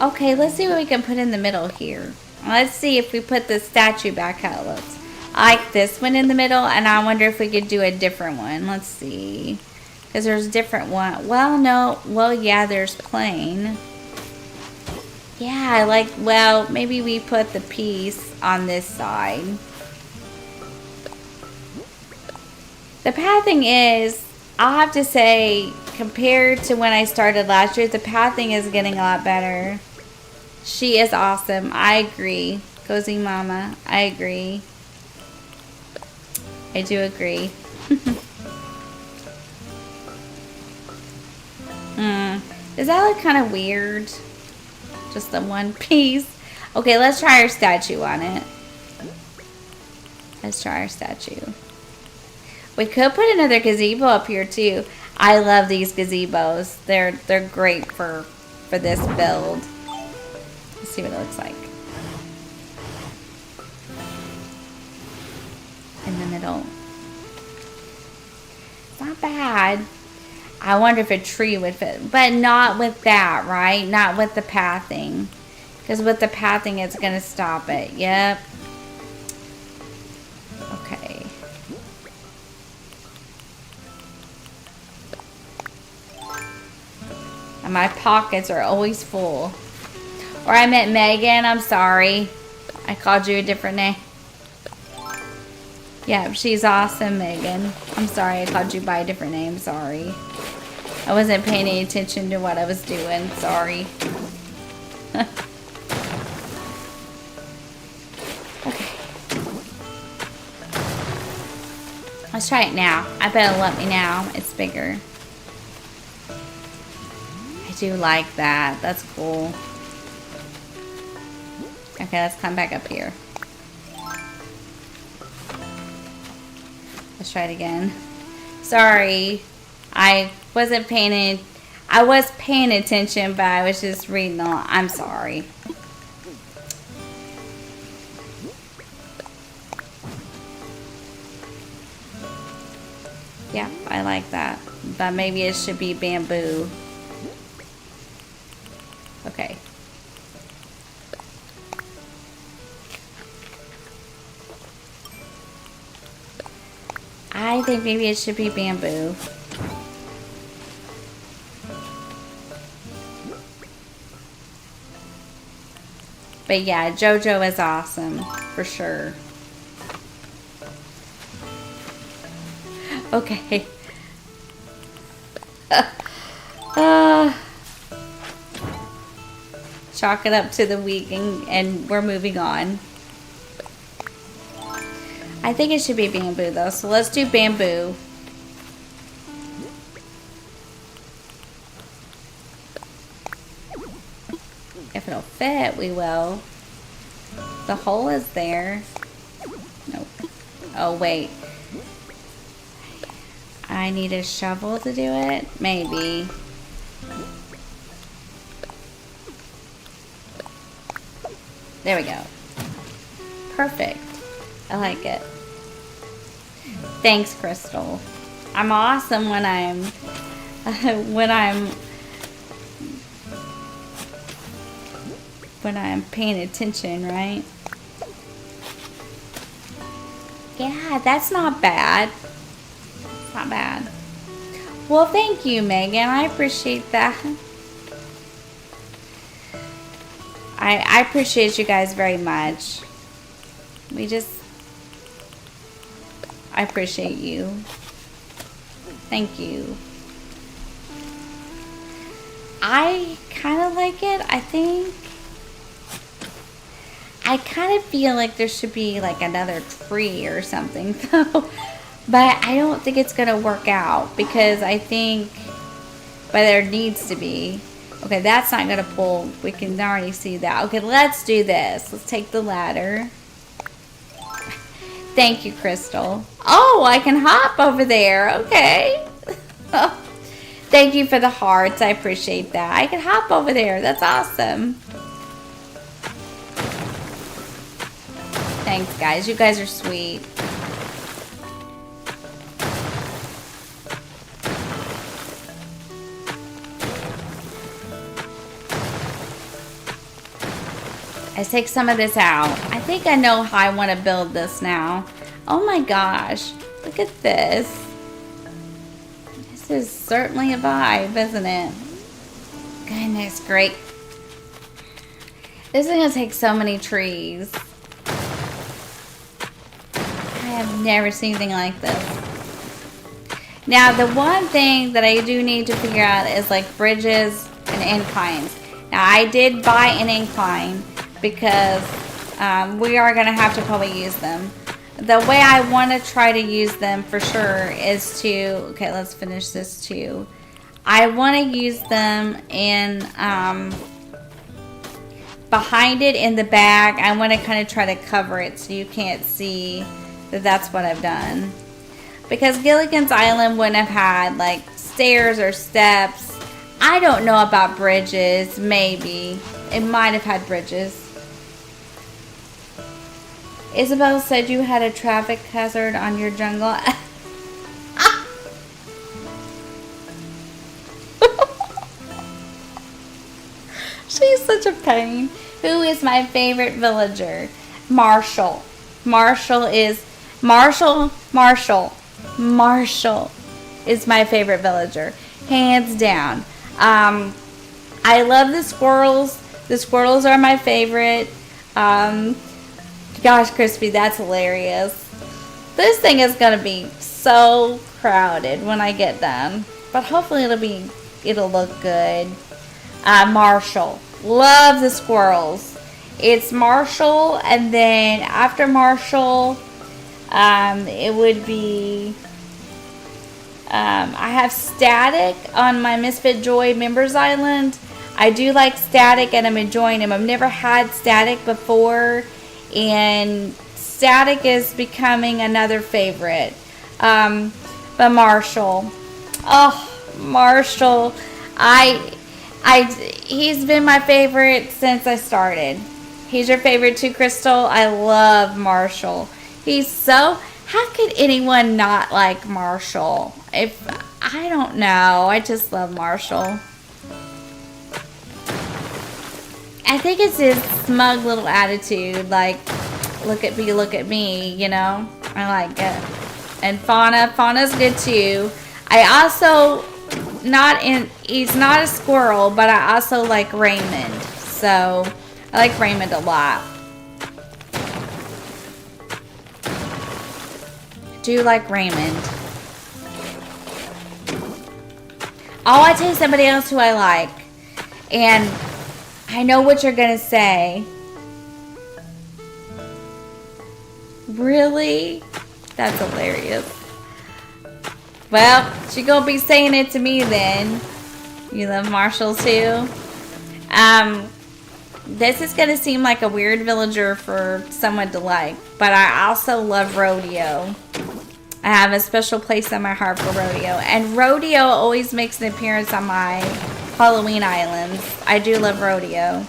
Okay, let's see what we can put in the middle here. Let's see if we put the statue back how it looks. I like this one in the middle, and I wonder if we could do a different one. Let's see. Because there's different one. Well, no. Well, yeah, there's plain. Yeah, I like, well, maybe we put the piece on this side. The pathing is, I'll have to say, compared to when I started last year, the pathing is getting a lot better. She is awesome. I agree. Cozy Mama, I agree. I do agree. Does that look kind of weird? Just the one piece. Okay, let's try our statue on it. Let's try our statue. We could put another gazebo up here too. I love these gazebos. They're great for this build. Let's see what it looks like. In the middle. It's not bad. I wonder if a tree would fit, but not with that, right? Not with the pathing. Because with the pathing, it's going to stop it. Yep. Okay. And my pockets are always full. Or I meant Megan. I'm sorry. I called you a different name. Yeah, she's awesome, Megan. I'm sorry I called you by a different name. Sorry. I wasn't paying any attention to what I was doing. Sorry. Okay. Let's try it now. I bet it'll let me now. It's bigger. I do like that. That's cool. Okay, let's come back up here. Let's try it again. Sorry. I was paying attention, but I was just reading all. I'm sorry. Yeah, I like that. But maybe it should be bamboo. Okay. I think maybe it should be bamboo. But yeah, JoJo is awesome, for sure. Okay. Chalk it up to the week and we're moving on. I think it should be bamboo though, so let's do bamboo. If it'll fit, we will. The hole is there. Nope. Oh, wait. I need a shovel to do it? Maybe. There we go. Perfect. I like it. Thanks, Crystal. I'm awesome when I'm paying attention, right? Yeah, that's not bad. Not bad. Well, thank you, Megan. I appreciate that. I appreciate you guys very much. I appreciate you. Thank you. I kind of like it. I kind of feel like there should be like another tree or something though. But I don't think it's going to work out because I think, but there needs to be. Okay, that's not going to pull. We can already see that. Okay, let's do this. Let's take the ladder. Thank you, Crystal. Oh, I can hop over there. Okay. Thank you for the hearts. I appreciate that. I can hop over there. That's awesome. Thanks, guys. You guys are sweet. Let's take some of this out. I think I know how I want to build this now. Oh my gosh. Look at this. This is certainly a vibe, isn't it? Goodness, great. This is going to take so many trees. I have never seen anything like this. Now, the one thing that I do need to figure out is like bridges and inclines. Now, I did buy an incline because we are going to have to probably use them. The way I want to try to use them for sure is to, okay, let's finish this too. I want to use them in, behind it in the bag. I want to kind of try to cover it so you can't see that that's what I've done. Because Gilligan's Island wouldn't have had like stairs or steps. I don't know about bridges, maybe. It might have had bridges. Isabel said you had a traffic hazard on your jungle. She's such a pain. Who is my favorite villager? Marshall. Marshall is my favorite villager. Hands down. I love the squirrels. The squirrels are my favorite. Gosh, Crispy, that's hilarious. This thing is going to be so crowded when I get done. But hopefully it'll look good. Marshall. Love the squirrels. It's Marshall, and then after Marshall, it would be... I have Static on my Misfit Joy Members Island. I do like Static, and I'm enjoying him. I've never had Static before, and Static is becoming another favorite. But Marshall, oh, Marshall, he's been my favorite since I started. He's your favorite too, Crystal? I love Marshall. He's so, how could anyone not like Marshall? I don't know, I just love Marshall. I think it's his smug little attitude, like, look at me, you know? I like it. And Fauna's good too. I also, he's not a squirrel, but I also like Raymond. So, I like Raymond a lot. Do like Raymond. Oh, I tell you somebody else who I like. And I know what you're going to say. Really? That's hilarious. Well, she's going to be saying it to me then. You love Marshall too? This is going to seem like a weird villager for someone to like. But I also love Rodeo. I have a special place in my heart for Rodeo. And Rodeo always makes an appearance on my Halloween islands. I do love Rodeo.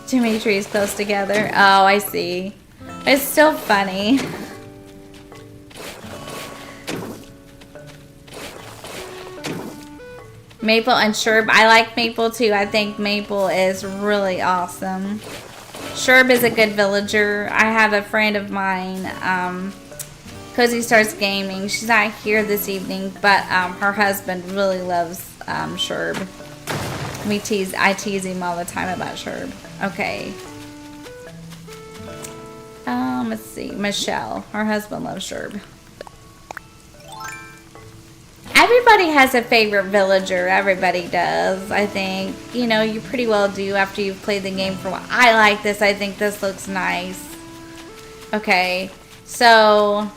Too many trees close together. Oh, I see. It's still funny. Maple and Sherb. I like Maple too. I think Maple is really awesome. Sherb is a good villager. I have a friend of mine, Cozy Stars Gaming. She's not here this evening, but her husband really loves Sherb. I tease him all the time about Sherb. Okay. Let's see. Michelle. Her husband loves Sherb. Everybody has a favorite villager. Everybody does, I think. You know, you pretty well do after you've played the game for a while. I like this. I think this looks nice. Okay. So,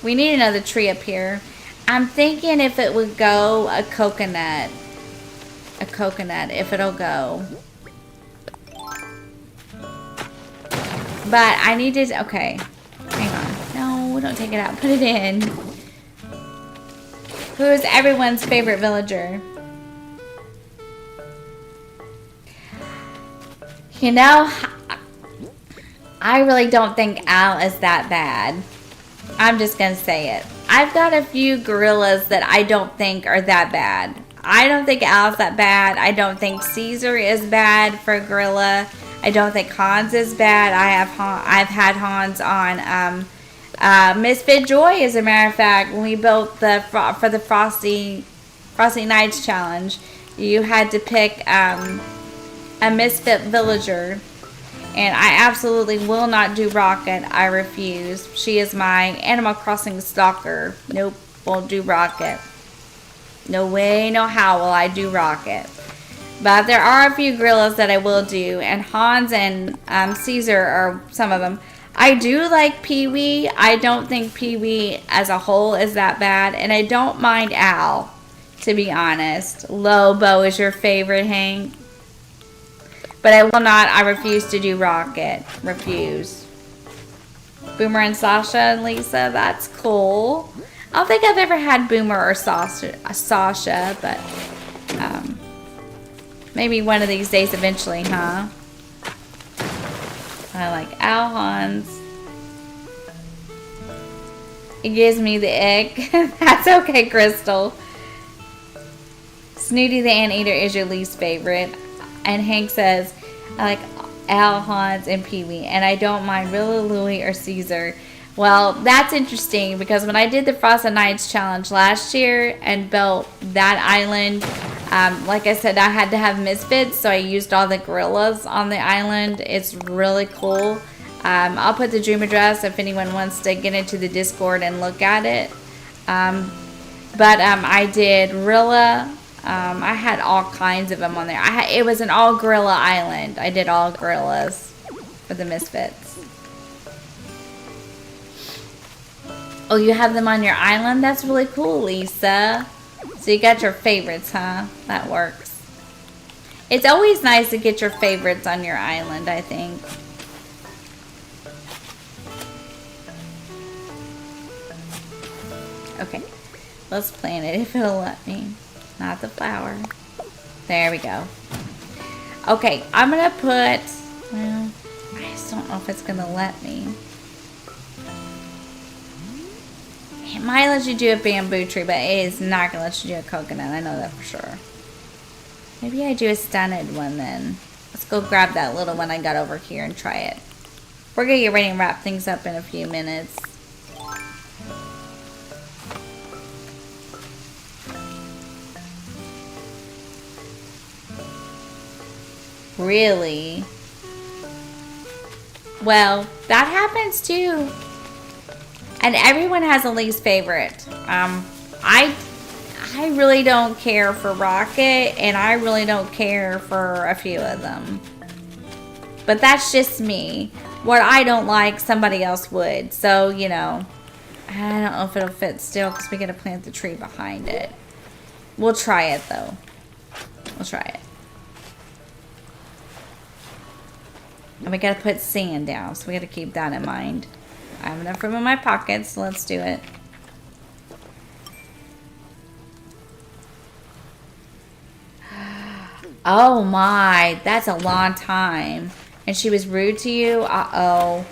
we need another tree up here. I'm thinking if it would go a coconut. A coconut, if it'll go. But I need to, okay. Hang on. No, don't take it out. Put it in. Who is everyone's favorite villager? You know, I really don't think Al is that bad. I'm just going to say it. I've got a few gorillas that I don't think are that bad. I don't think Al's that bad. I don't think Caesar is bad for a gorilla. I don't think Hans is bad. I've had Hans on Misfit Joy, as a matter of fact. When we built for the Frosty Nights challenge, you had to pick a Misfit villager, and I absolutely will not do Rocket. I refuse. She is my Animal Crossing stalker. Nope, won't do Rocket. No way, no how will I do Rocket. But there are a few gorillas that I will do, and Hans and Caesar are some of them. I do like Pee-wee. I don't think Pee-wee as a whole is that bad, and I don't mind Al, to be honest. Lobo is your favorite, Hank. But I will not. I refuse to do Rocket. Refuse. Boomer and Sasha and Lisa. That's cool. I don't think I've ever had Boomer or Sasha, but maybe one of these days eventually, huh? I like Al, Hans. It gives me the ick. That's okay, Crystal. Snooty the Anteater is your least favorite. And Hank says, I like Al, Hans, and Pee-wee. And I don't mind Rilla, Louie, or Caesar. Well, that's interesting because when I did the Frosted Nights challenge last year and built that island, like I said, I had to have misfits, so I used all the gorillas on the island. It's really cool. I'll put the dream address if anyone wants to get into the Discord and look at it. But I did Rilla. I had all kinds of them on there. It was an all gorilla island. I did all gorillas for the misfits. Oh, you have them on your island? That's really cool, Lisa. So you got your favorites, huh? That works. It's always nice to get your favorites on your island, I think. Okay. Let's plant it if it'll let me. Not the flower. There we go. Okay, I'm going to put... Well, I just don't know if it's going to let me. It might let you do a bamboo tree, but it is not going to let you do a coconut. I know that for sure. Maybe I do a stunted one then. Let's go grab that little one I got over here and try it. We're going to get ready and wrap things up in a few minutes. Really? Well, that happens too. And everyone has a least favorite. I really don't care for Rocket, and I really don't care for a few of them. But that's just me. What I don't like, somebody else would. So, you know, I don't know if it'll fit still because we got to plant the tree behind it. We'll try it, though. We'll try it. And we got to put sand down, so we got to keep that in mind. I have enough room in my pockets, so let's do it. Oh my, that's a long time. And she was rude to you? Uh-oh.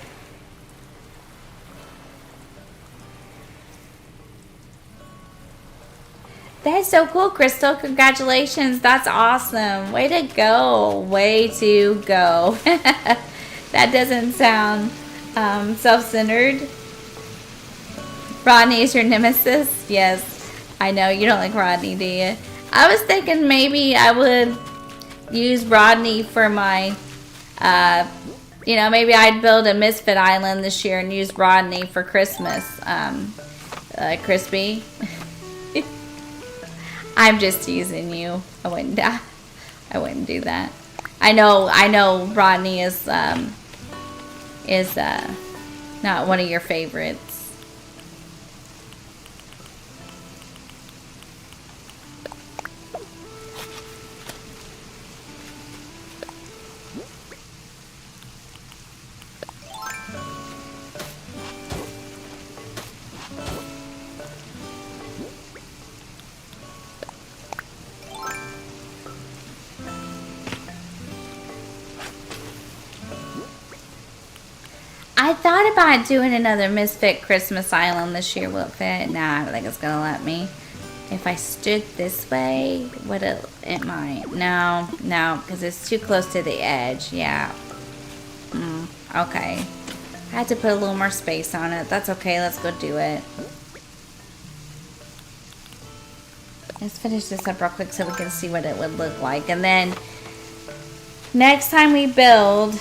That's so cool, Crystal. Congratulations. That's awesome. Way to go. Way to go. That doesn't sound self-centered. Rodney is your nemesis? Yes. I know. You don't like Rodney, do you? I was thinking maybe I would use Rodney for my, you know, maybe I'd build a Misfit Island this year and use Rodney for Christmas. Crispy. I'm just teasing you. I wouldn't do that. I know Rodney is not one of your favorites. I thought about doing another Misfit Christmas Island this year. Will it fit? Nah, I don't think it's gonna let me. If I stood this way, would it might. No, because it's too close to the edge. Yeah. Okay. I had to put a little more space on it. That's okay. Let's go do it. Let's finish this up real quick so we can see what it would look like. And then next time we build...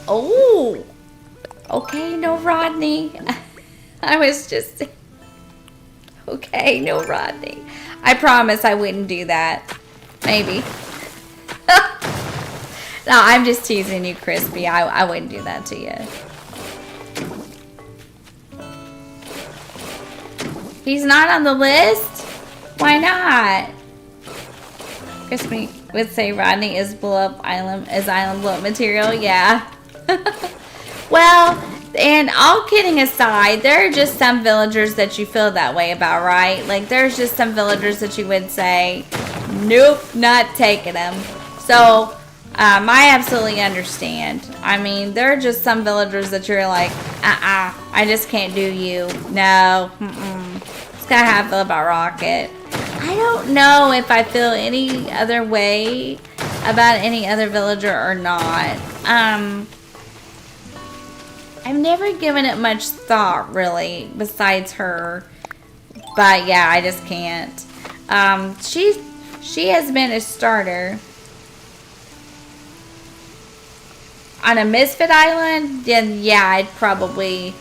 Oh! Okay, no Rodney. I was just... Okay, no Rodney. I promise I wouldn't do that. Maybe. No, I'm just teasing you, Crispy. I wouldn't do that to you. He's not on the list? Why not? Crispy would say Rodney is island blow up material. Yeah. Well, and all kidding aside, there are just some villagers that you feel that way about, right? Like, there's just some villagers that you would say, nope, not taking them. So, I absolutely understand. I mean, there are just some villagers that you're like, I just can't do you. No, It's kind of how I feel about Rocket. I don't know if I feel any other way about any other villager or not. I've never given it much thought, really, besides her. But yeah, I just can't. She has been a starter on a Misfit Island. Then yeah, I'd probably.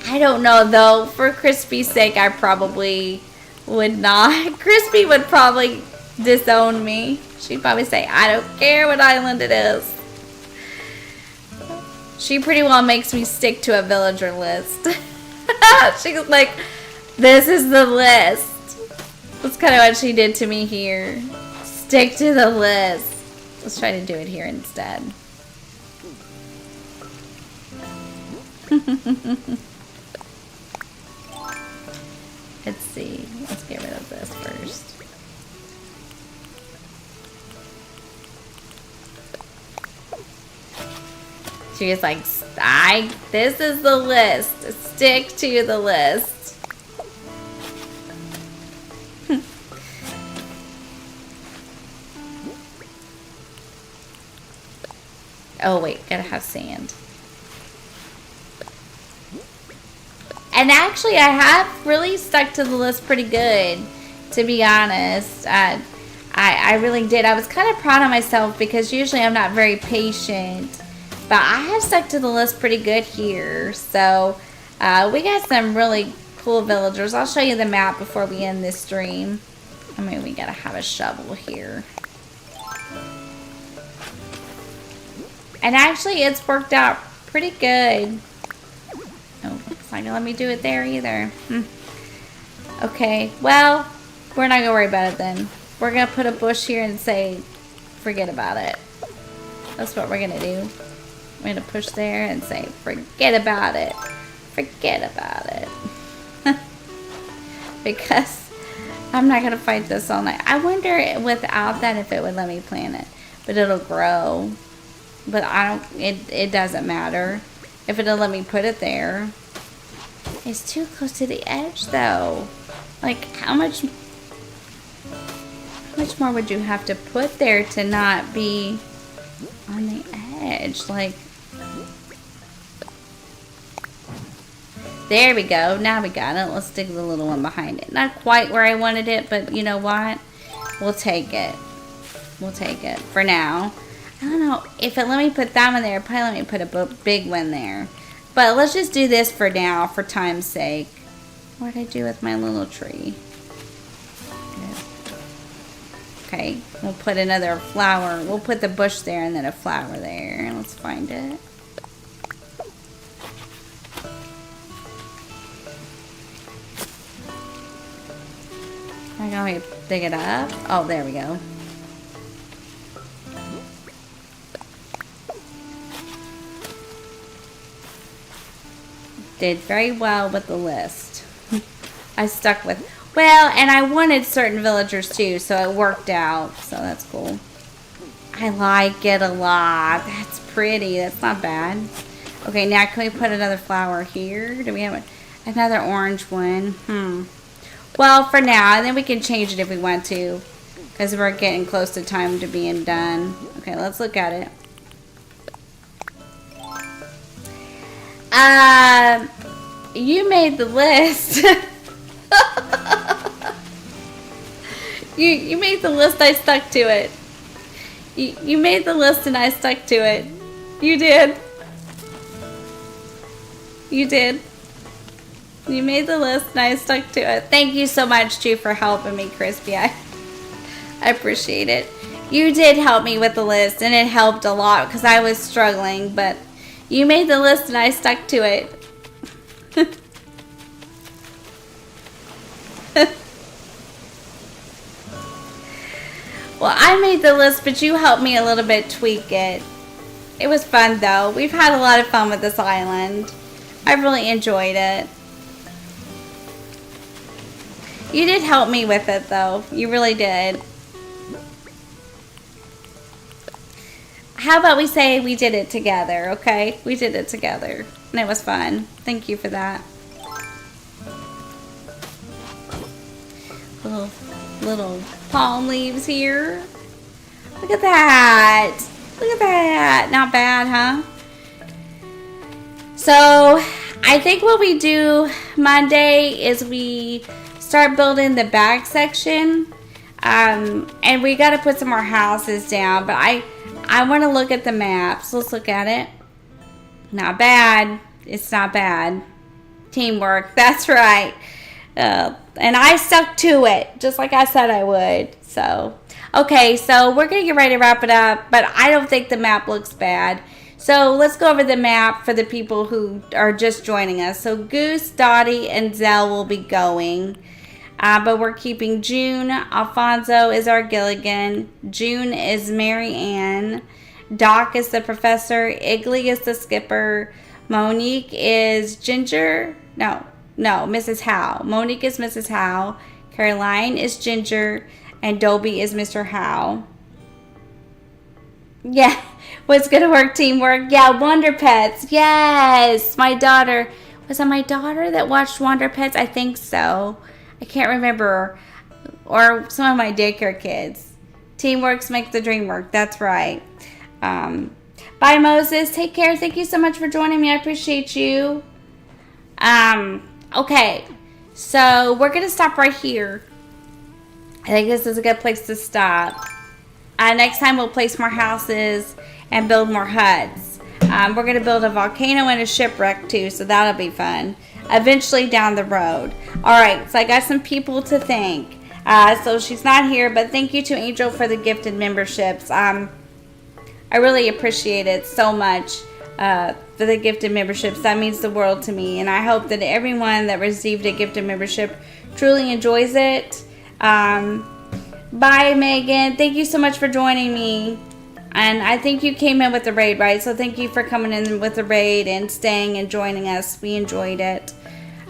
I don't know though. For Crispy's sake, I probably would not. Crispy would probably disown me. She'd probably say, "I don't care what island it is." She pretty well makes me stick to a villager list. She's like, this is the list. That's kind of what she did to me here. Stick to the list. Let's try to do it here instead. Let's see. Let's get rid of this first. She was like, this is the list. Stick to the list. Oh, wait. Gotta have sand. And actually, I have really stuck to the list pretty good, to be honest. I really did. I was kind of proud of myself because usually I'm not very patient. But I have stuck to the list pretty good here. So, we got some really cool villagers. I'll show you the map before we end this stream. I mean, we gotta have a shovel here. And actually, it's worked out pretty good. Oh, it's not gonna let me do it there either. Okay, well, we're not gonna worry about it then. We're gonna put a bush here and say, forget about it. That's what we're gonna do. I'm going to push there and say, forget about it. Forget about it. Because I'm not going to fight this all night. I wonder without that if it would let me plant it. But it'll grow. But it doesn't matter. If it'll let me put it there. It's too close to the edge, though. Like, how much more would you have to put there to not be on the edge? Like, there we go. Now we got it. Let's stick the little one behind it. Not quite where I wanted it, but you know what? We'll take it. We'll take it for now. I don't know if it let me put that one there. It probably let me put a big one there. But let's just do this for now, for time's sake. What did I do with my little tree? Okay, we'll put another flower. We'll put the bush there and then a flower there. Let's find it. I'm going to dig it up. Oh, there we go. Did very well with the list. I stuck with, well, and I wanted certain villagers too, so it worked out. So that's cool. I like it a lot. That's pretty. That's not bad. Okay, now can we put another flower here? Do we have another orange one? Well, for now, and then we can change it if we want to, because we're getting close to time to being done. Okay, let's look at it. You made the list. you made the list, I stuck to it. You made the list and I stuck to it. You did. You did. You made the list and I stuck to it. Thank you so much, too, for helping me, Crispy. I appreciate it. You did help me with the list, and it helped a lot because I was struggling, but you made the list and I stuck to it. Well, I made the list, but you helped me a little bit tweak it. It was fun, though. We've had a lot of fun with this island. I really enjoyed it. You did help me with it, though. You really did. How about we say we did it together, okay? We did it together, and it was fun. Thank you for that. Little palm leaves here. Look at that. Look at that. Not bad, huh? So, I think what we do Monday is we start building the back section. And we got to put some more houses down. But I want to look at the maps. Let's look at it. Not bad. It's not bad. Teamwork. That's right. And I stuck to it, just like I said I would. So, okay, so we're going to get ready to wrap it up, but I don't think the map looks bad. So let's go over the map for the people who are just joining us. So Goose, Dottie, and Zell will be going. But we're keeping June. Alfonso is our Gilligan. June is Mary Ann. Doc is the professor. Iggly is the skipper. Monique is Ginger. No, Mrs. Howe. Monique is Mrs. Howe. Caroline is Ginger. And Dobie is Mr. Howe. Yeah, what's going to work? Teamwork. Yeah, Wonder Pets. Yes, my daughter. Was it my daughter that watched Wonder Pets? I think so. I can't remember. Or some of my daycare kids. Teamworks make the dream work. That's right. Bye, Moses. Take care. Thank you so much for joining me. I appreciate you. Okay. So, we're going to stop right here. I think this is a good place to stop. Next time, we'll place more houses and build more huts. We're going to build a volcano and a shipwreck, too, so that'll be fun. Eventually down the road. Alright, so I got some people to thank. So she's not here, but thank you to Angel for the gifted memberships. I really appreciate it so much for the gifted memberships. That means the world to me, and I hope that everyone that received a gifted membership truly enjoys it. Bye, Megan. Thank you so much for joining me. And I think you came in with the raid, right? So thank you for coming in with the raid and staying and joining us. We enjoyed it.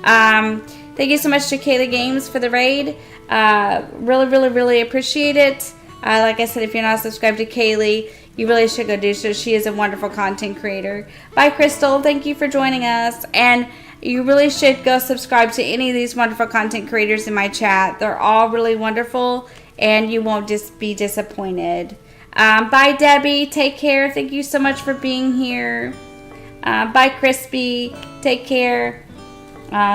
Thank you so much to Kayla Games for the raid. Really appreciate it. Like I said, if you're not subscribed to Kaylee, You really should go do so. She is a wonderful content creator. Bye, Crystal. Thank you for joining us. And you really should go subscribe to any of these wonderful content creators in my chat. They're all really wonderful, and you won't just be disappointed. Bye, Debbie. Take care. Thank you so much for being here. Bye, Crispy. Take care.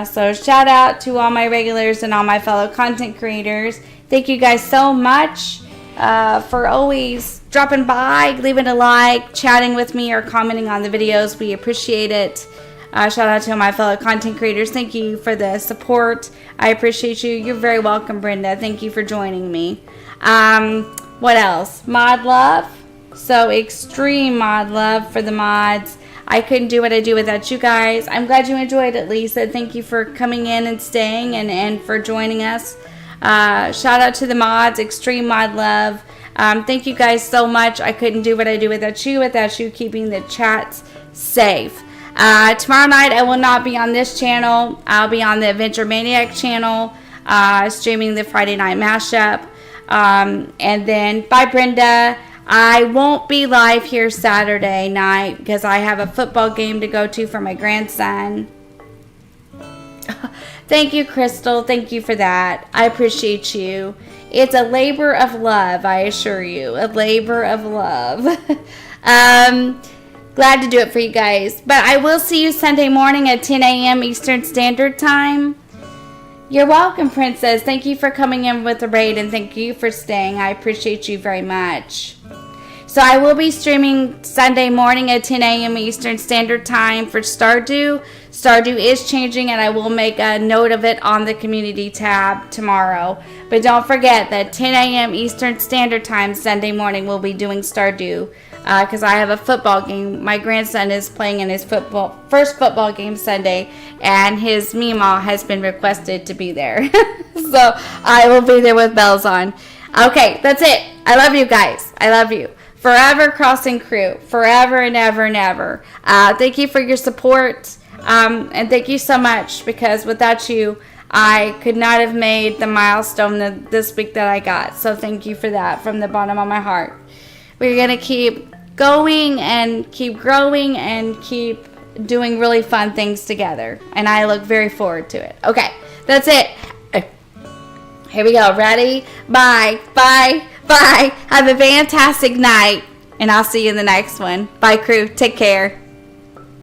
So shout out to all my regulars and all my fellow content creators. Thank you guys so much for always dropping by, leaving a like, chatting with me, or commenting on the videos. We appreciate it. Shout out to my fellow content creators. Thank you for the support. I appreciate you. You're very welcome, Brenda. Thank you for joining me. What else? Mod love. So extreme mod love for the mods. I couldn't do what I do without you guys. I'm glad you enjoyed it, Lisa. Thank you for coming in and staying and for joining us. Shout out to the mods. Extreme mod love. Thank you guys so much. I couldn't do what I do without you keeping the chats safe. Tomorrow night I will not be on this channel. I'll be on the Adventure Maniac channel, streaming the Friday night mashup. And then bye, Brenda. I won't be live here Saturday night because I have a football game to go to for my grandson. Thank you, Crystal. Thank you for that. I appreciate you. It's a labor of love, I assure you. A labor of love. Glad to do it for you guys. But I will see you Sunday morning at 10 a.m. Eastern Standard Time. You're welcome, Princess. Thank you for coming in with the raid, and thank you for staying. I appreciate you very much. So I will be streaming Sunday morning at 10 a.m. Eastern Standard Time for Stardew. Stardew is changing, and I will make a note of it on the community tab tomorrow. But don't forget that 10 a.m. Eastern Standard Time Sunday morning we'll be doing Stardew. Because I have a football game. My grandson is playing in his first football game Sunday, and his Meemaw has been requested to be there. So I will be there with bells on. Okay, that's it. I love you guys. I love you. Forever Crossing Crew. Forever and ever and ever. Thank you for your support. And thank you so much, because without you, I could not have made the milestone this week that I got. So thank you for that from the bottom of my heart. We're going to keep going and keep growing and keep doing really fun things together. And I look very forward to it. Okay, that's it. Here we go. Ready? Bye. Bye. Bye. Have a fantastic night. And I'll see you in the next one. Bye, crew. Take care.